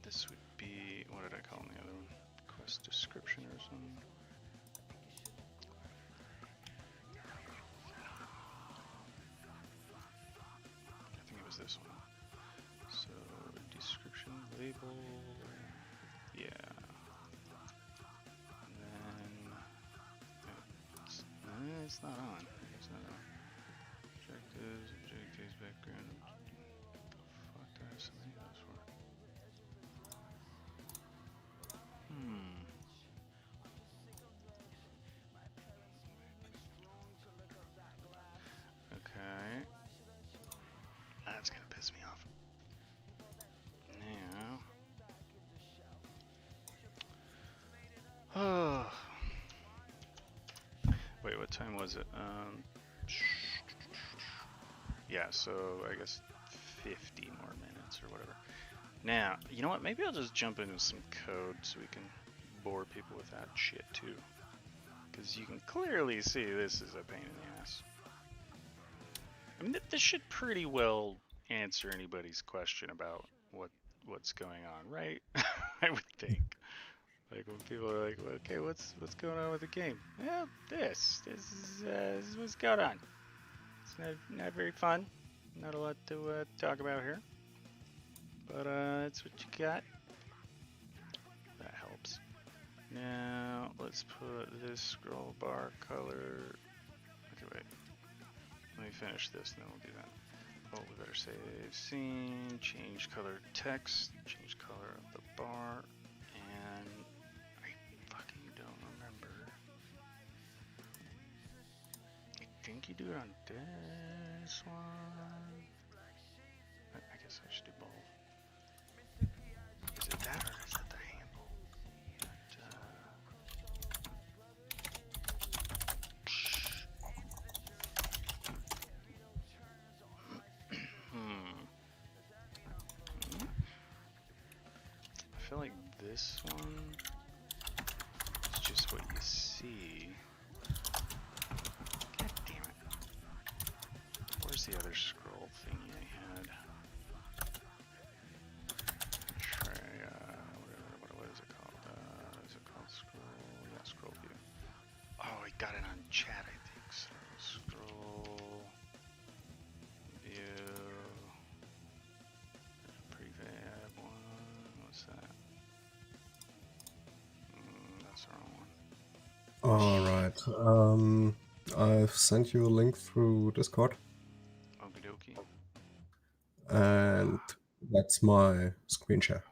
this would be, what did I call the other one? Quest description or something. I think it was this one. So description label, yeah. And then it's not on. It's not on. Objectives, background. Fuck, do I have something else for? Okay. That's gonna piss me off. Now. Oh. Wait, what time was it? Yeah, so I guess 50 more minutes or whatever. Now, you know what? Maybe I'll just jump into some code so we can bore people with that shit too. Because you can clearly see this is a pain in the ass. I mean, this should pretty well answer anybody's question about what's going on, right? I would think. Like when people are like, well, okay, what's going on with the game? Well, this is what's going on. It's not very fun. Not a lot to talk about here. But that's what you got. That helps. Now let's put this scroll bar color. Okay, wait. Let me finish this, and then we'll do that. Oh, we better save scene, change color text, change color of the bar, and I fucking don't remember. I think you do it on this one. I guess I should do both. Is it that or is it the handle? feel like this one is just what you see. God damn it. Where's the other scroll thingy I had? Try, what is it called? Is it called scroll? Yeah, scroll view. Oh, I got it on chat, I think. So scroll view. Prefab one. What's that? That's the wrong one. Alright. I've sent you a link through Discord. Okie dokie. And that's my screen share.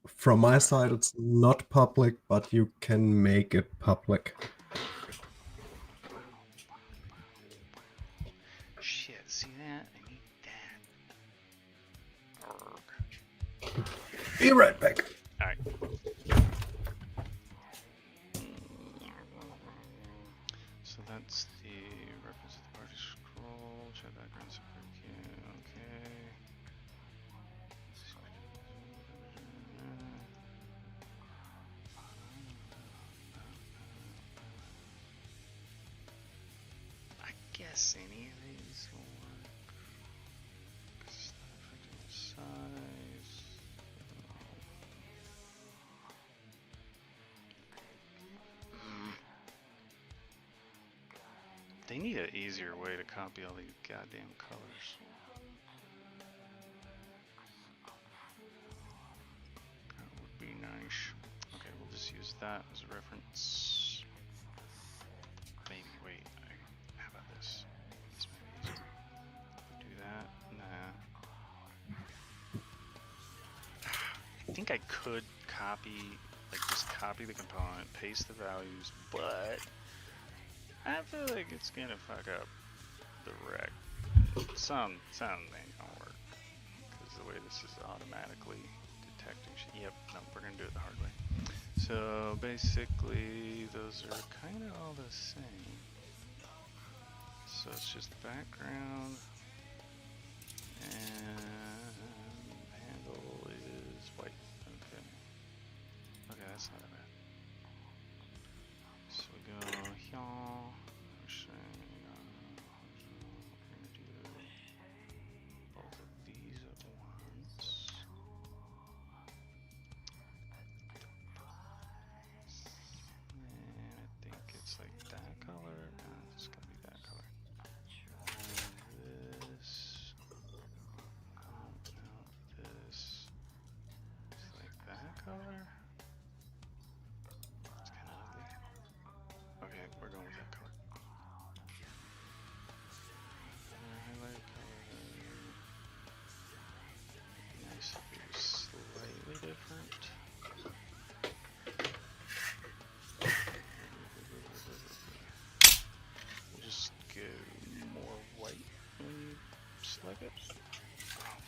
From my side, it's not public, but you can make it public. Shit, see that? I need that. Arrgh. Be right back. Alright. So that's the reference to the party scroll. Check background separate queue. Okay. I guess any of these will work. 'Cause it's not affecting the size. They need an easier way to copy all these goddamn colors. That would be nice. Okay, we'll just use that as a reference. Maybe, wait, how about this? This might be easier. Do that, nah. I think I could copy, like just copy the component, paste the values, but I feel like it's gonna fuck up the rec. Some ain't gonna work. Because the way this is automatically detecting shit. Yep, no, we're gonna do it the hard way. So basically, those are kind of all the same. So it's just background. And handle is white. Okay. Okay, that's not that bad. So we go here. We're gonna do both of these at once. And I think it's like that color. No, it's gonna be that color. And this. No, this. It's like that color. It's kind of ugly. Okay, we're going with that color. Highlight color. Nice if it was slightly different. Just go more white when you select it. Oh,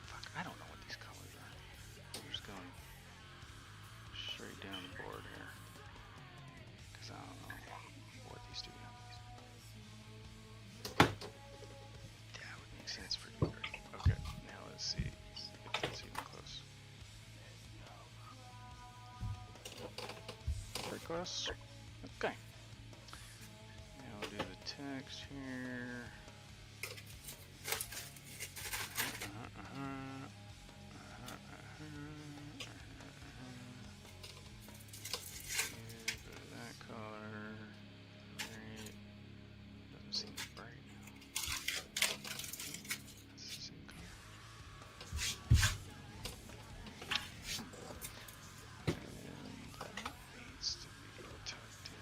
fuck, I don't know what these colors are. I'm just going straight down the board here. Because I don't know what these do. That would make sense for you. Okay, now let's see if that's even close. Pretty close. Okay. Now we'll do the text here. That color. Right. Doesn't seem bright now. That's the same color. And that needs to be tucked in.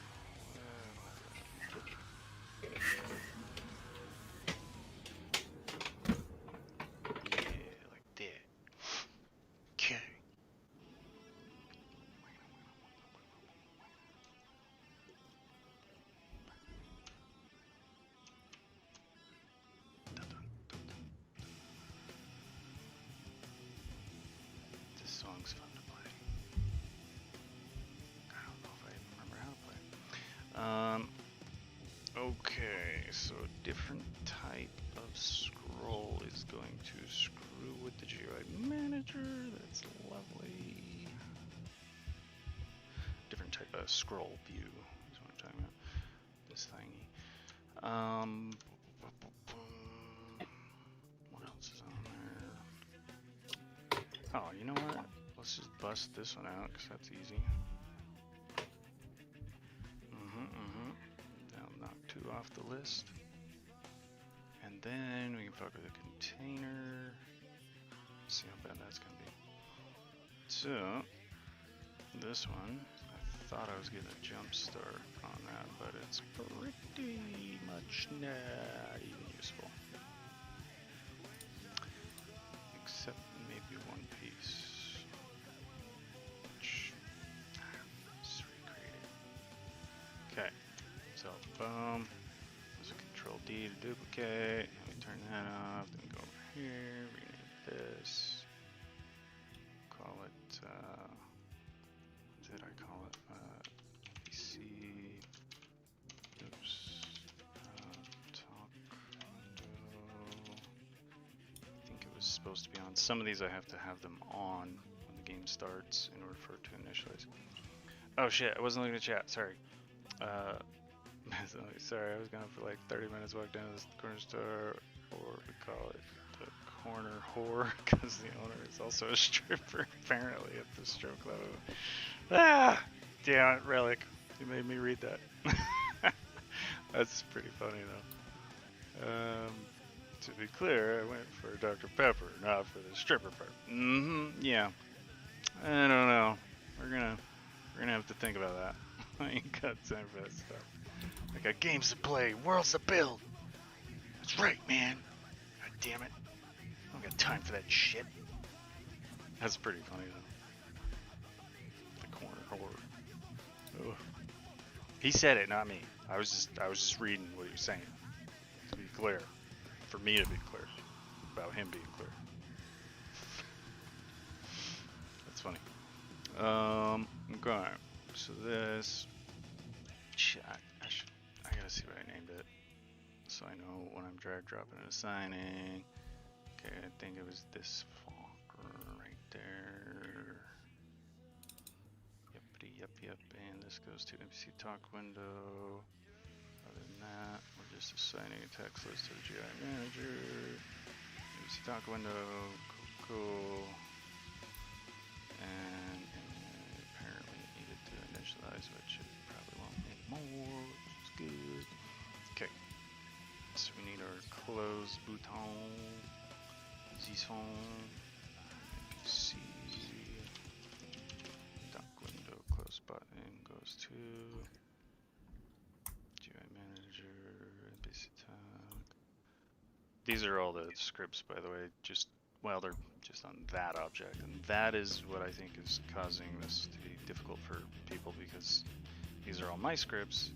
Yeah, like that. Okay. This song's fun to play. I don't know if I even remember how to play. Okay, so a different type of scroll is going to screw with the GUI manager. That's lovely. scroll view is what I'm talking about. This thingy. What else is on there? Oh, you know what? Let's just bust this one out because that's easy. That'll knock 2 off the list. And then we can fuck with the container. See how bad that's gonna be. So this one, I thought I was getting a jump start on that, but it's pretty much not even useful. Except maybe one piece. Which, just recreate it. Okay, so boom. There's a Control D to duplicate. Let me turn that off. Then go over here. Rename this. Call it. What did I call it? PC. Oops. Talk window. I think it was supposed to be on. Some of these I have to have them on when the game starts in order for it to initialize. Oh shit! I wasn't looking at chat. Sorry. Sorry, I was gone for like 30 minutes. Walk down to the corner store, or we call it the corner whore, because the owner is also a stripper, apparently, at the strip club. Ah! Damn it, Relic. You made me read that. That's pretty funny, though. To be clear, I went for Dr. Pepper, not for the stripper part. Yeah. I don't know. We're gonna have to think about that. I ain't got time for that stuff. I got games to play, worlds to build. That's right, man. God damn it. I don't got time for that shit. That's pretty funny, though. The corner whore. Ugh. He said it, not me. I was just reading what he was saying. To be clear. For me to be clear. About him being clear. That's funny. Okay. So this. I gotta see what I named it, so I know when I'm drag dropping and assigning. Okay, I think it was this fucker right there. Yep. And this goes to NPC talk window. Other than that, we're just assigning a text list to the GUI manager. NPC talk window. Cool. And apparently it needed to initialize, which it probably won't need more, which is good. Okay, so we need our close button. This one, NPC, dock window, close button goes to GUI manager, NPC talk. These are all the scripts, by the way, well, they're just on that object, and that is what I think is causing this to be difficult for people, because these are all my scripts,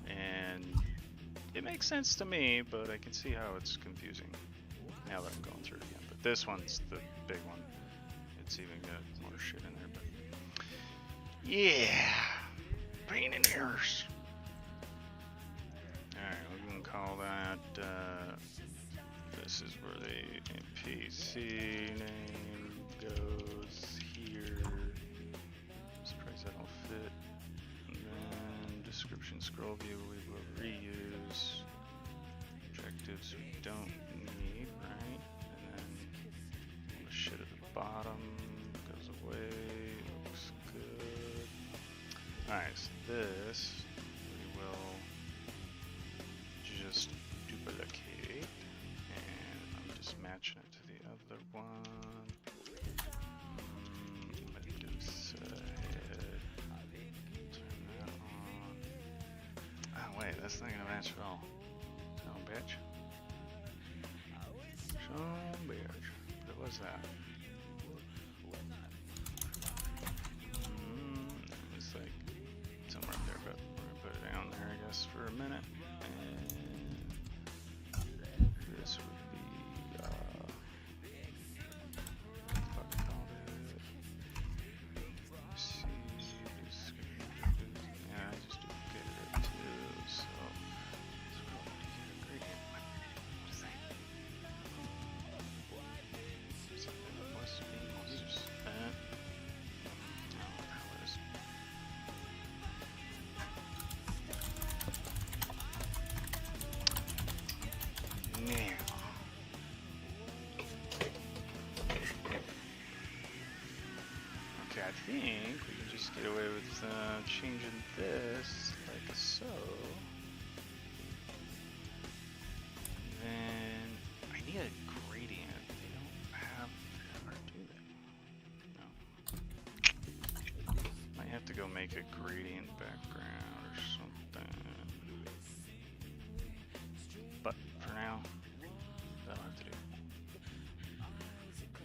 and it makes sense to me, but I can see how it's confusing now that I'm going through it again. But this one's the big one. It's even got more shit in there, but yeah, pain in the ears. Alright, we can call that, this is where the NPC name goes here. Surprised that don't fit. And then description scroll view we will reuse. Objectives we don't need, right? And then all the shit at the bottom goes away. Looks good. Alright, so this we will just duplicate. And I'm just matching it to the other one. Medusa head. Turn that on. Oh wait, that's not gonna match at all. Son bitch. Son bitch. What was that? It's like somewhere up there, but we're gonna put it down there, I guess, for a minute. And this would be yeah, I just duplicated it too, so let's probably do a gradient. What is that? Okay, I think we can just get away with changing this like so. Then I need a gradient. They don't have that, or do they? No. Might have to go make a gradient background or something. But for now, that'll have to do.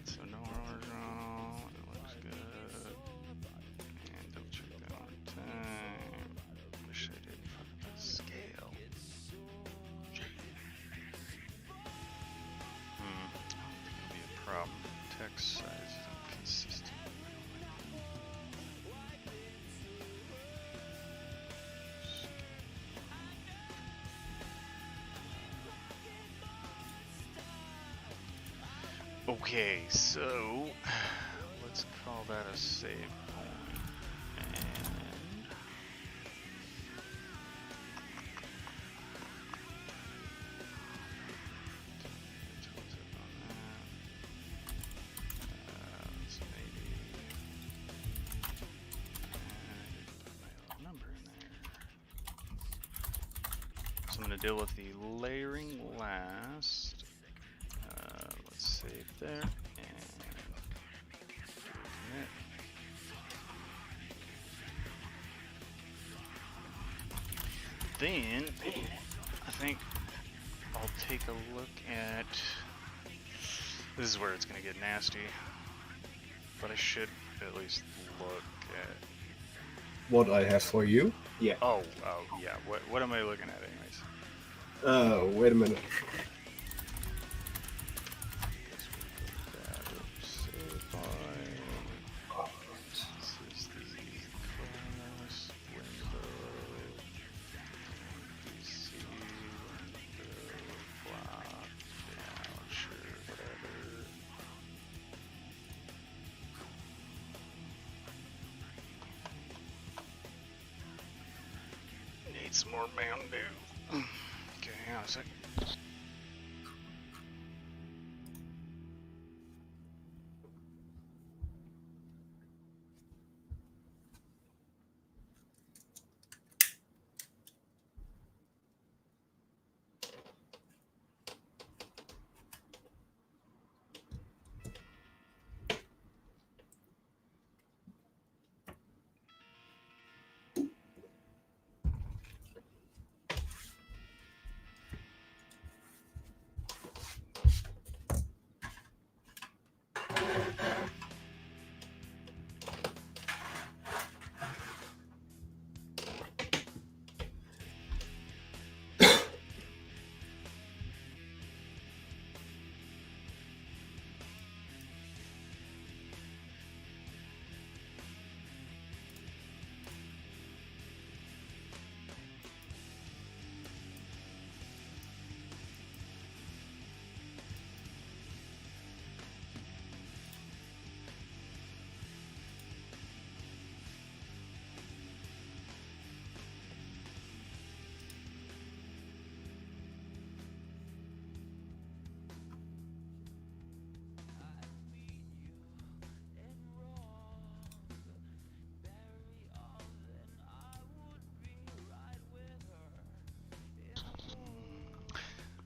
So no horizontal, it looks good. And double check that one time. Wish I did fucking scale. I don't think it'll be a problem. Text size is inconsistent. Okay, so let's call that a save point. And let's maybe put my number in there. So I'm going to deal with the layering last. Let's save there and commit. Then I think I'll take a look at. This is where it's going to get nasty, but I should at least look at what I have for you. Yeah. Oh yeah. What am I looking at, anyways? Wait a minute. Some more Mountain Dew. Okay, hang on a second.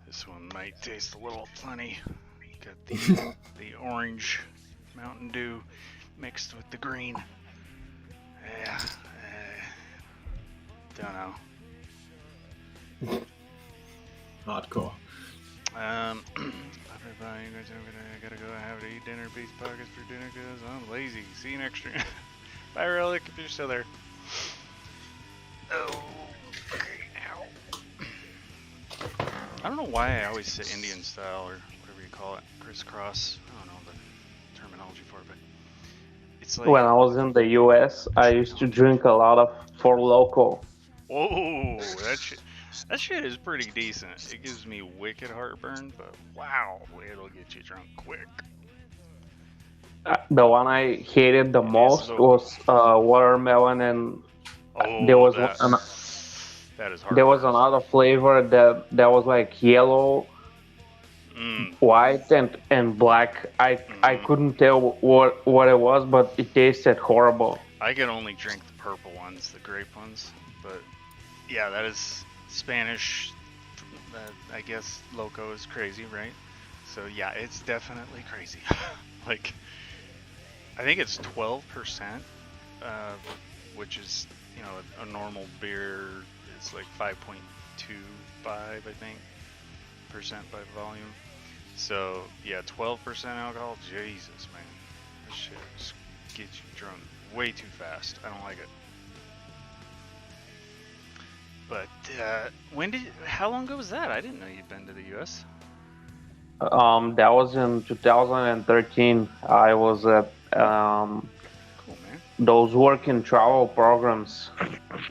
This one might taste a little funny. Got the orange Mountain Dew mixed with the green. Yeah, don't know. Hardcore. Everybody, I gotta go have to eat dinner. Peace pockets for dinner because I'm lazy. See you next year. Bye, Relic, if you're still there. Oh, okay, ow. I don't know why I always say Indian style or whatever you call it, crisscross. I don't know the terminology for it, but it's like. When I was in the US, I used to drink a lot of Four Loko. Whoa, that shit is pretty decent. It gives me wicked heartburn, but wow, it'll get you drunk quick. The one I hated the most was watermelon, and there was that is there was another flavor that was like yellow, white and black. I couldn't tell what it was, but it tasted horrible. I could only drink the purple ones, the grape ones. But yeah, that is Spanish. I guess loco is crazy, right? So yeah, it's definitely crazy. Like, I think it's 12%, which is, you know, a normal beer is like 5.25, I think, percent by volume. So yeah, 12% alcohol. Jesus, man, this shit just gets you drunk way too fast. I don't like it. But how long ago was that? I didn't know you'd been to the U.S. That was in 2013. I was at Cool, man. those work and travel programs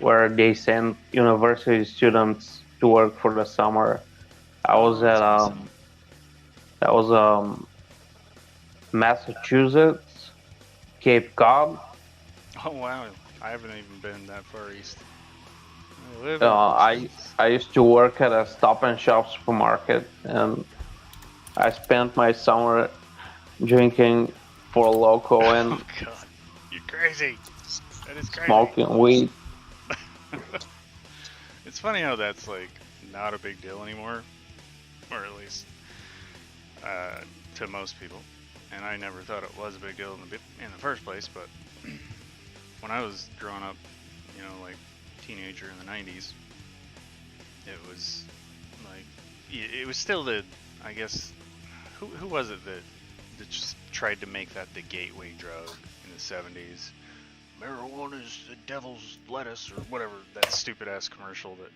where they send university students to work for the summer. I was at awesome. that was Massachusetts, Cape Cod. Oh wow, I haven't even been that far east. I used to work at a Stop and Shop supermarket, and I spent my summer drinking for local and oh god, you're crazy. That is crazy. Smoking weed. It's funny how that's like not a big deal anymore, or at least to most people. And I never thought it was a big deal in the first place. But when I was growing up, you know, like teenager in the 90s, it was like it was still the, I guess, who was it that just tried to make that the gateway drug in the 70s? Marijuana is the devil's lettuce, or whatever, that stupid ass commercial that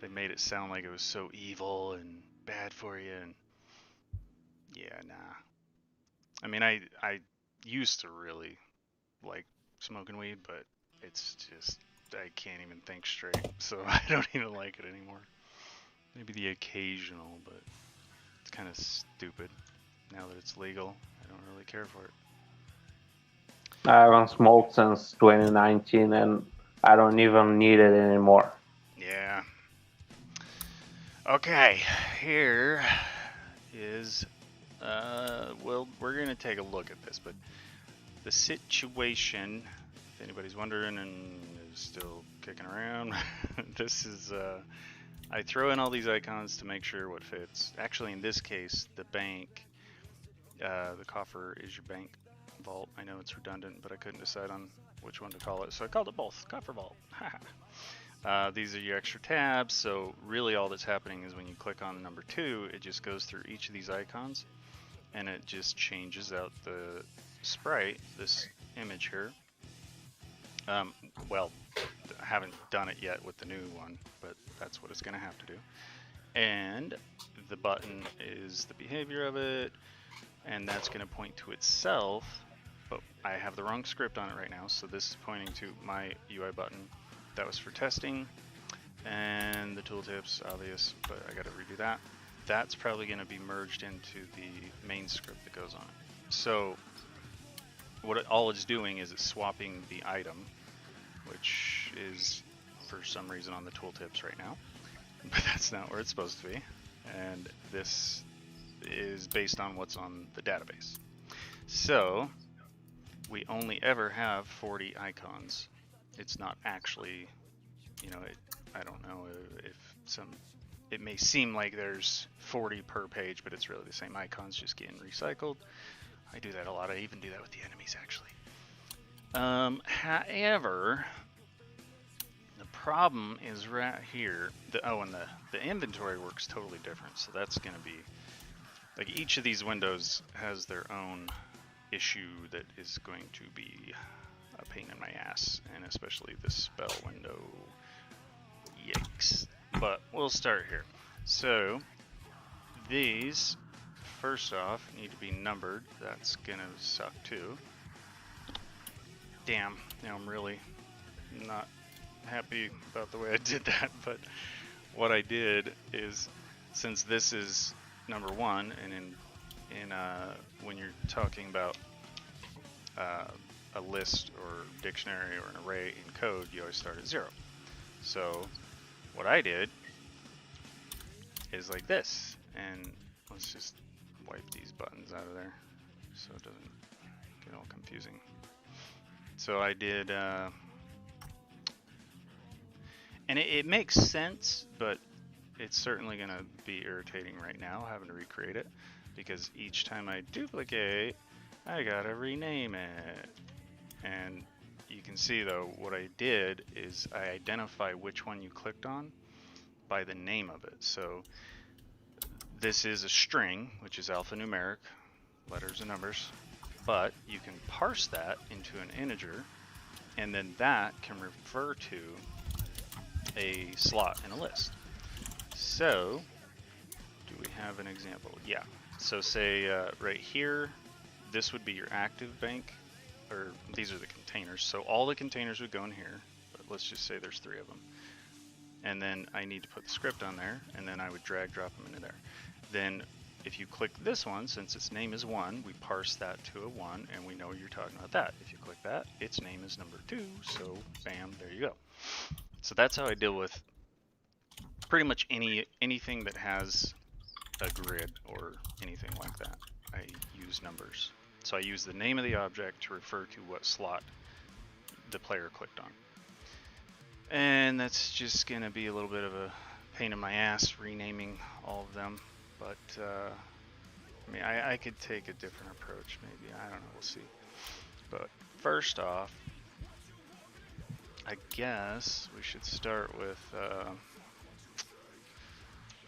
they made it sound like it was so evil and bad for you. And yeah, nah. I mean, I used to really like smoking weed, but it's just, I can't even think straight, so I don't even like it anymore. Maybe the occasional, but it's kind of stupid. Now that it's legal, I don't really care for it. I haven't smoked since 2019, and I don't even need it anymore. Yeah. Okay, here is, well, we're going to take a look at this, but the situation, if anybody's wondering and is still kicking around, this is, I throw in all these icons to make sure what fits. Actually, in this case, the bank, the coffer is your bank vault. I know it's redundant, but I couldn't decide on which one to call it, so I called it both, coffer vault. These are your extra tabs, so really all that's happening is when you click on number 2, it just goes through each of these icons, and it just changes out the sprite, this image here. Well, I haven't done it yet with the new one, but that's what it's going to have to do. And the button is the behavior of it, and that's going to point to itself, but I have the wrong script on it right now, so this is pointing to my UI button. That was for testing, and the tooltips, obvious, but I got to redo that. That's probably going to be merged into the main script that goes on it. So all it's doing is it's swapping the item, which is for some reason on the tooltips right now, but that's not where it's supposed to be. And this is based on what's on the database. So we only ever have 40 icons. It's not actually, you know, I don't know if it may seem like there's 40 per page, but it's really the same icons just getting recycled. I do that a lot. I even do that with the enemies, actually. However, the problem is right here. And the inventory works totally different. So that's going to be, like, each of these windows has their own issue that is going to be a pain in my ass, and especially the spell window. Yikes. But we'll start here. So these, first off, need to be numbered. That's gonna suck too. Damn, now I'm really not happy about the way I did that, but what I did is, since this is number 1, and when you're talking about a list or dictionary or an array in code, you always start at 0. So what I did is like this, and let's just wipe these buttons out of there so it doesn't get all confusing. So I did, and it makes sense, but it's certainly going to be irritating right now having to recreate it, because each time I duplicate, I gotta rename it. And you can see though, what I did is I identify which one you clicked on by the name of it. So this is a string, which is alphanumeric, letters and numbers, but you can parse that into an integer, and then that can refer to a slot in a list. So, do we have an example? Yeah. So say right here, this would be your active bank, or these are the containers. So all the containers would go in here, but let's just say there's 3 of them. And then I need to put the script on there, and then I would drag drop them into there. Then if you click this one, since its name is 1, we parse that to a 1, and we know you're talking about that. If you click that, its name is number 2, so bam, there you go. So that's how I deal with pretty much anything that has a grid or anything like that. I use numbers. So I use the name of the object to refer to what slot the player clicked on. And that's just gonna be a little bit of a pain in my ass renaming all of them, but I mean, I could take a different approach maybe, I don't know, we'll see. But first off, I guess we should start with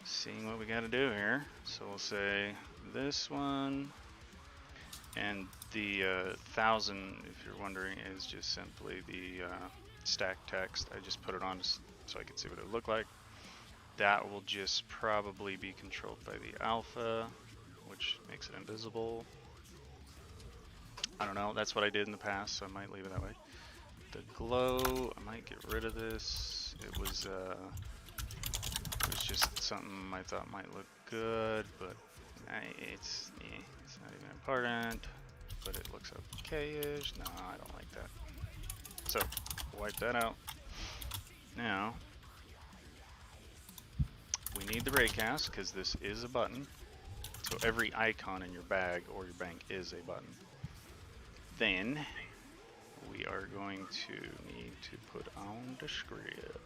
seeing what we got to do here. So we'll say this one, and the 1000, if you're wondering, is just simply the stack text. I just put it on so I can see what it would look like. That will just probably be controlled by the alpha, which makes it invisible. I don't know, that's what I did in the past, so I might leave it that way. The glow, I might get rid of this. It was just something I thought might look good, but it's not even important. But it looks okay-ish. No, I don't like that. So wipe that out. Now we need the raycast because this is a button. So every icon in your bag or your bank is a button. Then we are going to need to put on the script.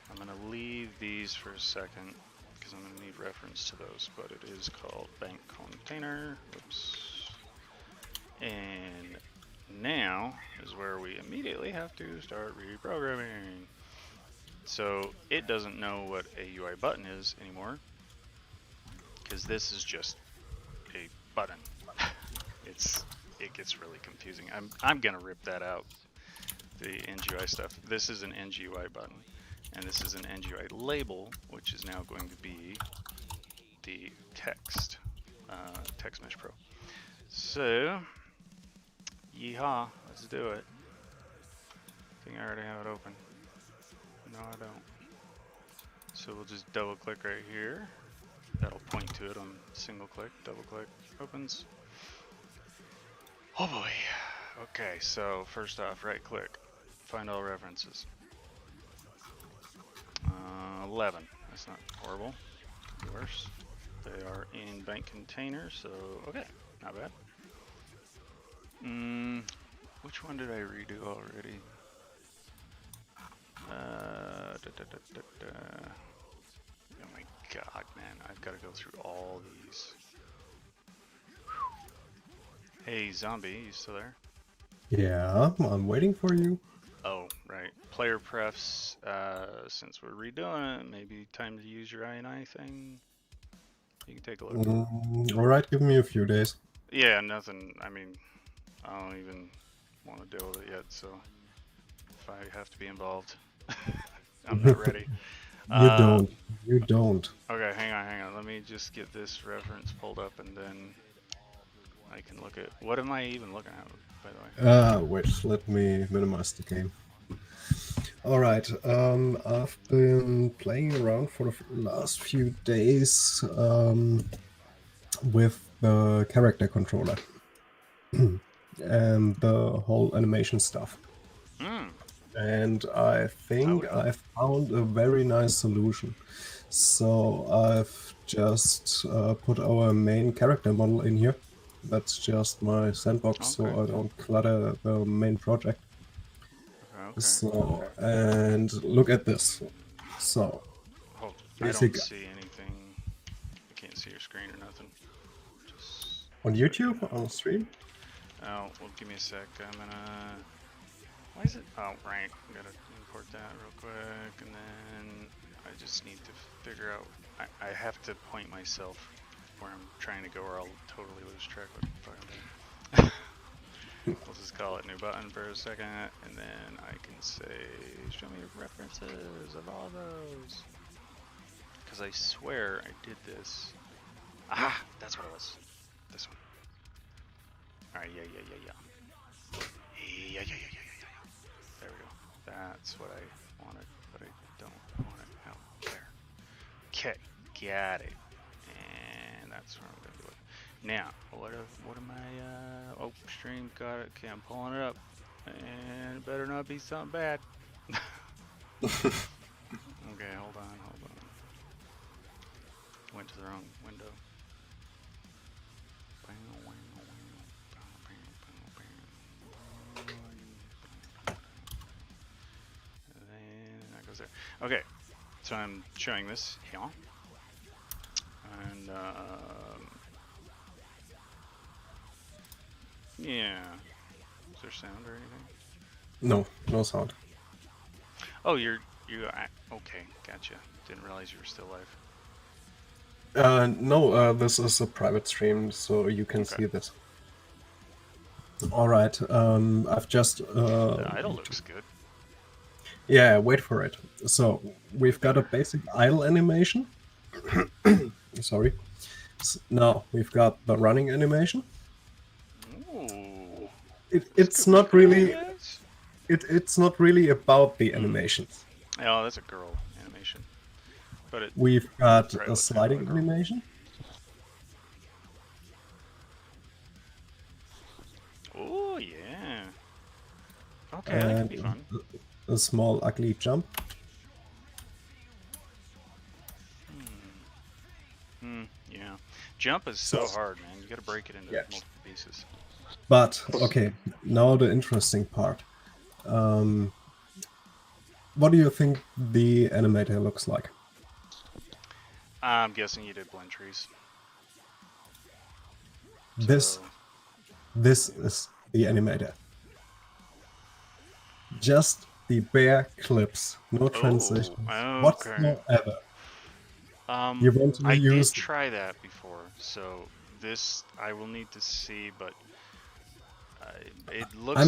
I'm going to leave these for a second because I'm going to need reference to those, but it is called bank container. Oops. And now is where we immediately have to start reprogramming. So it doesn't know what a UI button is anymore because this is just a button. It gets really confusing. I'm gonna rip that out, the NGUI stuff. This is an NGUI button, and this is an NGUI label, which is now going to be the text, Text Mesh Pro. So, yeehaw, let's do it. I think I already have it open. No, I don't. So we'll just double click right here. That'll point to it on single click, double click, opens. Oh boy. Okay, so first off, right click, find all references. 11. That's not horrible. Could be worse. They are in bank container, so okay, not bad. Which one did I redo already? Oh my god, man, I've got to go through all these. Hey, Zombie, you still there? Yeah, I'm waiting for you. Oh, right. Player prefs, since we're redoing it, maybe time to use your INI thing. You can take a look. Alright, give me a few days. Yeah, nothing, I mean, I don't even want to deal with it yet, so if I have to be involved, I'm not ready. You don't. Okay, hang on. Let me just get this reference pulled up and then I can look at, what am I even looking at, by the way? Wait, let me minimize the game. Alright, I've been playing around for the last few days with the character controller and the whole animation stuff. and I think I found a very nice solution. So I've just put our main character model in here. That's just my sandbox, so I don't clutter the main project. Okay. So, and look at this. So, I don't see anything. I can't see your screen or nothing. Just on YouTube, on the stream? Oh, well, give me a sec. I'm gonna... Why is it... Oh, right. I'm gonna import that real quick, and then I just need to figure out... I have to point myself where I'm trying to go, or I'll totally lose track of what I'm doing. We'll just call it new button for a second, and then I can say, show me references of all those. Because I swear I did this. Ah, that's what it was. This one. Alright, yeah. Yeah. There we go. That's what I wanted, but I don't want it out there. Okay, got it. And that's where I'm gonna do it. Now, what am I, oh, stream, got it. Okay, I'm pulling it up. And it better not be something bad. Okay, hold on. Went to the wrong window. And then that goes there. Okay, so I'm showing this here. And, yeah. Is there sound or anything? No sound. Oh, okay, gotcha. Didn't realize you were still live. No, this is a private stream, so you can see this. Alright, I've just... the idle looks good. Yeah, wait for it. So, we've got a basic idle animation. Sorry. Now, we've got the running animation. Ooh. It's not really... It's not really about the animations. Oh, that's a girl animation. But we've got a sliding animation. Oh yeah. Okay, that could be fun. A small ugly jump. Yeah. Jump is so hard, man. You gotta break it into multiple pieces. But okay, now the interesting part. What do you think the animator looks like? I'm guessing you did blend trees. This is the animator. Just the bare clips, no transitions whatsoever. You want to use... did try that before, so this I will need to see, but it looks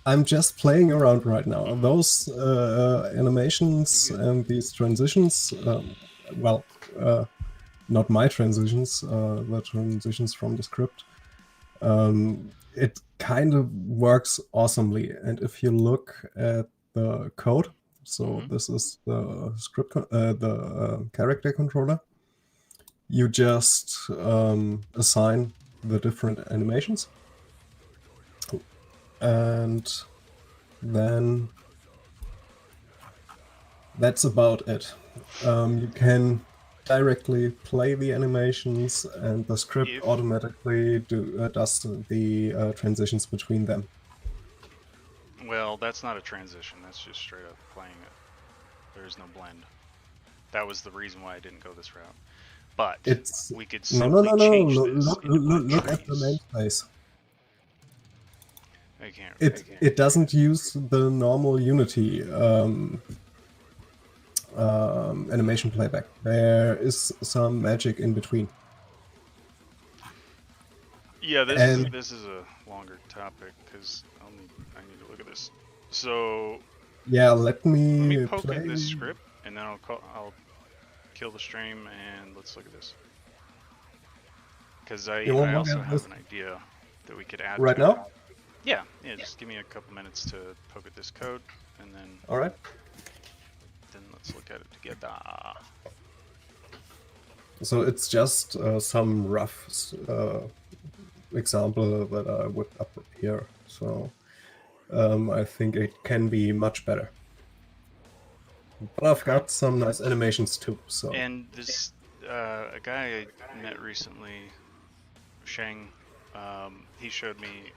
I'm just playing around right now. Those animations and these transitions, well, not my transitions, the transitions from the script. It kind of works awesomely. And if you look at the code, so this is the script, the character controller, you just assign the different animations. And then that's about it. You can directly play the animations, and the script automatically does the transitions between them. Well, that's not a transition. That's just straight up playing it. There is no blend. That was the reason why I didn't go this route. But we could simply change this. Look at the namespace. I can't. It doesn't use the normal Unity animation playback. There is some magic in between. Yeah, this is a longer topic because I need to look at this. So yeah, let me poke at this script, and then I'll kill the stream, and let's look at this. Because I also have an idea that we could add right now. Yeah, just give me a couple minutes to poke at this code, and then... Alright. Then let's look at it together. So it's just some rough example that I whipped up here. So I think it can be much better. But I've got some nice animations too. So. And this a guy I met recently, Shang, he showed me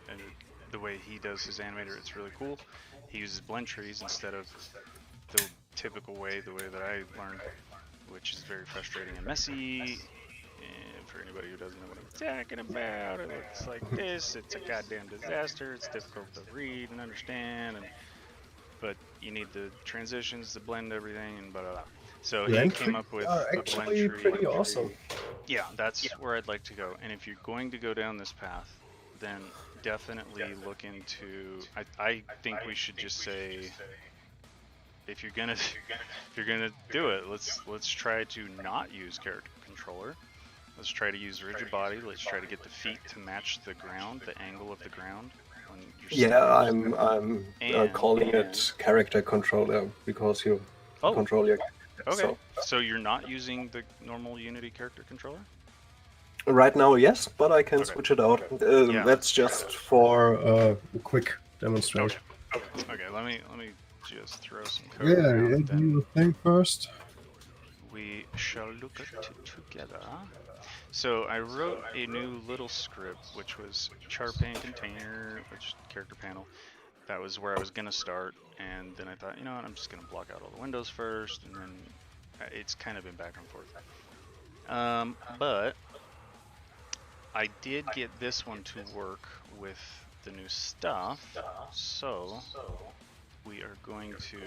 the way he does his animator. It's really cool. He uses blend trees instead of the typical way, the way that I learned, which is very frustrating and messy. And for anybody who doesn't know what I'm talking about, it looks like this. It's a goddamn disaster. It's difficult to read and understand, but you need the transitions to blend everything and blah blah blah. So he came up with a blend tree. Pretty awesome. Yeah, that's where I'd like to go. And if you're going to go down this path, then definitely look into. I think we should just say, if you're gonna do it, let's try to not use character controller. Let's try to use rigid body. Let's try to get the feet to match the ground, the angle of the ground. When you're I'm calling it character controller because you control your character. Okay, so you're not using the normal Unity character controller? Right now, yes, but I can switch it out. That's just for a quick demonstration. Okay, let me just throw some code around, do the thing first. We shall look at it together. So I wrote a new little script, which was chart pane container, which character panel. That was where I was gonna start, and then I thought, you know what, I'm just gonna block out all the windows first, and then it's kind of been back and forth. But I did get this one to work with the new stuff, so we are going to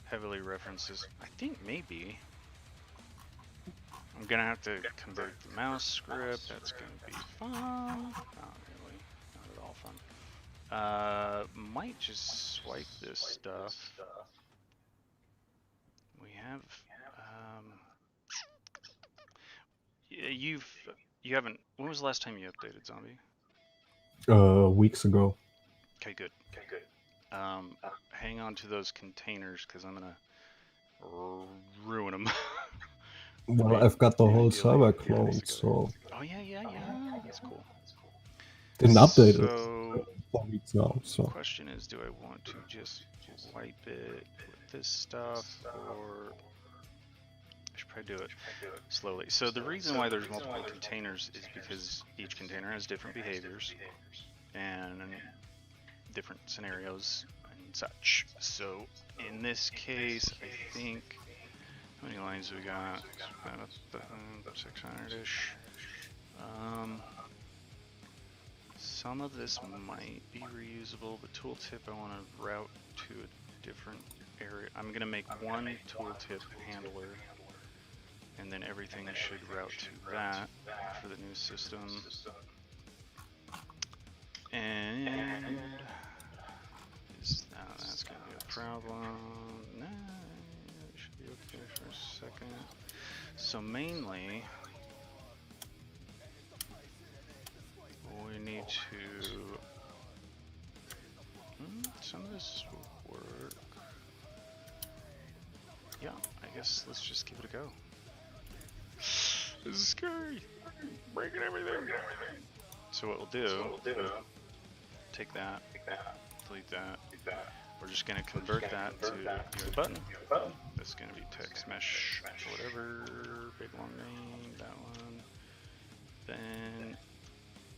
heavily reference this. I think maybe I'm gonna have to convert the mouse script. That's gonna be fun. Not really, not at all fun. Might just swipe this stuff. We have you haven't. When was the last time you updated Zombie? Weeks ago. Okay, good. Hang on to those containers because I'm gonna ruin them. Well, I've got the whole server cloned, so. Oh yeah, that's cool. Didn't update it 4 weeks now, so. The question is, do I want to just wipe it with this stuff, or I should probably do it slowly. So the reason why there's multiple containers is because each container has different behaviors and different scenarios and such. So in this case, I think, how many lines have we got? About 600-ish. Some of this might be reusable. The tooltip I want to route to a different area. I'm going to make one tooltip handler, and then everything should route to that for the new system. And that's going to be a problem. Nah, it should be okay for a second. So mainly, we need to. Some of this will work. Yeah, I guess let's just give it a go. This is scary. Breaking everything. So what we'll do, take that, delete that. We're just going to convert that to a button. That's going to be text mesh, whatever, big long name, that one. Then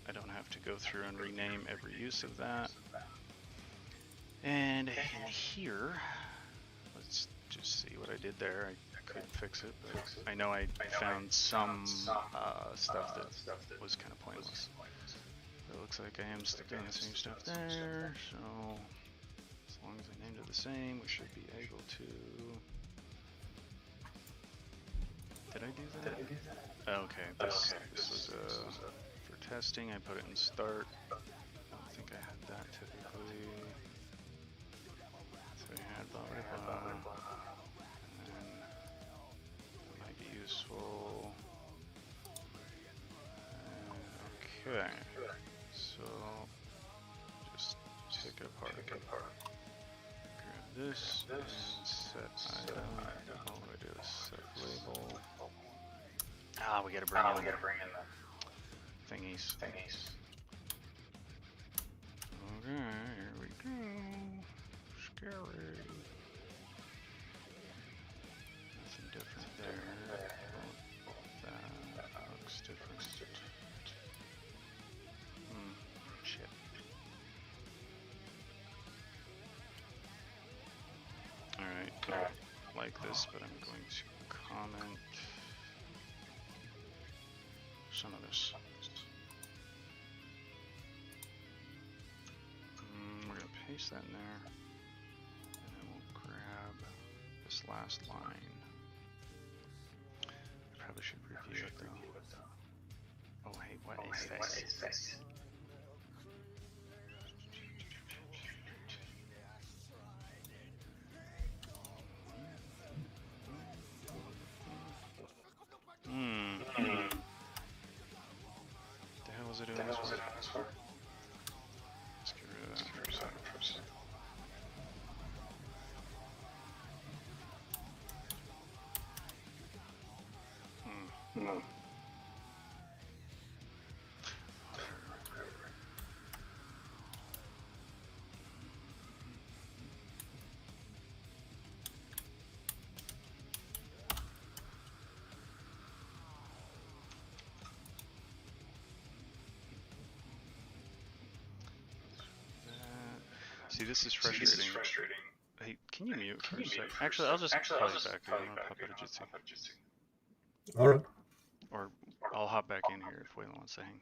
I don't have to go through and rename every use of that. And in here, let's just see what I did there. I could fix it, but I know I found some stuff that was kind of pointless. It looks like I am still doing the same stuff there, so as long as I named it the same, we should be able to. Did I do that? Okay, this was for testing. I put it in start. I don't think I had that typically. So we had blah blah blah. And then that might be useful. Okay. So just take it apart. Grab this and set item. All I do is set label. Ah, we gotta bring in the thingies. Okay, here we Scary. Nothing different there. That looks different. Shit. Alright, I don't like this, but I'm going to comment some of this. We're going to paste that in there, and then we'll grab this last line. I probably should review it though. Oh hey, what is this? The hell is it doing this for? Let's get rid of that for a second. See, this is frustrating. Hey, can you mute for a sec? Actually, I'll just call you back here. I'm gonna pop out of Jitsi. Alright. Or I'll hop back in here if Waylon wants to hang.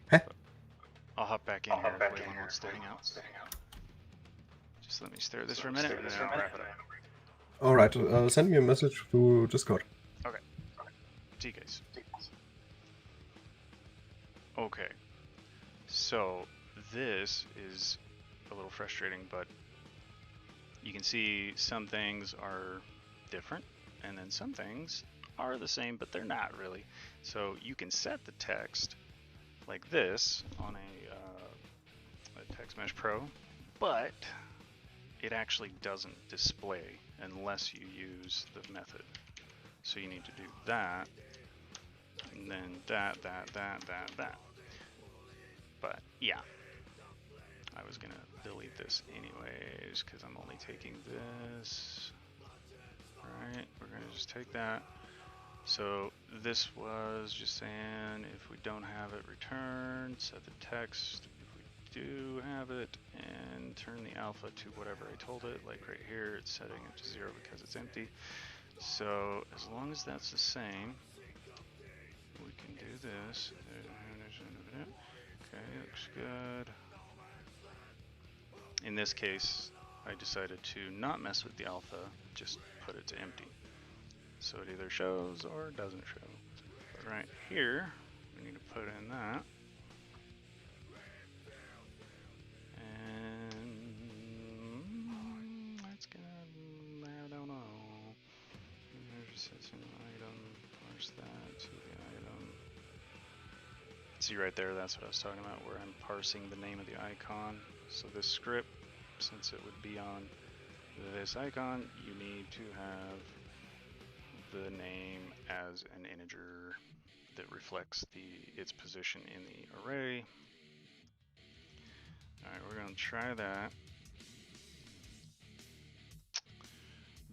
Huh? I'll hop back in here if Waylon wants to hang out. Just let me stare at this for a minute and then I'll wrap it up. Alright, send me a message through Discord. Okay. See you guys. Okay. So, this is a little frustrating, but you can see some things are different and then some things are the same, but they're not really. So you can set the text like this on a Text Mesh Pro, but it actually doesn't display unless you use the method. So you need to do that, and then that. But yeah, I was gonna delete this anyways because I'm only taking this. Alright, we're gonna just take that. So this was just saying if we don't have it, return, set the text if we do have it, and turn the alpha to whatever I told it. Like right here, it's setting it to 0 because it's empty. So as long as that's the same, we can do this. Okay, looks good. In this case, I decided to not mess with the alpha, just put it to empty. So it either shows or doesn't show. But right here, we need to put in that. And that's gonna, I don't know. There's an item, parse that to the item. See right there, that's what I was talking about, where I'm parsing the name of the icon. So this script, since it would be on this icon, you need to have the name as an integer that reflects its position in the array. Alright, we're going to try that.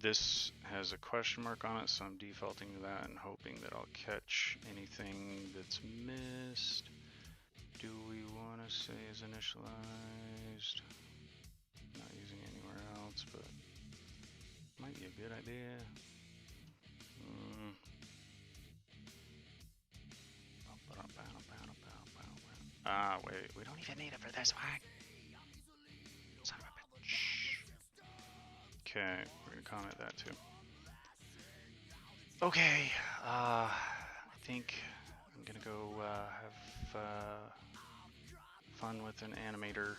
This has a question mark on it, so I'm defaulting to that and hoping that I'll catch anything that's missed. Do we want to say is initialized? Not using anywhere else, but might be a good idea. Ah, wait, we don't even need it for this one. Son of a bitch. Okay, we're gonna comment that too. Okay, I think I'm gonna go have fun with an animator.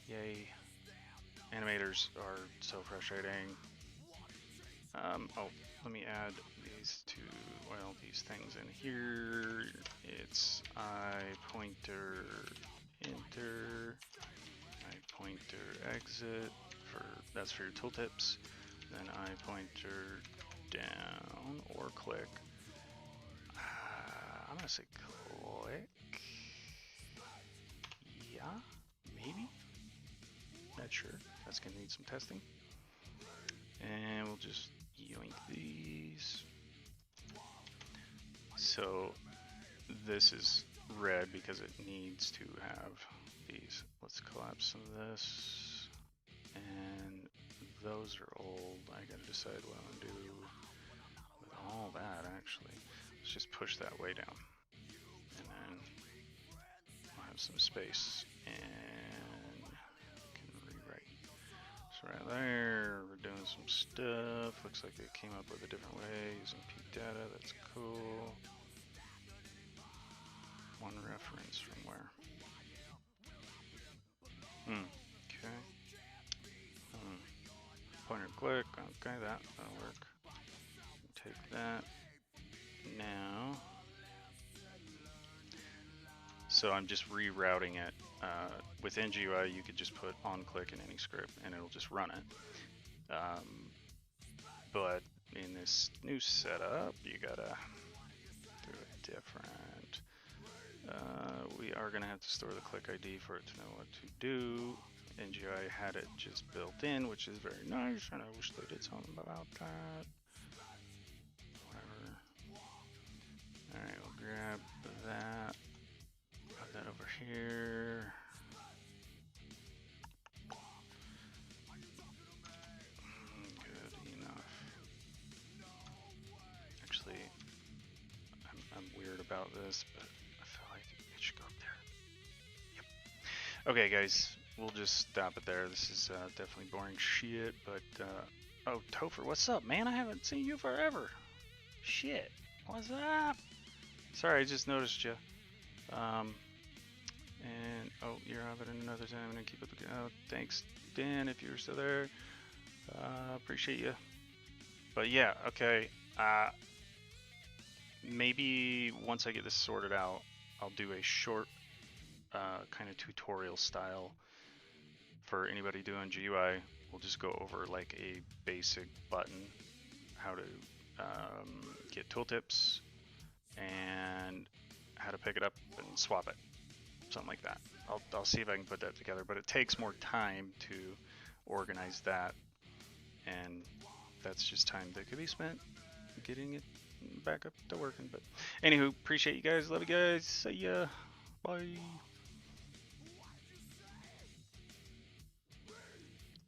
Yay. Animators are so frustrating. Oh, let me add these two, well, these things in here. It's I pointer enter, I pointer exit, that's for your tooltips. Then I pointer down or click. I'm gonna say click. Yeah, maybe. sure. That's going to need some testing. And we'll just yoink these. So this is red because it needs to have these. Let's collapse some of this. And those are old. I gotta decide what I'm gonna do with all that actually. Let's just push that way down. And then I'll have some space and can rewrite. So right there, we're doing some stuff. Looks like they came up with a different way using peak data. That's cool. One reference from where? Okay. Pointer click. Okay, that'll work. Take that. Now. So I'm just rerouting it. Within GUI, you could just put on click in any script and it'll just run it. But in this new setup, you gotta do it different. We are gonna have to store the click ID for it to know what to do. NGI had it just built in, which is very nice, and I wish they did something about that. Whatever. Alright, we'll grab that. Put that over here. Good enough. Actually, I'm weird about this, but I feel like it should go up there. Yep. Okay, guys, we'll just stop it there. This is definitely boring shit, but oh, Topher, what's up, man? I haven't seen you forever. Shit, what's up? Sorry, I just noticed you. And oh, you're out at another time. I'm gonna keep up the. Oh, thanks, Dan, if you're still there. Appreciate you. But yeah, okay. Maybe once I get this sorted out, I'll do a short kind of tutorial style for anybody doing GUI. We'll just go over like a basic button, how to get tooltips, and how to pick it up and swap it, something like that. I'll see if I can put that together, but it takes more time to organize that, and that's just time that could be spent getting it back up to working. But anywho, appreciate you guys, love you guys, see ya, bye.